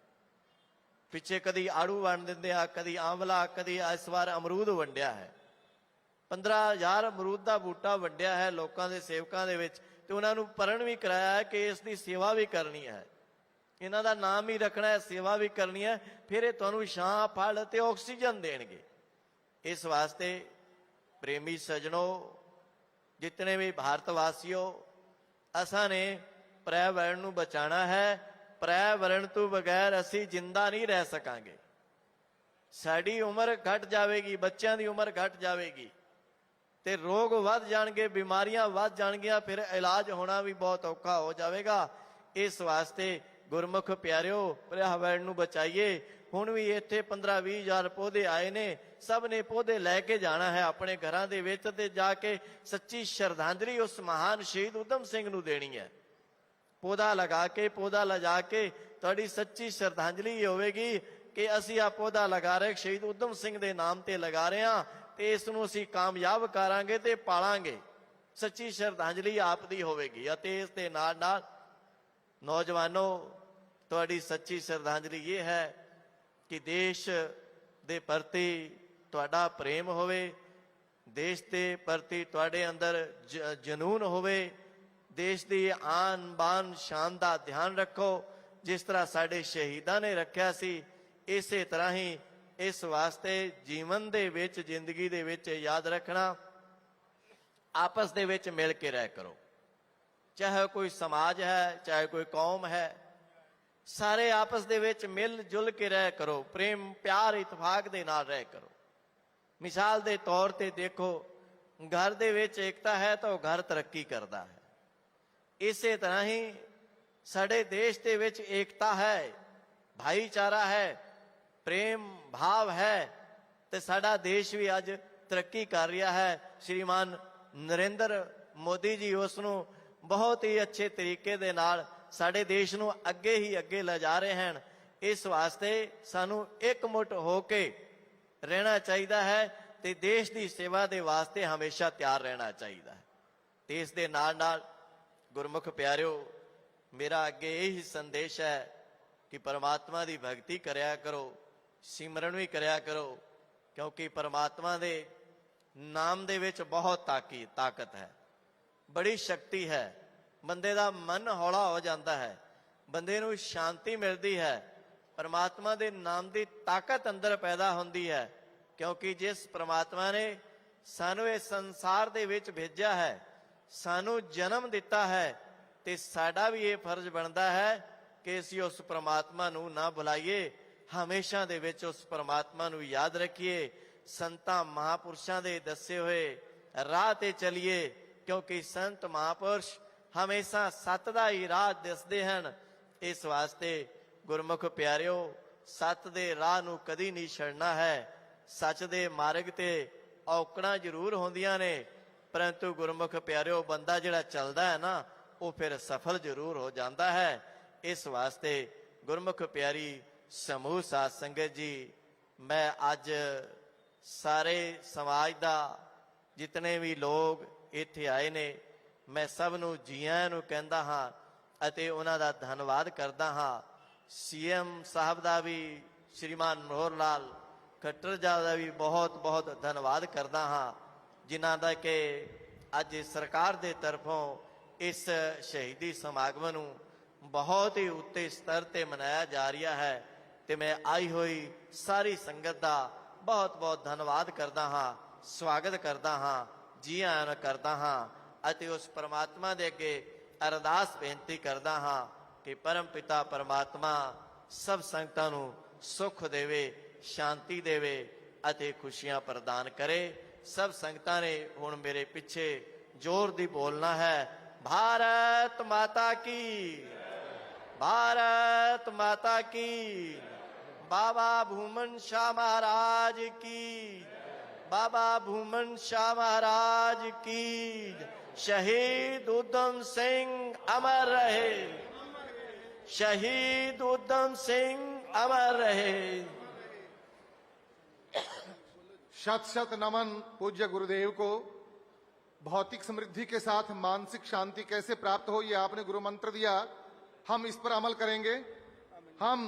ਪਿੱਛੇ ਕਦੀ ਆੜੂ ਵੰਡ ਦਿੰਦੇ ਆ, ਕਦੀ ਆਂਵਲਾ, ਕਦੀ ਇਸ ਵਾਰ ਅਮਰੂਦ ਵੰਡਿਆ ਹੈ। 15,000 ਅਮਰੂਦ ਦਾ ਬੂਟਾ ਵੰਡਿਆ ਹੈ ਲੋਕਾਂ ਦੇ ਸੇਵਕਾਂ ਦੇ ਵਿੱਚ, ਤੇ ਉਹਨਾਂ ਨੂੰ ਪੜ੍ਹਨ ਵੀ ਕਰਾਇਆ ਹੈ ਕਿ ਇਸ ਦੀ ਸੇਵਾ ਵੀ ਕਰਨੀ ਹੈ, ਇਹਨਾਂ ਦਾ ਨਾਮ ਹੀ ਰੱਖਣਾ ਹੈ, ਸੇਵਾ ਵੀ ਕਰਨੀ ਹੈ। ਫਿਰ ਇਹ ਤੁਹਾਨੂੰ ਛਾਂ, ਫਲ ਤੇ ਆਕਸੀਜਨ ਦੇਣਗੇ। ਇਸ ਵਾਸਤੇ प्रेमी सजनों, जितने भी भारतवासियों, असा ने पर्यावरण ਨੂੰ ਬਚਾਉਣਾ ਹੈ। पर्यावरण ਤੋਂ ਬਗੈਰ ਅਸੀਂ ਜਿੰਦਾ ਨਹੀਂ ਰਹਿ ਸਕਾਂਗੇ। ਸਾਡੀ ਉਮਰ ਘਟ ਜਾਵੇਗੀ, ਬੱਚਿਆਂ ਦੀ ਉਮਰ ਘਟ ਜਾਵੇਗੀ ਤੇ ਰੋਗ ਵੱਧ ਜਾਣਗੇ, ਬਿਮਾਰੀਆਂ ਵੱਧ ਜਾਣਗੀਆਂ, ਫਿਰ ਇਲਾਜ ਹੋਣਾ ਵੀ ਬਹੁਤ ਔਖਾ ਹੋ ਜਾਵੇਗਾ। ਇਸ ਵਾਸਤੇ ਗੁਰਮੁਖ ਪਿਆਰਿਓ, पर्यावरण ਨੂੰ ਬਚਾਈਏ। ਹੁਣ ਵੀ ਇੱਥੇ 15-20 ਹਜ਼ਾਰ ਪੌਦੇ ਆਏ ਨੇ, ਸਭ ਨੇ ਪੌਦੇ ਲੈ ਕੇ ਜਾਣਾ ਹੈ ਆਪਣੇ ਘਰਾਂ ਦੇ ਵਿੱਚ ਤੇ ਜਾ ਕੇ ਸੱਚੀ ਸ਼ਰਧਾਂਜਲੀ ਉਸ ਮਹਾਨ ਸ਼ਹੀਦ ਊਧਮ ਸਿੰਘ ਨੂੰ ਦੇਣੀ ਹੈ। ਪੌਦਾ ਲਗਾ ਕੇ, ਪੌਦਾ ਲਿਜਾ ਕੇ ਤੁਹਾਡੀ ਸੱਚੀ ਸ਼ਰਧਾਂਜਲੀ ਹੋਵੇਗੀ ਕਿ ਅਸੀਂ ਆ ਪੌਦਾ ਲਗਾ ਰਹੇ ਸ਼ਹੀਦ ਊਧਮ ਸਿੰਘ ਦੇ ਨਾਮ ਤੇ ਲਗਾ ਰਹੇ ਹਾਂ ਤੇ ਇਸ ਨੂੰ ਅਸੀਂ ਕਾਮਯਾਬ ਕਰਾਂਗੇ ਤੇ ਪਾਲਾਂਗੇ। ਸੱਚੀ ਸ਼ਰਧਾਂਜਲੀ ਆਪ ਦੀ ਹੋਵੇਗੀ। ਅਤੇ ਇਸ ਦੇ ਨਾਲ ਨਾਲ ਨੌਜਵਾਨੋ, ਤੁਹਾਡੀ ਸੱਚੀ ਸ਼ਰਧਾਂਜਲੀ ਇਹ ਹੈ ਕਿ ਦੇਸ਼ ਦੇ ਪ੍ਰਤੀ ਤੁਹਾਡਾ ਪ੍ਰੇਮ ਹੋਵੇ, ਦੇਸ਼ ਦੇ ਪ੍ਰਤੀ ਤੁਹਾਡੇ ਅੰਦਰ ਜਨੂਨ ਹੋਵੇ, ਦੇਸ਼ ਦੀ ਆਨ ਬਾਨ ਸ਼ਾਨ ਦਾ ਧਿਆਨ ਰੱਖੋ ਜਿਸ ਤਰ੍ਹਾਂ ਸਾਡੇ ਸ਼ਹੀਦਾਂ ਨੇ ਰੱਖਿਆ ਸੀ। ਇਸੇ ਤਰ੍ਹਾਂ ਹੀ ਇਸ ਵਾਸਤੇ ਜੀਵਨ ਦੇ ਵਿੱਚ, ਜ਼ਿੰਦਗੀ ਦੇ ਵਿੱਚ ਯਾਦ ਰੱਖਣਾ, ਆਪਸ ਦੇ ਵਿੱਚ ਮਿਲ ਕੇ ਰਹਿ ਕਰੋ। ਚਾਹੇ ਕੋਈ ਸਮਾਜ ਹੈ, ਚਾਹੇ ਕੋਈ ਕੌਮ ਹੈ, ਸਾਰੇ ਆਪਸ ਦੇ ਵਿੱਚ ਮਿਲ ਜੁਲ ਕੇ ਰਹਿ ਕਰੋ, ਪ੍ਰੇਮ ਪਿਆਰ ਇਤਫਾਕ ਦੇ ਨਾਲ ਰਹਿ ਕਰੋ। ਮਿਸਾਲ ਦੇ ਤੌਰ ਤੇ ਦੇਖੋ, ਘਰ ਦੇ ਵਿੱਚ ਏਕਤਾ ਹੈ ਤਾਂ ਉਹ ਘਰ ਤਰੱਕੀ ਕਰਦਾ ਹੈ। ਇਸੇ ਤਰ੍ਹਾਂ ਹੀ ਸਾਡੇ ਦੇਸ਼ ਦੇ ਵਿੱਚ ਏਕਤਾ ਹੈ, ਭਾਈਚਾਰਾ ਹੈ, ਪ੍ਰੇਮ ਭਾਵ ਹੈ ਤੇ ਸਾਡਾ ਦੇਸ਼ ਵੀ ਅੱਜ ਤਰੱਕੀ ਕਰ ਰਿਹਾ ਹੈ। ਸ਼੍ਰੀਮਾਨ ਨਰਿੰਦਰ ਮੋਦੀ ਜੀ ਉਸ ਨੂੰ ਬਹੁਤ ਹੀ ਅੱਛੇ ਤਰੀਕੇ ਦੇ ਨਾਲ ਸਾਡੇ ਦੇਸ਼ ਨੂੰ ਅੱਗੇ ਹੀ ਅੱਗੇ ਲਿਜਾ ਰਹੇ ਹਨ। ਇਸ ਵਾਸਤੇ ਸਾਨੂੰ ਇਕਮੁੱਠ ਹੋ ਕੇ ਰਹਿਣਾ ਚਾਹੀਦਾ ਹੈ ਤੇ ਦੇਸ਼ ਦੀ ਸੇਵਾ ਦੇ ਵਾਸਤੇ ਹਮੇਸ਼ਾ ਤਿਆਰ ਰਹਿਣਾ ਚਾਹੀਦਾ ਹੈ। ਤੇ ਇਸ ਦੇ ਨਾਲ ਨਾਲ ਗੁਰਮੁਖ ਪਿਆਰਿਓ, ਮੇਰਾ ਅੱਗੇ ਇਹੀ ਸੰਦੇਸ਼ ਹੈ ਕਿ ਪਰਮਾਤਮਾ ਦੀ ਭਗਤੀ ਕਰਿਆ ਕਰੋ, ਸਿਮਰਨ ਵੀ ਕਰਿਆ ਕਰੋ, ਕਿਉਂਕਿ ਪਰਮਾਤਮਾ ਦੇ ਨਾਮ ਦੇ ਵਿੱਚ ਬਹੁਤ ਤਾਕਤ ਹੈ, ਬੜੀ ਸ਼ਕਤੀ ਹੈ। ਬੰਦੇ ਦਾ ਮਨ ਹੌਲਾ ਹੋ ਜਾਂਦਾ ਹੈ, ਬੰਦੇ ਨੂੰ ਸ਼ਾਂਤੀ ਮਿਲਦੀ ਹੈ, ਪਰਮਾਤਮਾ ਦੇ ਨਾਮ ਦੀ ਤਾਕਤ ਅੰਦਰ ਪੈਦਾ ਹੁੰਦੀ ਹੈ। ਕਿਉਂਕਿ ਜਿਸ ਪਰਮਾਤਮਾ ਨੇ ਸਾਨੂੰ ਇਸ ਸੰਸਾਰ ਦੇ ਵਿੱਚ ਭੇਜਿਆ ਹੈ, ਸਾਨੂੰ ਜਨਮ ਦਿੱਤਾ ਹੈ, ਤੇ ਸਾਡਾ ਵੀ ਇਹ ਫਰਜ਼ ਬਣਦਾ ਹੈ ਕਿ ਅਸੀਂ ਉਸ ਪਰਮਾਤਮਾ ਨੂੰ ਨਾ ਭੁਲਾਈਏ, ਹਮੇਸ਼ਾ ਦੇ ਵਿੱਚ ਉਸ ਪਰਮਾਤਮਾ ਨੂੰ ਯਾਦ ਰੱਖੀਏ, ਸੰਤਾਂ ਮਹਾਪੁਰਸ਼ਾਂ ਦੇ ਦੱਸੇ ਹੋਏ ਰਾਹ ਤੇ ਚੱਲੀਏ। ਕਿਉਂਕਿ ਸੰਤ ਮਹਾਪੁਰਸ਼ ਹਮੇਸ਼ਾ ਸੱਤ ਦਾ ਹੀ ਰਾਹ ਦੱਸਦੇ ਹਨ। ਇਸ ਵਾਸਤੇ ਗੁਰਮੁਖ ਪਿਆਰਿਓ, ਸੱਤ ਦੇ ਰਾਹ ਨੂੰ ਕਦੀ ਨਹੀਂ ਛੱਡਣਾ ਹੈ। ਸੱਚ ਦੇ ਮਾਰਗ ਤੇ ਔਕੜਾਂ ਜ਼ਰੂਰ ਹੁੰਦੀਆਂ ਨੇ, ਪਰੰਤੂ ਗੁਰਮੁਖ ਪਿਆਰਿਓ, ਬੰਦਾ ਜਿਹੜਾ ਚੱਲਦਾ ਹੈ ਨਾ, ਉਹ ਫਿਰ ਸਫਲ ਜ਼ਰੂਰ ਹੋ ਜਾਂਦਾ ਹੈ। ਇਸ ਵਾਸਤੇ ਗੁਰਮੁਖ ਪਿਆਰੀ ਸਮੂਹ ਸਾਧ ਸੰਗਤ ਜੀ, ਮੈਂ ਅੱਜ ਸਾਰੇ ਸਮਾਜ ਦਾ ਜਿਤਨੇ ਵੀ ਲੋਕ ਇੱਥੇ ਆਏ ਨੇ, ਮੈਂ ਸਭ ਨੂੰ ਜੀ ਆਇਆਂ ਨੂੰ ਕਹਿੰਦਾ ਹਾਂ ਅਤੇ ਉਹਨਾਂ ਦਾ ਧੰਨਵਾਦ ਕਰਦਾ ਹਾਂ। ਸੀਐਮ ਸਾਹਿਬ ਦਾ ਵੀ, ਸ਼੍ਰੀਮਾਨ ਮਨੋਹਰ ਲਾਲ ਖੱਟਰ ਜੀ ਦਾ ਵੀ ਬਹੁਤ ਬਹੁਤ ਧੰਨਵਾਦ ਕਰਦਾ ਹਾਂ, ਜਿਨ੍ਹਾਂ ਦਾ ਕਿ ਅੱਜ ਸਰਕਾਰ ਦੇ ਤਰਫੋਂ ਇਸ ਸ਼ਹੀਦੀ ਸਮਾਗਮ ਨੂੰ ਬਹੁਤ ਹੀ ਉੱਤੇ ਸਤਰ ਤੇ ਮਨਾਇਆ ਜਾ ਰਿਹਾ ਹੈ। ਤੇ ਮੈਂ ਆਈ ਹੋਈ ਸਾਰੀ ਸੰਗਤ ਦਾ ਬਹੁਤ ਬਹੁਤ ਧੰਨਵਾਦ ਕਰਦਾ ਹਾਂ, ਸਵਾਗਤ ਕਰਦਾ ਹਾਂ, ਜੀ ਆਇਆਂ ਕਰਦਾ ਹਾਂ ਅਤੇ ਉਸ ਪਰਮਾਤਮਾ ਦੇ ਅੱਗੇ ਅਰਦਾਸ ਬੇਨਤੀ ਕਰਦਾ ਹਾਂ ਕਿ ਪਰਮ ਪਿਤਾ ਪਰਮਾਤਮਾ ਸਭ ਸੰਗਤਾਂ ਨੂੰ ਸੁਖ ਦੇਵੇ, ਸ਼ਾਂਤੀ ਦੇਵੇ ਅਤੇ ਖੁਸ਼ੀਆਂ ਪ੍ਰਦਾਨ ਕਰੇ। ਸਭ ਸੰਗਤਾਂ ਨੇ ਹੁਣ ਮੇਰੇ ਪਿੱਛੇ ਜ਼ੋਰ ਦੀ ਬੋਲਣਾ ਹੈ, भारत माता की, भारत माता की, बाबा भूमन शाह महाराज की, बाबा भूमन शाह महाराज की। शहीद ऊधम सिंह अमर रहे, शहीद ऊधम सिंह अमर रहे। शत शत नमन पूज्य गुरुदेव को। भौतिक समृद्धि के साथ मानसिक शांति कैसे प्राप्त हो, ये आपने गुरु मंत्र दिया, हम इस पर अमल करेंगे। हम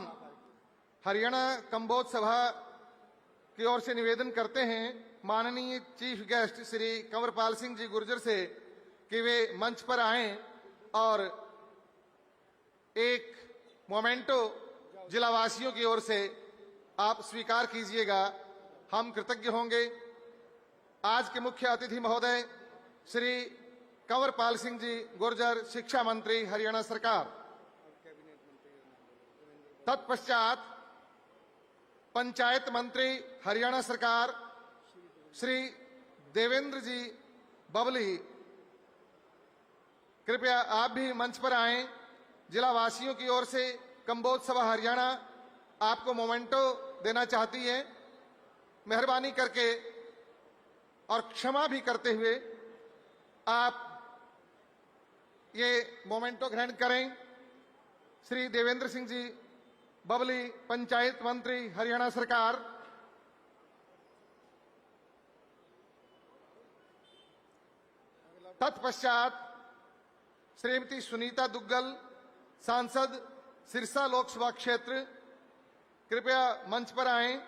हरियाणा कंबोज सभा की ओर से निवेदन करते हैं माननीय चीफ गेस्ट श्री कंवरपाल सिंह जी गुर्जर से कि वे मंच पर आएं और एक मोमेंटो जिलावासियों की ओर से आप स्वीकार कीजिएगा, हम कृतज्ञ होंगे। आज के मुख्य अतिथि महोदय श्री कंवरपाल सिंह जी गुर्जर, शिक्षा मंत्री हरियाणा सरकार। तत्पश्चात पंचायत मंत्री हरियाणा सरकार श्री देवेंद्र जी बबली, कृपया आप भी मंच पर आएं। जिला वासियों की ओर से कंबोज सभा हरियाणा आपको मोमेंटो देना चाहती है। मेहरबानी करके और क्षमा भी करते हुए आप ये मोमेंटो ग्रहण करें। श्री देवेंद्र सिंह जी बबली, पंचायत मंत्री हरियाणा सरकार। तत्पश्चात श्रीमती सुनीता दुग्गल, सांसद सिरसा लोकसभा क्षेत्र, कृपया मंच पर आएं।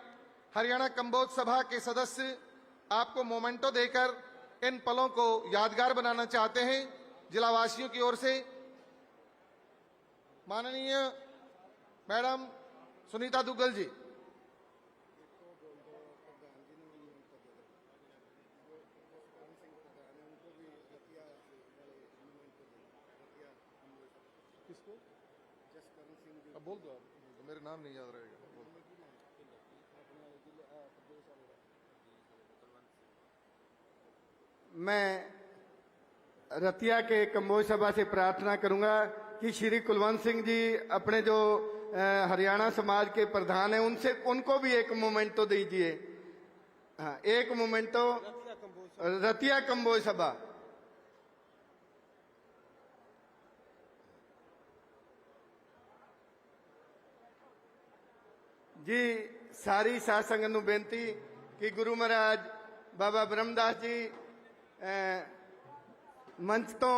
हरियाणा कंबोज सभा के सदस्य आपको मोमेंटो देकर इन पलों को यादगार बनाना चाहते हैं। जिला वासियों की ओर से माननीय मैडम सुनीता दुग्गल जी। अब बोल दो, आप मेरे नाम नहीं याद रहेगा। मैं रतिया के कंबोज सभा से प्रार्थना करूंगा कि श्री कुलवंत सिंह जी अपने जो हरियाणा समाज के प्रधान हैं उनको भी एक मोमेंटो दीजिए। हाँ, एक मोमेंटो रतिया कंबोज सभा। जी सारी साध संगत नूं बेनती कि गुरु महाराज बाबा ब्रह्मदास जी मंच तो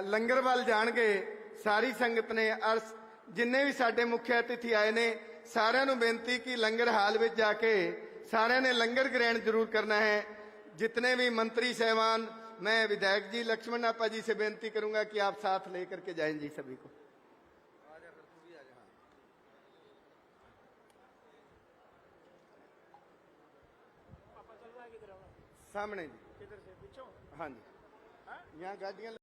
लंगर वाल जाणगे। सारी संगत ने और जिन्ने भी साडे मुख्य अतिथि आए ने सारिਆਂ ਨੂੰ बेनती कि लंगर हाल में जाके सारिਆਂ ने लंगर ग्रहण जरूर करना है। जितने भी मंत्री सहवान, मैं विधायक जी लक्ष्मण नापा जी से बेनती करूंगा कि आप साथ लेकर के जाएं जी सभी को। सामने जी, हाँ जी, यहाँ गाड़ियां